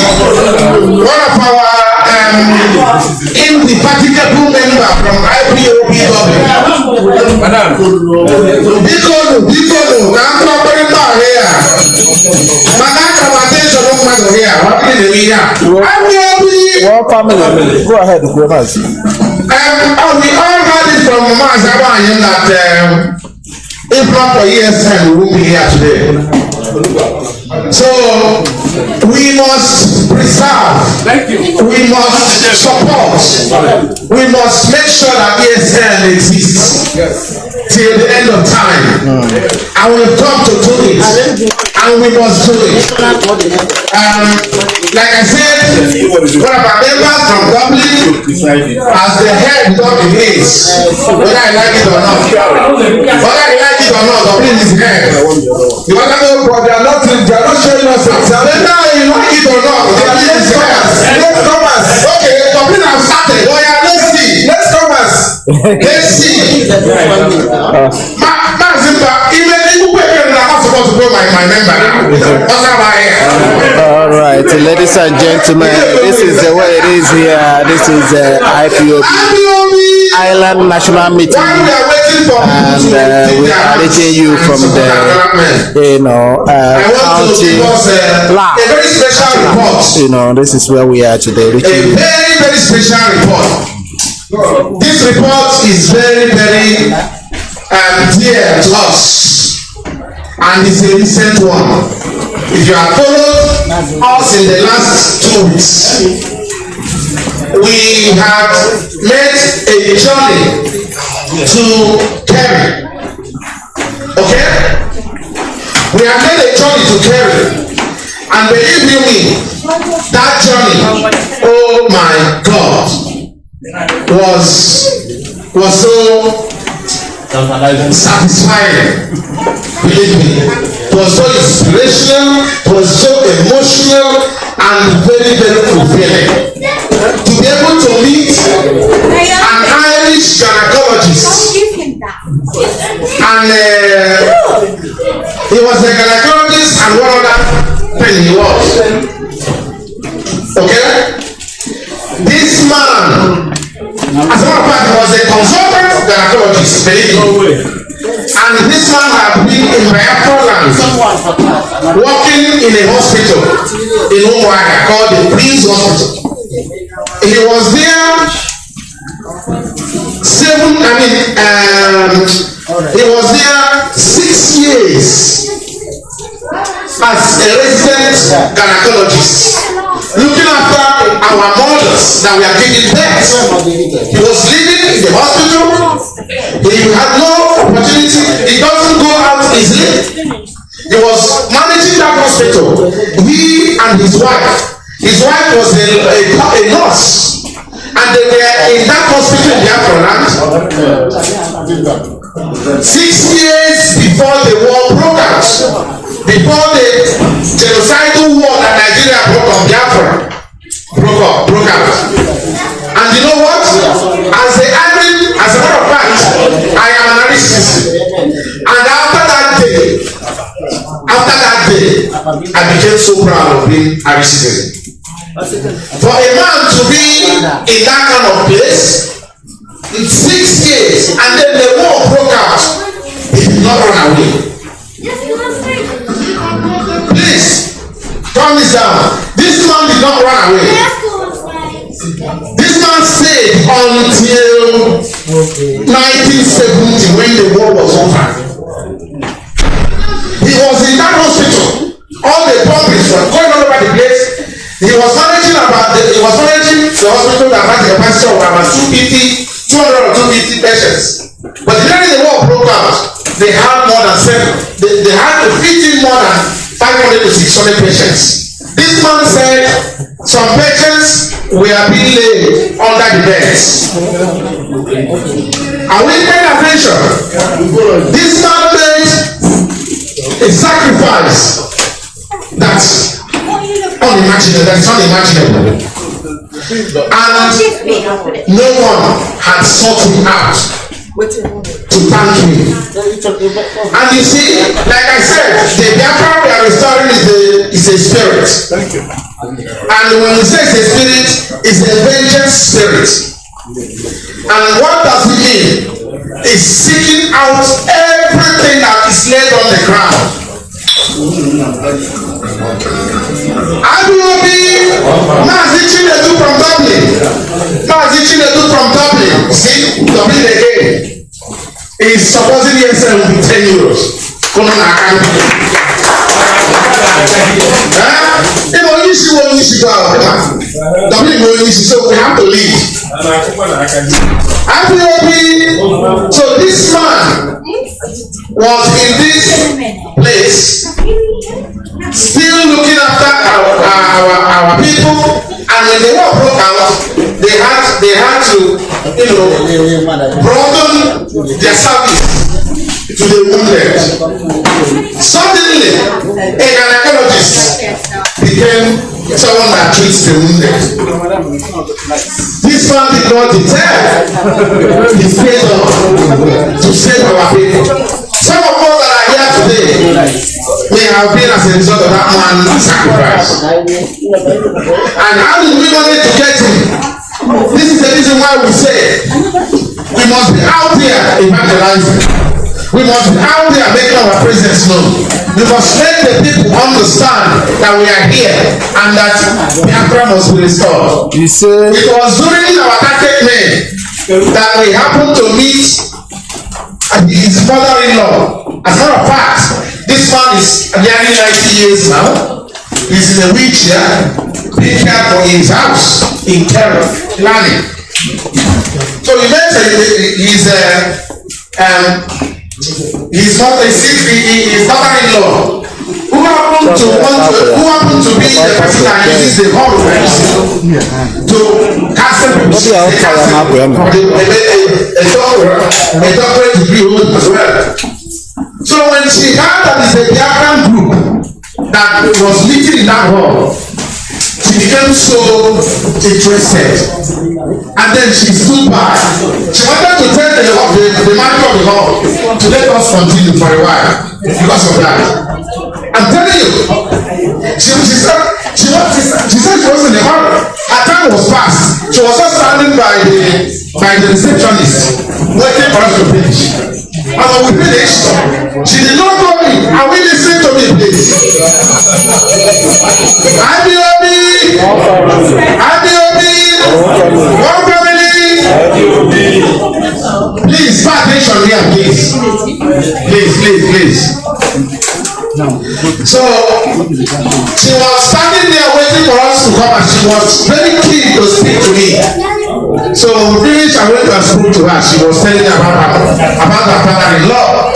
one of our indefatigable member from Ipob Bikonu, I'm not very far here. One family. Go ahead, go ahead. We all heard it from Mazi Agbanyim that if not for ESN, we won't be here today. So we must preserve, we must support, we must make sure that ESN exists till the end of time. And we've come to do it, and we must do it. Like I said, one of our members from Dublin, as the head Dublin is, whether I like it or not, Dublin is head. You want to know, but they are not showing us Whether you like it or not, Dublin is head. Let's come us. Okay, Dublin have started. Oh yeah, let's see. Let's come us. Let's see. All right, ladies and gentlemen, this is the way it is here. This is the Ipob Island National Meeting, and we are reaching you from the, county lab. A very special report. This is where we are today. A very, very special report. This report is very, very dear to us, and it's a recent one. If you have followed us in the last 2 weeks, we have made a journey to Kerry. Okay? We have made a journey to Kerry, and believe you me, that journey, oh my God, was so satisfying. Believe me, it was so inspirational, it was so emotional, and very, very fulfilling. To be able to meet an Irish gynecologist, and he was a gynecologist, and one other thing he was. Okay? This man, as a matter of fact, was a consultant gynecologist, believe me. And this man had been in Biafra land, working in a hospital in Umuahia called the Prince Hospital. He was there he was there 6 years as a resident gynecologist, looking after our mothers that we are giving birth. He was living in the hospital. He had no opportunity. He doesn't go out easily. He was managing that hospital. He and his wife. His wife was a nurse, and they were in that hospital in Biafra land 6 years before the war broke out, before the genocidal war that Nigeria broke on Biafra broke out. And you know what? As a matter of fact, I am an Irish citizen, and after that day, I became so proud of being Irish citizen. For a man to be in that kind of place in 6 years, and then the war broke out, he did not run away. Please, turn this down. This man did not run away. This man stayed until 1970 when the war was over. He was in that hospital. All the pumps were going all over the place. He was managing the hospital that had the capacity of about 200 or 250 patients. But during the war broke out, they had more than they had to fit in more than 500 to 600 patients. This man said some patients were being laid under the beds. Are we paying attention? This man made a sacrifice that's unimaginable. And no one had sought him out to thank him. And you see, like I said, the Biafra we are restoring is a spirit. Thank you. And when we say it's a spirit, it's a vengeance spirit. And what does it mean? It's seeking out everything that is laid on the ground. Agbanyim, Mazi from Dublin. See, Dublin again. Is supposing ESN will be €10. Come on, should go out. So we have to leave. So this man was in this place, still looking after our people, and when the war broke out, they had to, broaden their service to the wounded. Suddenly, a gynecologist became someone that treats the wounded. This man did not deter his failure to save our people. Some of us that are here today may have been as a result of that man's sacrifice. And how did we manage to get him? This is the reason why we say we must be out there evangelizing. We must be out there making our presence known. We must make the people understand that we are here and that Biafra must be restored. It was during our Catholic May that we happened to meet his mother-in-law. As a matter of fact, this man is nearly 90 years now. He's in a wheelchair, being cared for in his house in Kerala, Lani. So he mentioned his mother-in-law, who happened to be the person that uses the hall to cancel a doctorate degree as well. So when she heard that it's a Biafran group that was meeting in that hall, she became so interested, and then she stood by. She wanted to tell the manager of the hall to let us continue for a while because of that. I'm telling you, she said she was in the hall. Her time was past. She was just standing by the receptionist, waiting for us to finish. And when we finished, she did not know me. Are we listening to me, please? Ipob! One family! Please, pay attention here, please. Please. So, she was standing there waiting for us to come, and she was very keen to speak to me. So when we finished, I went and spoke to her. She was telling me about her father-in-law.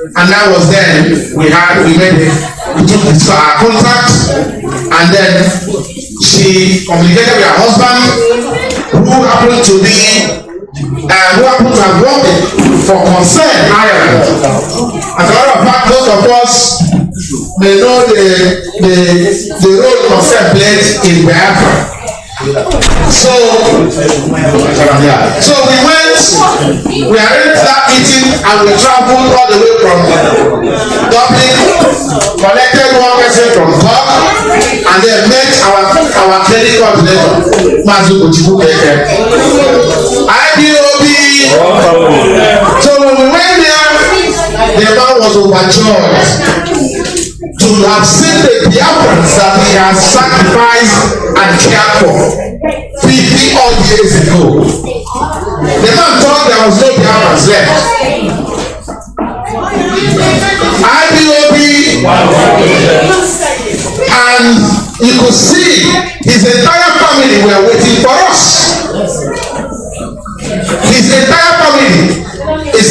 And that was then we took our contact, and then she communicated with her husband, who happened to have worked for Concern Ireland. As a matter of fact, most of us may know the role Concern played in Biafra. So we arranged that meeting, and we traveled all the way from Dublin, collected one person from Cork, and then met our clinic coordinator, Mazi. Ipob. So when we went there, the man was overjoyed to have seen the Biafrans that he has sacrificed and cared for 50 odd years ago. The man thought there was no Biafrans left. Ipob, and you could see his entire family were waiting for us. His entire family is,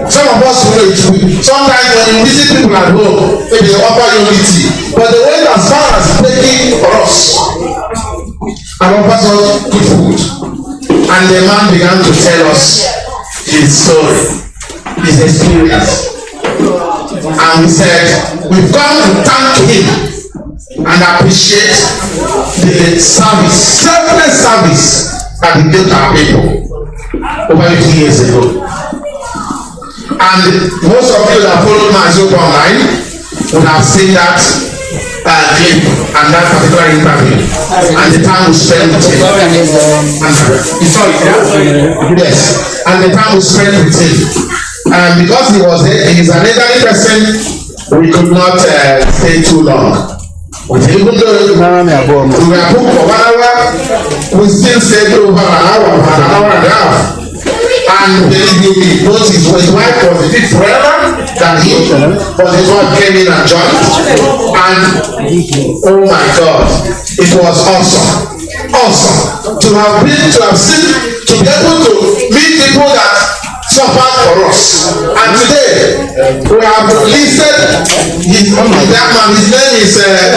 some of us wait. Sometimes when you visit people at home, maybe they offer you tea, but they went as far as begging for us and offers us good food. And the man began to tell us his story, his experience. And we said, we've come to thank him and appreciate the service, selfless service that he gave our people over 50 years ago. And most of you that followed Mazi online would have seen that clip and that particular interview and the time we spent with him. Yes, and the time we spent with him. And because he is an elderly person, we could not stay too long. Even though we were booked for 1 hour, we still stayed over an hour and a half. And believe me, both his wife was a bit forever that than him, but his wife came in and joined. And oh my God, it was awesome. Awesome to have seen, to be able to meet people that suffered for us. And today we have listed that man. His name is Ed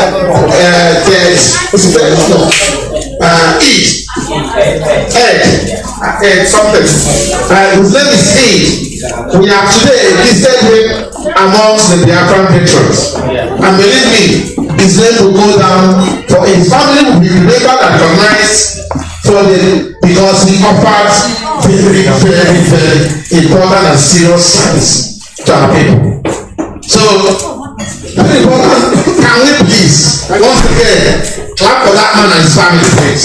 something. His name is Ed. We have today listed him amongst the Biafran patrons. And believe me, his name will go down, for his family will be remembered and recognized because he offered very, very, very important and serious service to our people. So, very important. Can we please, once again, clap for that man and his family, please.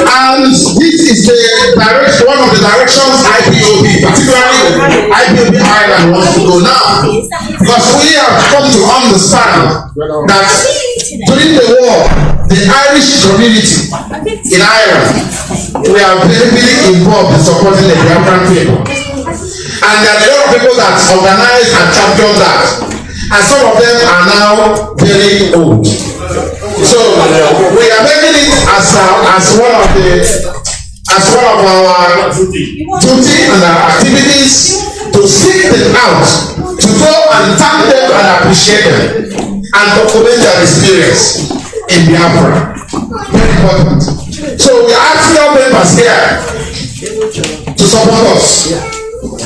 And this is the direction, one of the directions IPOB, particularly IPOB Ireland wants to go now. Because we have come to understand that during the war, the Irish community in Ireland, we are very, very involved in supporting the Biafran people. And there are a lot of people that organize and champion that. And some of them are now very old. So we are making it as one of our duty and our activities to seek them out, to go and thank them and appreciate them, and document their experience in Biafra. Very important. So we are asking our members here to support us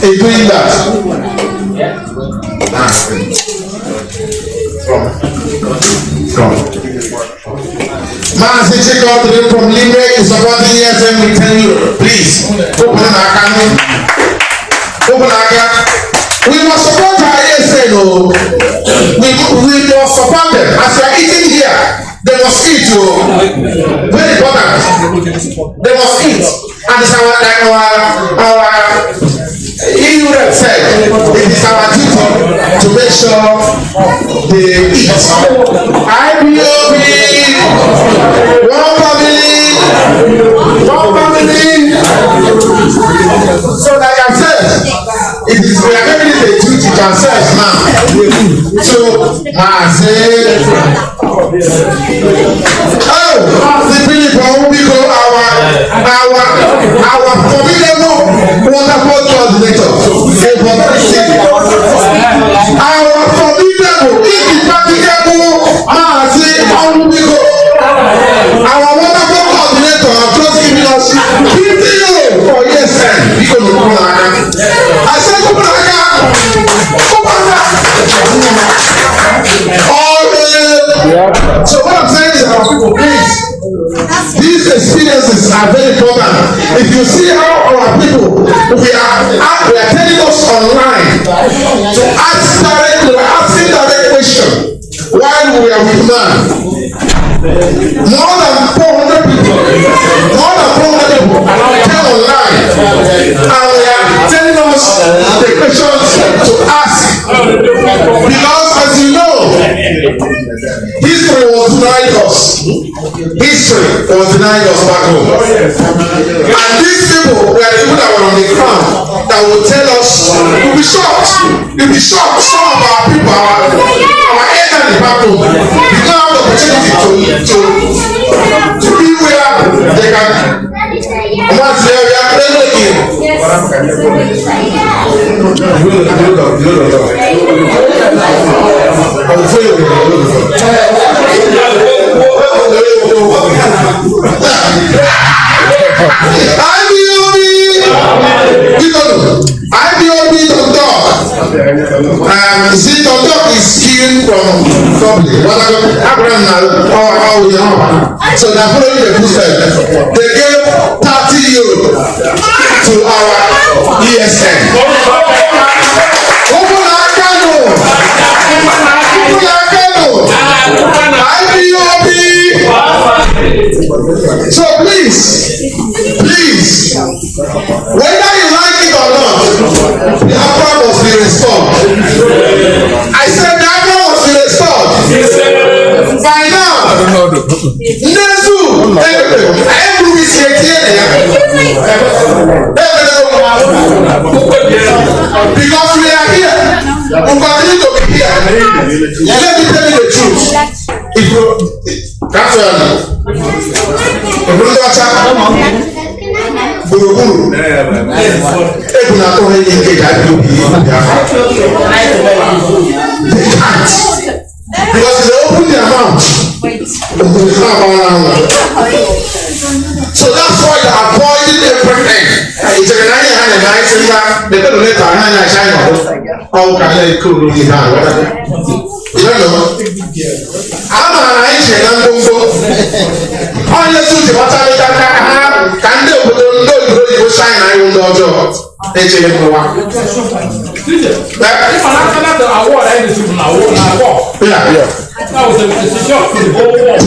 in doing that. Mazi check out today from Limerick is supporting ESM with 10 euro. Please, open our Kanu. Open our Kanu. We must support our ESM. We must support them. As we are eating here, they must eat. Very important. They must eat. And it's our EU rep said it is our duty to make sure they eat. IPOB, one family. So like I said, it is we are making it a duty to ourselves now. So Mazi, the people we go our formidable wonderful coordinator. Our formidable, indefatigable Mazi Onwiko. Our wonderful coordinator have just given us 50 euro for ESN. I said, so what I'm saying is our people, please. These experiences are very important. If you see how our people, we are telling us online to ask direct, asking direct question while we are with man. More than 400 people came online and they are telling us the questions to ask. Because as you know, history was denied us. History was denied us back home. And these people were the people that were on the ground that will tell us, you'll be shocked. You'll be shocked. Some of our people, our elderly back home, did not have the opportunity to be where they can. Once they are looking. IPOB don't talk. See, don't talk is skill from public. So they're following the footsteps. They gave 30 euro to our ESN. Open our Kanu. IPOB. So please, whether you like it or not, Biafra must be restored. I said Biafra must be restored. By now, Nezu, every Let me tell you the truth. If you that's why if you don't watch out, Buruburu, they can't. Because they open their mouth. So that's why they're avoiding everything. It's a nice hand and nice finger. They don't let our hand and shine on. How can they cool in his hand? You don't know. I'm an Irish and I'm going to go. All the suits, what I can do, you shine. I will not do. They say it for one. If I not the award, I just took an award. Yeah. That was a shock to the whole world.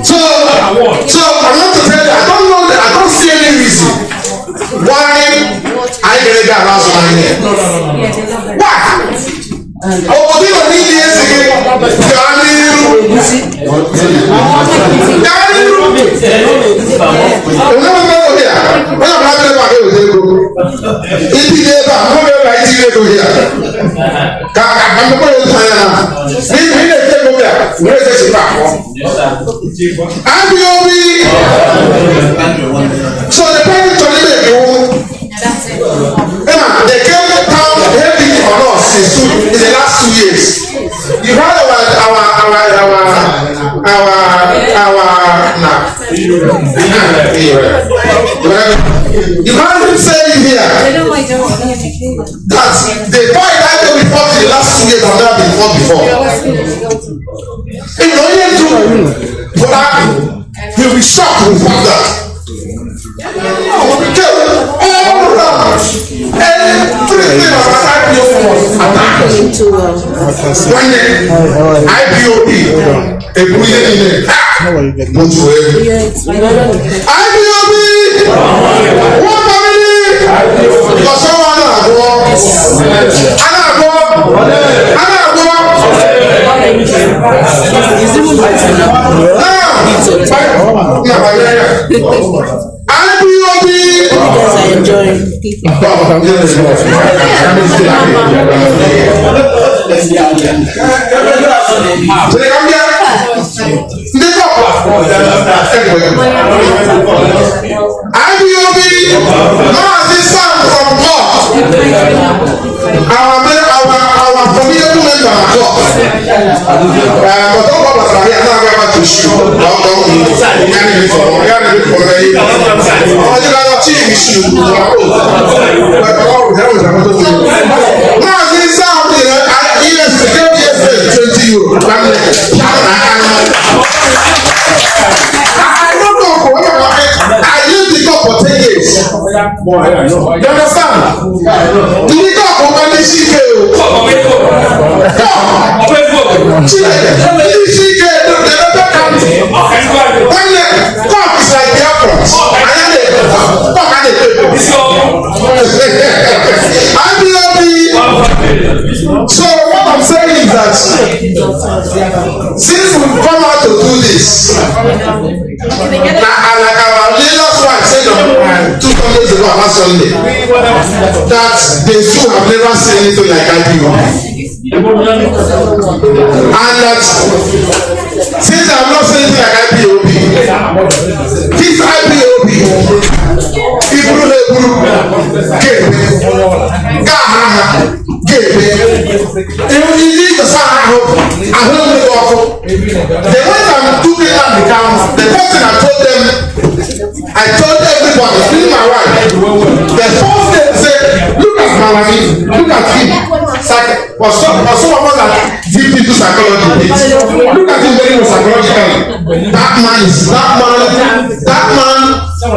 So I want to tell you, I don't see any reason why I get that last line here. Why? Oh, they don't need this again. So the parents are living they came down heavy on us in the last 2 years. You heard about you heard him saying here that the boy that we fought in the last 2 years have never been fought before. If you only do what happened, he'll be shocked with that. All around, everything about IPOB was attacked. When the IPOB, a brilliant IPOB, one family, because someone Mazi sound from God. Our formidable member of God. But all of us are here now. We are about to shoot. Mazi sound, yes, 20 euro. I used the cup for 10 years. You understand? The cup for my CK. Cup is like Biafrans. So what I'm saying is that since we've come out to do this, like our leaders wife said on 2 Sundays ago, last Sunday, that they too have never seen anything like IPO. And that since I have not seen anything like IPOB, this IPOB, people you need to start at home. They went and took it on the count. The first thing I told them, I told everybody, including my wife, the first thing they said, look at Mazi, look at him. For some of us that deep into psychology, look at him very psychologically. That man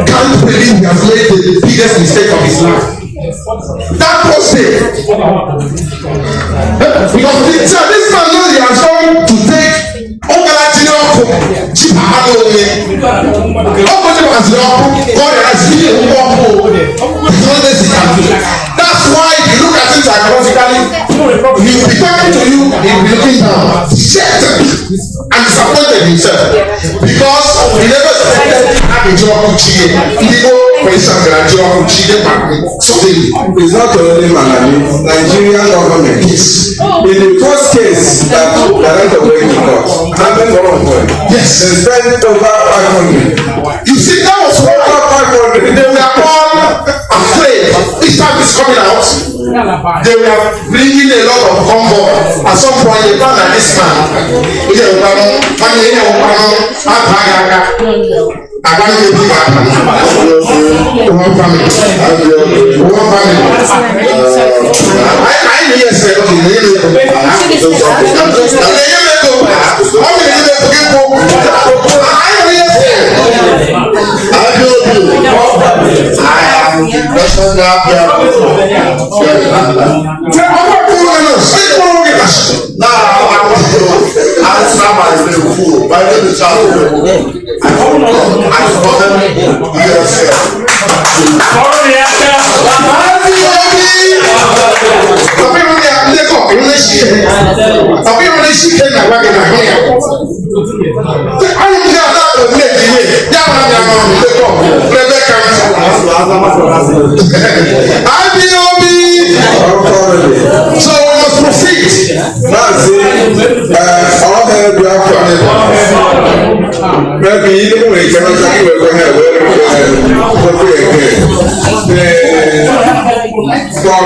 can't believe he has made the biggest mistake of his life. That person, because this man knows he has come to take that's why if you look at it psychologically, he will be talking to you, he will be looking down, and disappointed himself because We never expected have a job to cheat. People, for instance, a job to cheat suddenly. It's not only Malami, Nigerian government. Yes. In the first case that direct away to court, happened for one point. Yes. They spent over 500. You see, that was what they were all afraid. This time is coming out. They were bringing a lot of convoy. At some point, they found that this man, Agbanyim one family. I hear say okay, so we must proceed. Mazi, all the Biafra, maybe even when you cannot say we're going to have from